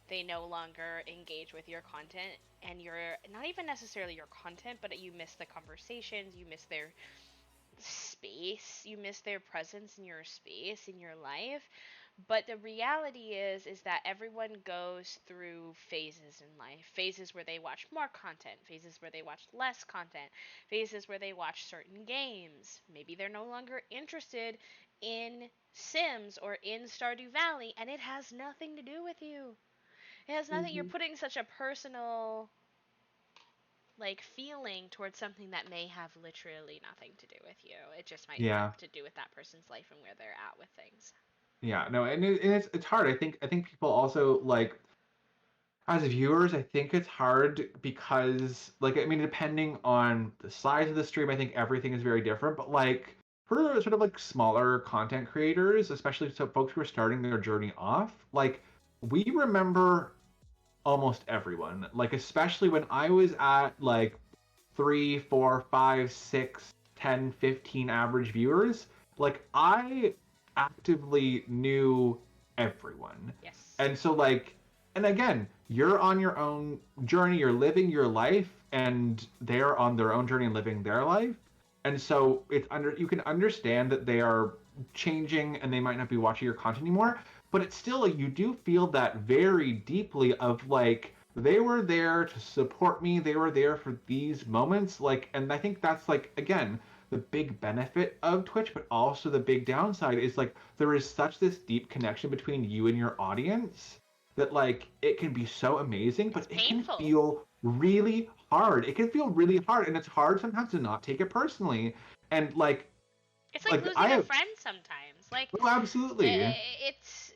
Speaker 1: they no longer engage with your content, and you're not even necessarily your content, but you miss the conversations, you miss their space, you miss their presence in your space, in your life. But the reality is that everyone goes through phases in life. Phases where they watch more content, phases where they watch less content, phases where they watch certain games. Maybe they're no longer interested in Sims or in Stardew Valley, and it has nothing to do with you. It has nothing. You're
Speaker 2: Hmm.
Speaker 1: putting such a personal, like, feeling towards something that may have literally nothing to do with you. It just might have
Speaker 3: Yeah.
Speaker 1: to do with that person's life and where they're at with things.
Speaker 3: Yeah. No, and it's hard. I think people also like As viewers, I think it's hard because, like, I mean, depending on the size of the stream, I think everything is very different. But like for sort of like smaller content creators, especially so folks who are starting their journey off, like we remember almost everyone. Like especially when I was at like 3, 4, 5, 6, 10, 15 average viewers, like I actively knew everyone.
Speaker 1: Yes.
Speaker 3: And so like and again, you're on your own journey, you're living your life and they're on their own journey and living their life. And so it's under you can understand that they are changing and they might not be watching your content anymore, but it's still like you do feel that very deeply of like they were there to support me, they were there for these moments, like, and I think that's like again the big benefit of Twitch, but also the big downside is like there is such this deep connection between you and your audience that like it can be so amazing,
Speaker 1: It's
Speaker 3: but it can
Speaker 1: painful.
Speaker 3: feel really hard. It can feel really hard, and it's hard sometimes to not take it personally. And
Speaker 1: It's like
Speaker 3: like
Speaker 1: losing
Speaker 3: I
Speaker 1: a
Speaker 3: have,
Speaker 1: friend sometimes. Like
Speaker 3: oh, absolutely.
Speaker 1: it's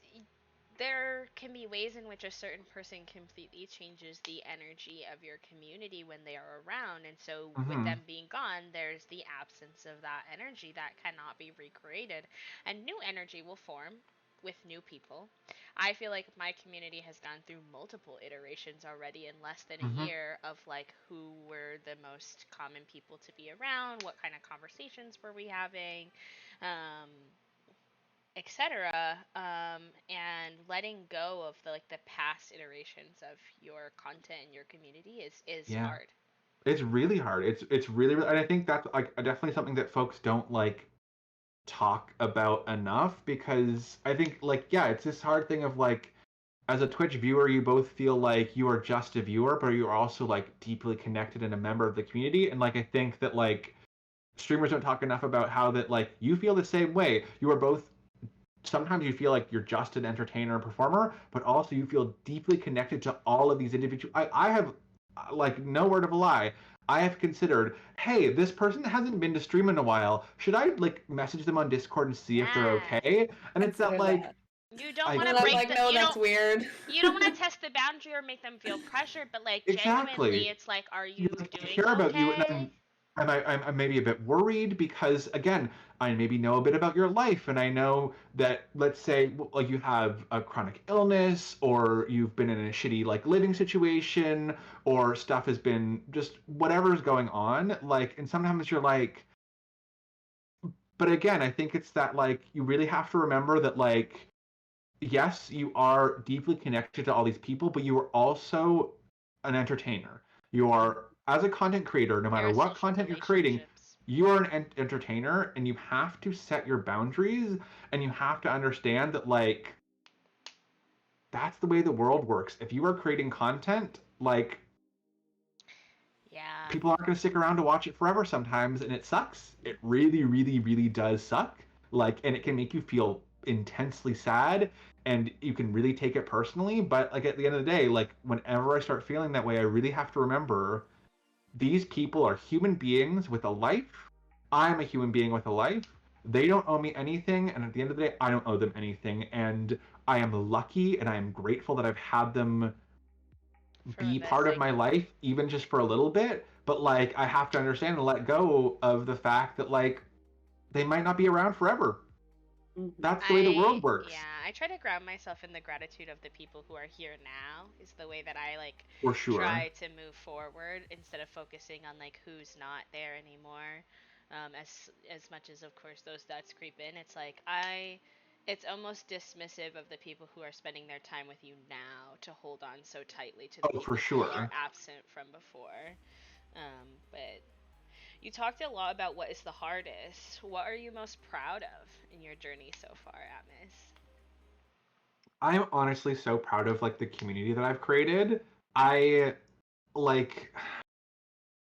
Speaker 1: there can be ways in which a certain person completely changes the energy of your community when they are around, and so with
Speaker 3: Hmm.
Speaker 1: them being gone, there's the absence of that energy that cannot be recreated, and new energy will form with new people. I feel like my community has gone through multiple iterations already in less than a
Speaker 3: Hmm.
Speaker 1: year of like who were the most common people to be around, what kind of conversations were we having, um, etc. And letting go of the like the past iterations of your content and your community is
Speaker 3: Yeah.
Speaker 1: hard.
Speaker 3: It's really hard. It's really, and I think that's like definitely something that folks don't like talk about enough because I think like yeah, it's this hard thing of like as a Twitch viewer, you both feel like you are just a viewer, but you're also like deeply connected and a member of the community. And like I think that like streamers don't talk enough about how that like you feel the same way. You are both sometimes you feel like you're just an entertainer and performer, but also you feel deeply connected to all of these individuals. I have, like, no word of a lie. I have considered, hey, this person hasn't been to stream in a while. Should I like message them on Discord and see if they're
Speaker 1: Yeah.
Speaker 3: okay? And it's not
Speaker 2: Consider
Speaker 3: like
Speaker 2: that.
Speaker 1: You don't
Speaker 3: I
Speaker 1: want
Speaker 2: And
Speaker 1: to
Speaker 2: then I'm
Speaker 1: break
Speaker 2: like,
Speaker 1: the
Speaker 2: no, that's weird.
Speaker 1: you don't want to test the boundary or make them feel pressured, but like genuinely
Speaker 3: exactly.
Speaker 1: it's like are
Speaker 3: You
Speaker 1: you
Speaker 3: like I
Speaker 1: doing
Speaker 3: care about you, and
Speaker 1: okay?
Speaker 3: I'm maybe a bit worried because again, I maybe know a bit about your life, and I know that let's say like you have a chronic illness, or you've been in a shitty like living situation, or stuff has been just whatever's going on. Like, and sometimes you're like, but again, I think it's that like you really have to remember that like yes, you are deeply connected to all these people, but you are also an entertainer. You are, as a content creator, no
Speaker 1: There
Speaker 3: matter
Speaker 1: are
Speaker 3: what
Speaker 1: social
Speaker 3: content you're creating,
Speaker 1: relationships.
Speaker 3: you are an entertainer and you have to set your boundaries and you have to understand that, like, that's the way the world works. If you are creating content, like,
Speaker 1: Yeah.
Speaker 3: people aren't going to stick around to watch it forever sometimes, and it sucks. It really, really, really does suck. Like, and it can make you feel intensely sad, and you can really take it personally. But like at the end of the day, like whenever I start feeling that way, I really have to remember these people are human beings with a life. I'm a human being with a life. They don't owe me anything, and at the end of the day, I don't owe them anything. And I am lucky and I am grateful that I've had them
Speaker 1: For a
Speaker 3: be
Speaker 1: bit.
Speaker 3: part of my life, even just for a little bit. But like, I have to understand and let go of the fact that like they might not be around forever.
Speaker 2: Mhm.
Speaker 3: That's the way the world works,
Speaker 1: Yeah, I try to ground myself in the gratitude of the people who are here now is the way that I like
Speaker 3: for sure.
Speaker 1: try to move forward instead of focusing on like who's not there anymore. As much as of course those thoughts creep in, it's like I it's almost dismissive of the people who are spending their time with you now to hold on so tightly to the
Speaker 3: Oh, for
Speaker 1: people who are
Speaker 3: sure.
Speaker 1: absent from before. But you talked a lot about what is the hardest. What are you most proud of in your journey so far, Atmos?
Speaker 3: I'm honestly so proud of like the community that I've created. I like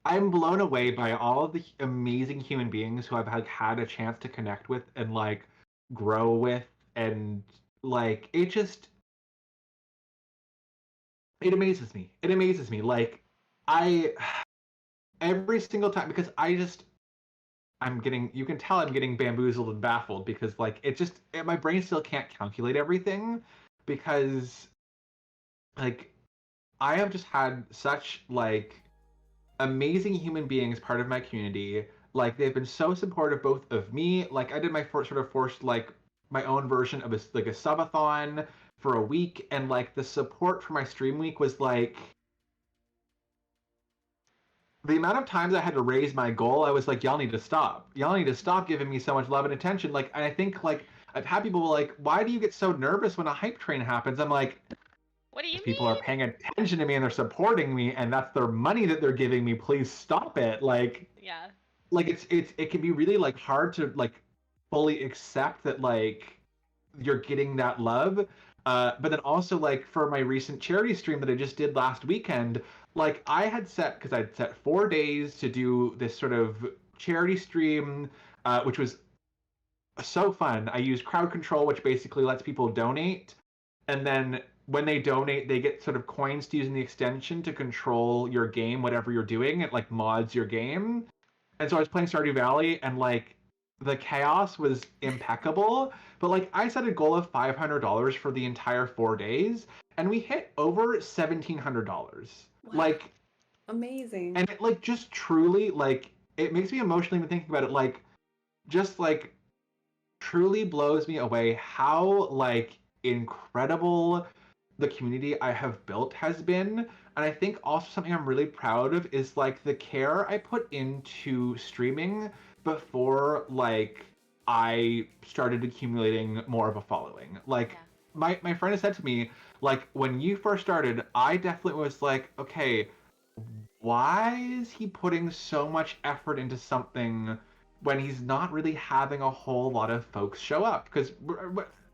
Speaker 3: I'm blown away by all of the amazing human beings who I've like had a chance to connect with and like grow with, and like it just it amazes me. It amazes me. Like I every single time because I'm getting you can tell I'm getting bamboozled and baffled because like my brain still can't calculate everything because like I have just had such like amazing human beings part of my community. Like they've been so supportive both of me. Like I did my sort of forced like my own version of a subathon for a week, and like the support for my stream week was like the amount of times I had to raise my goal. I was like, y'all need to stop. Y'all need to stop giving me so much love and attention. Like, and I think like I've had people like, why do you get so nervous when a hype train happens? I'm like,
Speaker 1: What do you
Speaker 3: people are
Speaker 1: mean?
Speaker 3: paying attention to me and they're supporting me and that's their money that they're giving me. Please stop it.
Speaker 1: Yeah.
Speaker 3: Like it can be really like hard to like fully accept that like you're getting that love. But then also like for my recent charity stream that I just did last weekend, like I had set because I'd set 4 days to do this sort of charity stream, which was so fun. I used crowd control, which basically lets people donate, and then when they donate, they get sort of coins to use in the extension to control your game, whatever you're doing. It like mods your game. And so I was playing Stardew Valley, and like the chaos was impeccable. But like I set a goal of $500 for the entire 4 days, and we hit over $1,700.
Speaker 2: Wow.
Speaker 3: Like,
Speaker 2: Amazing.
Speaker 3: and it like just truly like it makes me emotional even thinking about it. Like, just like truly blows me away how like incredible the community I have built has been. And I think also something I'm really proud of is like the care I put into streaming before like I started accumulating more of a following. Like
Speaker 1: Yeah.
Speaker 3: my friend has said to me, like when you first started, I definitely was like, okay, why is he putting so much effort into something when he's not really having a whole lot of folks show up? Because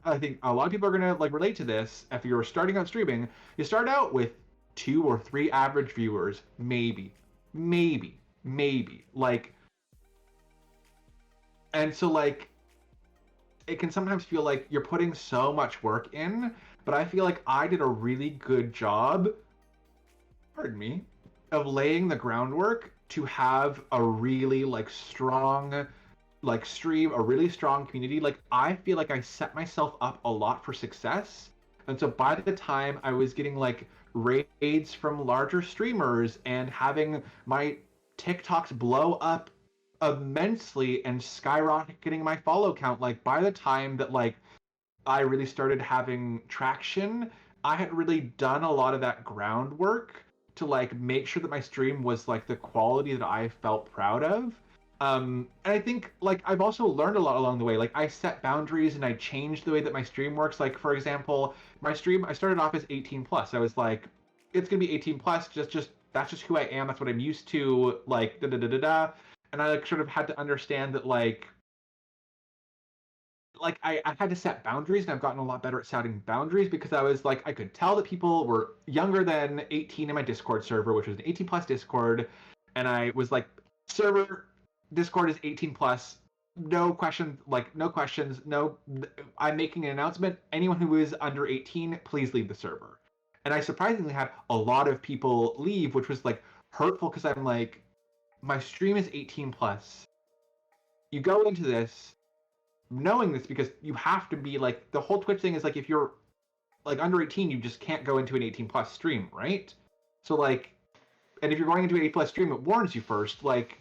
Speaker 3: I think a lot of people are gonna like relate to this. If you're starting out streaming, you start out with 2 or 3 average viewers, maybe. Like, and so like it can sometimes feel like you're putting so much work in, but I feel like I did a really good job, pardon me, of laying the groundwork to have a really like strong like stream, a really strong community. Like I feel like I set myself up a lot for success. And so by the time I was getting like raids from larger streamers and having my TikToks blow up immensely and skyrocketing my follow count, like by the time that like I really started having traction, I had really done a lot of that groundwork to like make sure that my stream was like the quality that I felt proud of. And I think like I've also learned a lot along the way. Like I set boundaries and I changed the way that my stream works. Like for example, my stream I started off as 18 plus. I was like, it's gonna be 18 plus. Just that's just who I am. That's what I'm used to. Like da da da da da. And I like sort of had to understand that like I had to set boundaries, and I've gotten a lot better at setting boundaries because I was like I could tell that people were younger than 18 in my Discord server, which was an 18 plus Discord, and I was like, server Discord is 18 plus, no questions, like no questions, no. I'm making an announcement. Anyone who is under 18, please leave the server. And I surprisingly had a lot of people leave, which was like hurtful because I'm like, my stream is 18 plus. You go into this knowing this because you have to be like the whole Twitch thing is like if you're like under 18, you just can't go into an 18 plus stream, right? So like, and if you're going into an 8 plus stream, it warns you first. Like,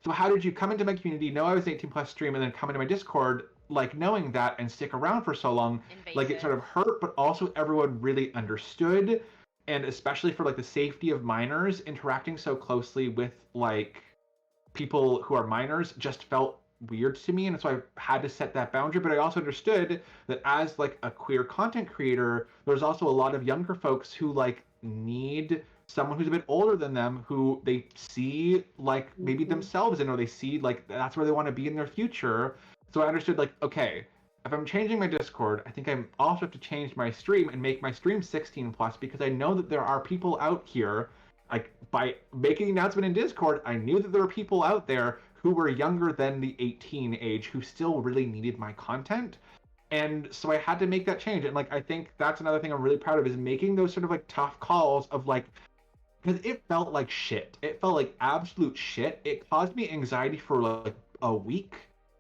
Speaker 3: so how did you come into my community, know I was an 18 plus stream, and then come into my Discord, like knowing that and stick around for so long? Like it
Speaker 1: Invasive.
Speaker 3: sort of hurt, but also everyone really understood, and especially for like the safety of minors, interacting so closely with like people who are minors just felt weird to me, and so I had to set that boundary. But I also understood that as like a queer content creator, there's also a lot of younger folks who like need someone who's a bit older than them, who they see like maybe
Speaker 2: Mhm.
Speaker 3: themselves in, or they see like that's where they want to be in their future. So I understood like, okay, if I'm changing my Discord, I think I also have to change my stream and make my stream 16 plus, because I know that there are people out here, like by making an announcement in Discord, I knew that there were people out there who were younger than the 18 age who still really needed my content. And so I had to make that change. And like I think that's another thing I'm really proud of, is making those sort of like tough calls of like, because it felt like shit. It felt like absolute shit. It caused me anxiety for like a week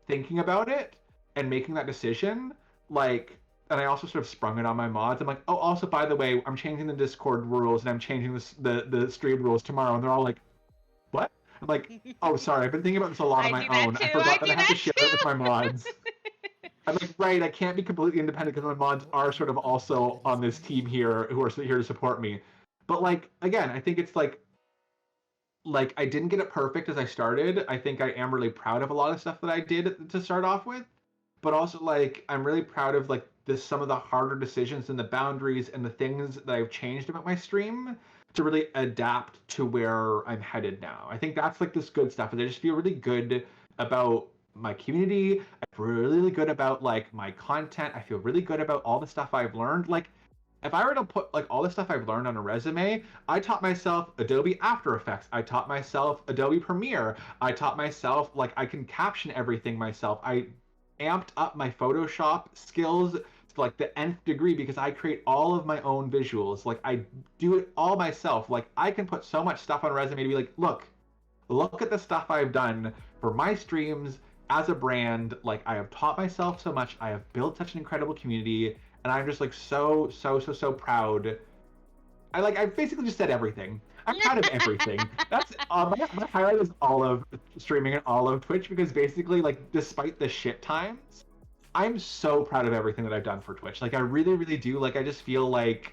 Speaker 3: thinking about it and making that decision. Like and I also sort of sprung it on my mods. I'm like, oh, also by the way, I'm changing the Discord rules and I'm changing the stream rules tomorrow, and they're all like, what? I'm like, oh, sorry, I've been thinking about this a lot on
Speaker 1: I
Speaker 3: my
Speaker 1: do that
Speaker 3: own.
Speaker 1: too.
Speaker 3: I
Speaker 1: I
Speaker 3: forgot that
Speaker 1: do
Speaker 3: I have to
Speaker 1: that
Speaker 3: share it with my mods.
Speaker 1: too.
Speaker 3: I'm like, right, I can't be completely independent because my mods are sort of also on this team here who are here to support me. But like, again, I think it's like I didn't get it perfect as I started. I think I am really proud of a lot of stuff that I did to start off with, but also like I'm really proud of like some of the harder decisions and the boundaries and the things that I've changed about my stream to really adapt to where I'm headed now. I think that's like this good stuff, and I just feel really good about my community. I feel really good about like my content. I feel really good about all the stuff I've learned. Like if I were to put like all the stuff I've learned on a resume, I taught myself Adobe After Effects. I taught myself Adobe Premiere. I taught myself like I can caption everything myself. I amped up my Photoshop skills to like the nth degree because I create all of my own visuals. Like I do it all myself. Like I can put so much stuff on a resume to be like, look at the stuff I've done for my streams as a brand. Like I have taught myself so much. I have built such an incredible community, and I'm just like so proud. I basically just said everything. I'm proud of everything. That's my highlight is all of streaming and all of Twitch because basically like despite the shit times, I'm so proud of everything that I've done for Twitch. Like I really do. Like I just feel like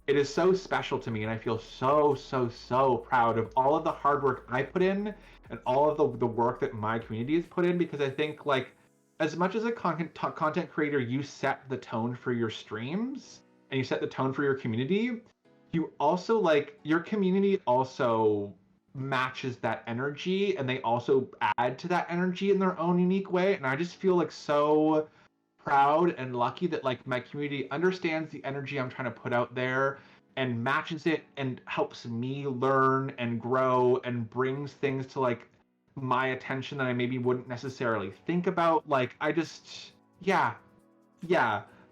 Speaker 3: it is so special to me, and I feel so proud of all of the hard work I put in and all of the work that my community has put in because I think like as much as a content creator, you set the tone for your streams and you set the tone for your community. You also like your community also matches that energy and they also add to that energy in their own unique way, and I just feel like so proud and lucky that like my community understands the energy I'm trying to put out there and matches it and helps me learn and grow and brings things to like my attention that I maybe wouldn't necessarily think about. Like I just yeah,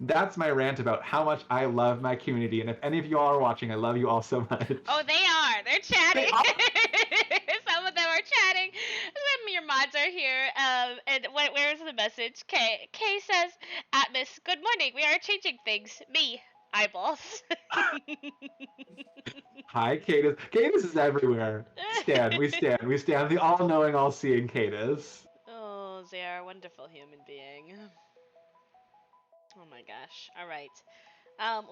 Speaker 3: that's my rant about how much I love my community. And if any of you all are watching, I love you all so much.
Speaker 1: Oh, they are. They're
Speaker 3: They
Speaker 1: chatting.
Speaker 3: are.
Speaker 1: Some of them are chatting. Some of your mods are here. And where's the message? Kay says, Atmos, good morning. We are changing things. Me, eyeballs.
Speaker 3: Hi, Cadis. Cadis is everywhere. We stand the all-knowing, all-seeing Cadis.
Speaker 1: Oh, they are a wonderful human being. Oh my gosh. All right.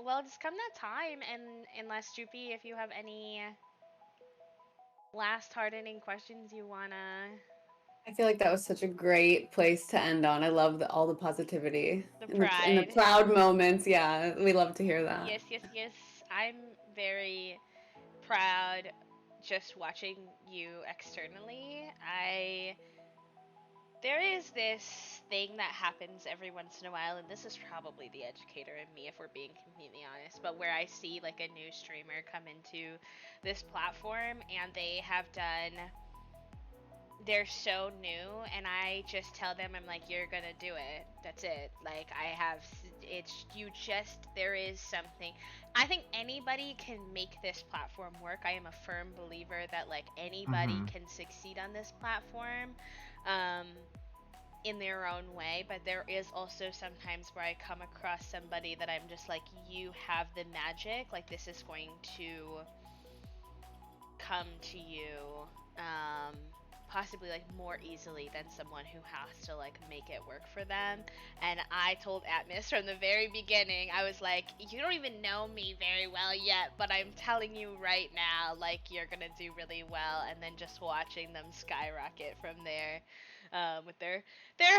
Speaker 1: Well, it's come that time, and unless Droopy, if you have any last hardening questions you wanna,
Speaker 2: I feel like that was such a great place to end on. I love all the positivity
Speaker 1: the
Speaker 2: in the
Speaker 1: pride.
Speaker 2: proud moments. Yeah, we love to hear that.
Speaker 1: Yes, yes, yes. I'm very proud just watching you externally. There is this thing that happens every once in a while, and this is probably the educator in me if we're being completely honest, but where I see like a new streamer come into this platform and they have done, they're so new, and I just tell them, I'm like, you're gonna do it. That's it. Like, it's, you just, there is something. I think anybody can make this platform work. I am a firm believer that, like, anybody
Speaker 3: Mm-hmm.
Speaker 1: can succeed on this platform. Um, in their own way, but there is also sometimes where I come across somebody that I'm just like, you have the magic, like this is going to come to you um possibly like more easily than someone who has to like make it work for them. And I told Atmos from the very beginning, I was like, you don't even know me very well yet, but I'm telling you right now, like you're gonna do really well. And then just watching them skyrocket from there, with their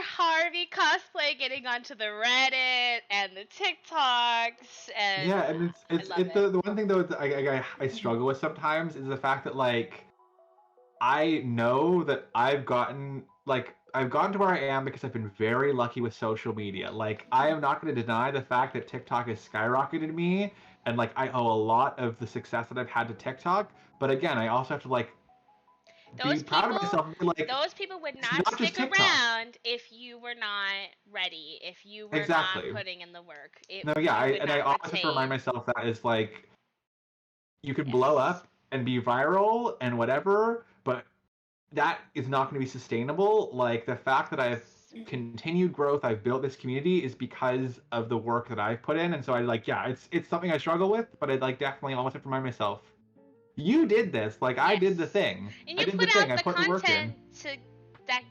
Speaker 1: Harvey cosplay getting onto the Reddit and the TikToks, and
Speaker 3: Yeah, and
Speaker 1: I
Speaker 3: it's
Speaker 1: love
Speaker 3: it
Speaker 1: it.
Speaker 3: the one thing though that I struggle with sometimes is the fact that like I know that I've gotten to where I am because I've been very lucky with social media. Like I am not going to deny the fact that TikTok has skyrocketed me, and like I owe a lot of the success that I've had to TikTok. But again, I also have to like be
Speaker 1: Those
Speaker 3: proud of
Speaker 1: people,
Speaker 3: myself and be like,
Speaker 1: those people would
Speaker 3: it's
Speaker 1: not
Speaker 3: not just
Speaker 1: stick
Speaker 3: TikTok.
Speaker 1: around if you were not ready, if you were not
Speaker 3: Exactly.
Speaker 1: putting in the work.
Speaker 3: No, yeah,
Speaker 1: You would
Speaker 3: I
Speaker 1: not
Speaker 3: always have to remind
Speaker 1: retain.
Speaker 3: myself that is like you can blow
Speaker 1: Yes.
Speaker 3: up and be viral and whatever, but that is not going to be sustainable. Like the fact that I've continued growth I've built this community is because of the work that I've put in. And so I like, yeah, it's something I struggle with, but I like definitely always have to remind myself, you did this. Like I
Speaker 1: Yes.
Speaker 3: did the thing.
Speaker 1: And
Speaker 3: I
Speaker 1: you
Speaker 3: did
Speaker 1: put
Speaker 3: the thing.
Speaker 1: out
Speaker 3: I
Speaker 1: the
Speaker 3: put the work in.
Speaker 1: content to that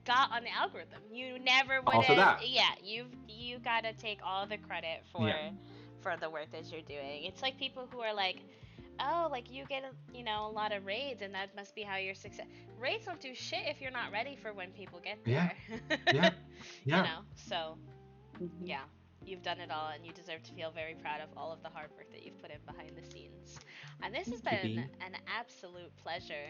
Speaker 1: got on the algorithm. You never would
Speaker 3: Also
Speaker 1: have.
Speaker 3: that.
Speaker 1: Yeah, you gotta take all the credit
Speaker 3: Yeah.
Speaker 1: for the work that you're doing. It's like people who are like, oh, like you get a lot of raids, and that must be how you're success. Raids don't do shit if you're not ready for when people get
Speaker 3: Yeah.
Speaker 1: there.
Speaker 3: Yeah.
Speaker 1: You
Speaker 3: Yeah.
Speaker 1: know, so
Speaker 2: Mhm.
Speaker 1: yeah, you've done it all, and you deserve to feel very proud of all of the hard work that you've put in behind the scenes. And this has
Speaker 3: Thank you,
Speaker 1: been
Speaker 3: B.
Speaker 1: an absolute pleasure.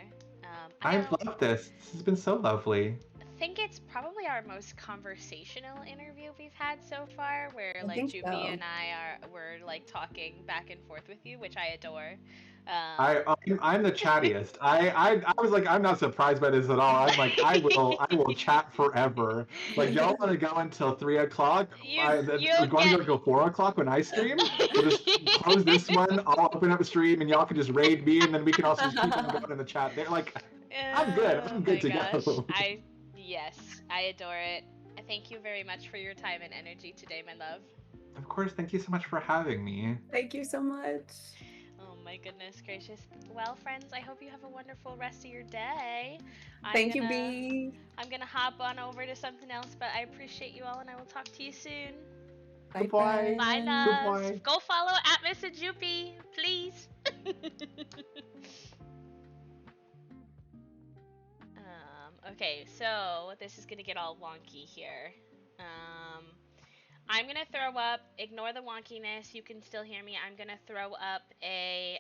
Speaker 1: I
Speaker 3: I've
Speaker 1: don't
Speaker 3: loved this. This has been so lovely.
Speaker 1: think it's probably our most conversational interview we've had so far, where
Speaker 2: I
Speaker 1: like
Speaker 2: think
Speaker 1: Jupy
Speaker 2: so.
Speaker 1: and we're like talking back and forth with you, which I adore.
Speaker 3: I I'm the chattiest. I was like I'm not surprised by this at all. I'm like I will chat forever. Like y'all want to go until 3 o'clock?
Speaker 1: You'll
Speaker 3: We're going to
Speaker 1: get.
Speaker 3: go until 4 o'clock when I stream. We'll just close this one. I'll open up a stream and y'all can just raid me, and then we can also just keep on going in the chat. They're like, I'm good.
Speaker 1: Oh
Speaker 3: I'm good
Speaker 1: my
Speaker 3: to
Speaker 1: gosh.
Speaker 3: go.
Speaker 1: Yes, I adore it. Thank you very much for your time and energy today, my love.
Speaker 3: Of course. Thank you so much for having me.
Speaker 2: Thank you so much.
Speaker 1: Oh my goodness gracious. Well, friends, I hope you have a wonderful rest of your day. I'm
Speaker 2: Thank you,
Speaker 1: gonna
Speaker 2: B.
Speaker 1: I'm gonna hop on over to something else, but I appreciate you all and I will talk to you soon.
Speaker 2: Bye
Speaker 3: Goodbye.
Speaker 1: Bye,
Speaker 2: bye.
Speaker 1: loves.
Speaker 3: Goodbye.
Speaker 1: Go follow Atmos and Jupy, please. Okay, so this is gonna get all wonky here. Um, I'm gonna throw up. Ignore the wonkiness. You can still hear me. I'm gonna throw up a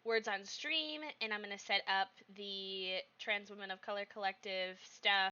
Speaker 1: words on stream, and I'm gonna set up the Trans Women of Color Collective stuff.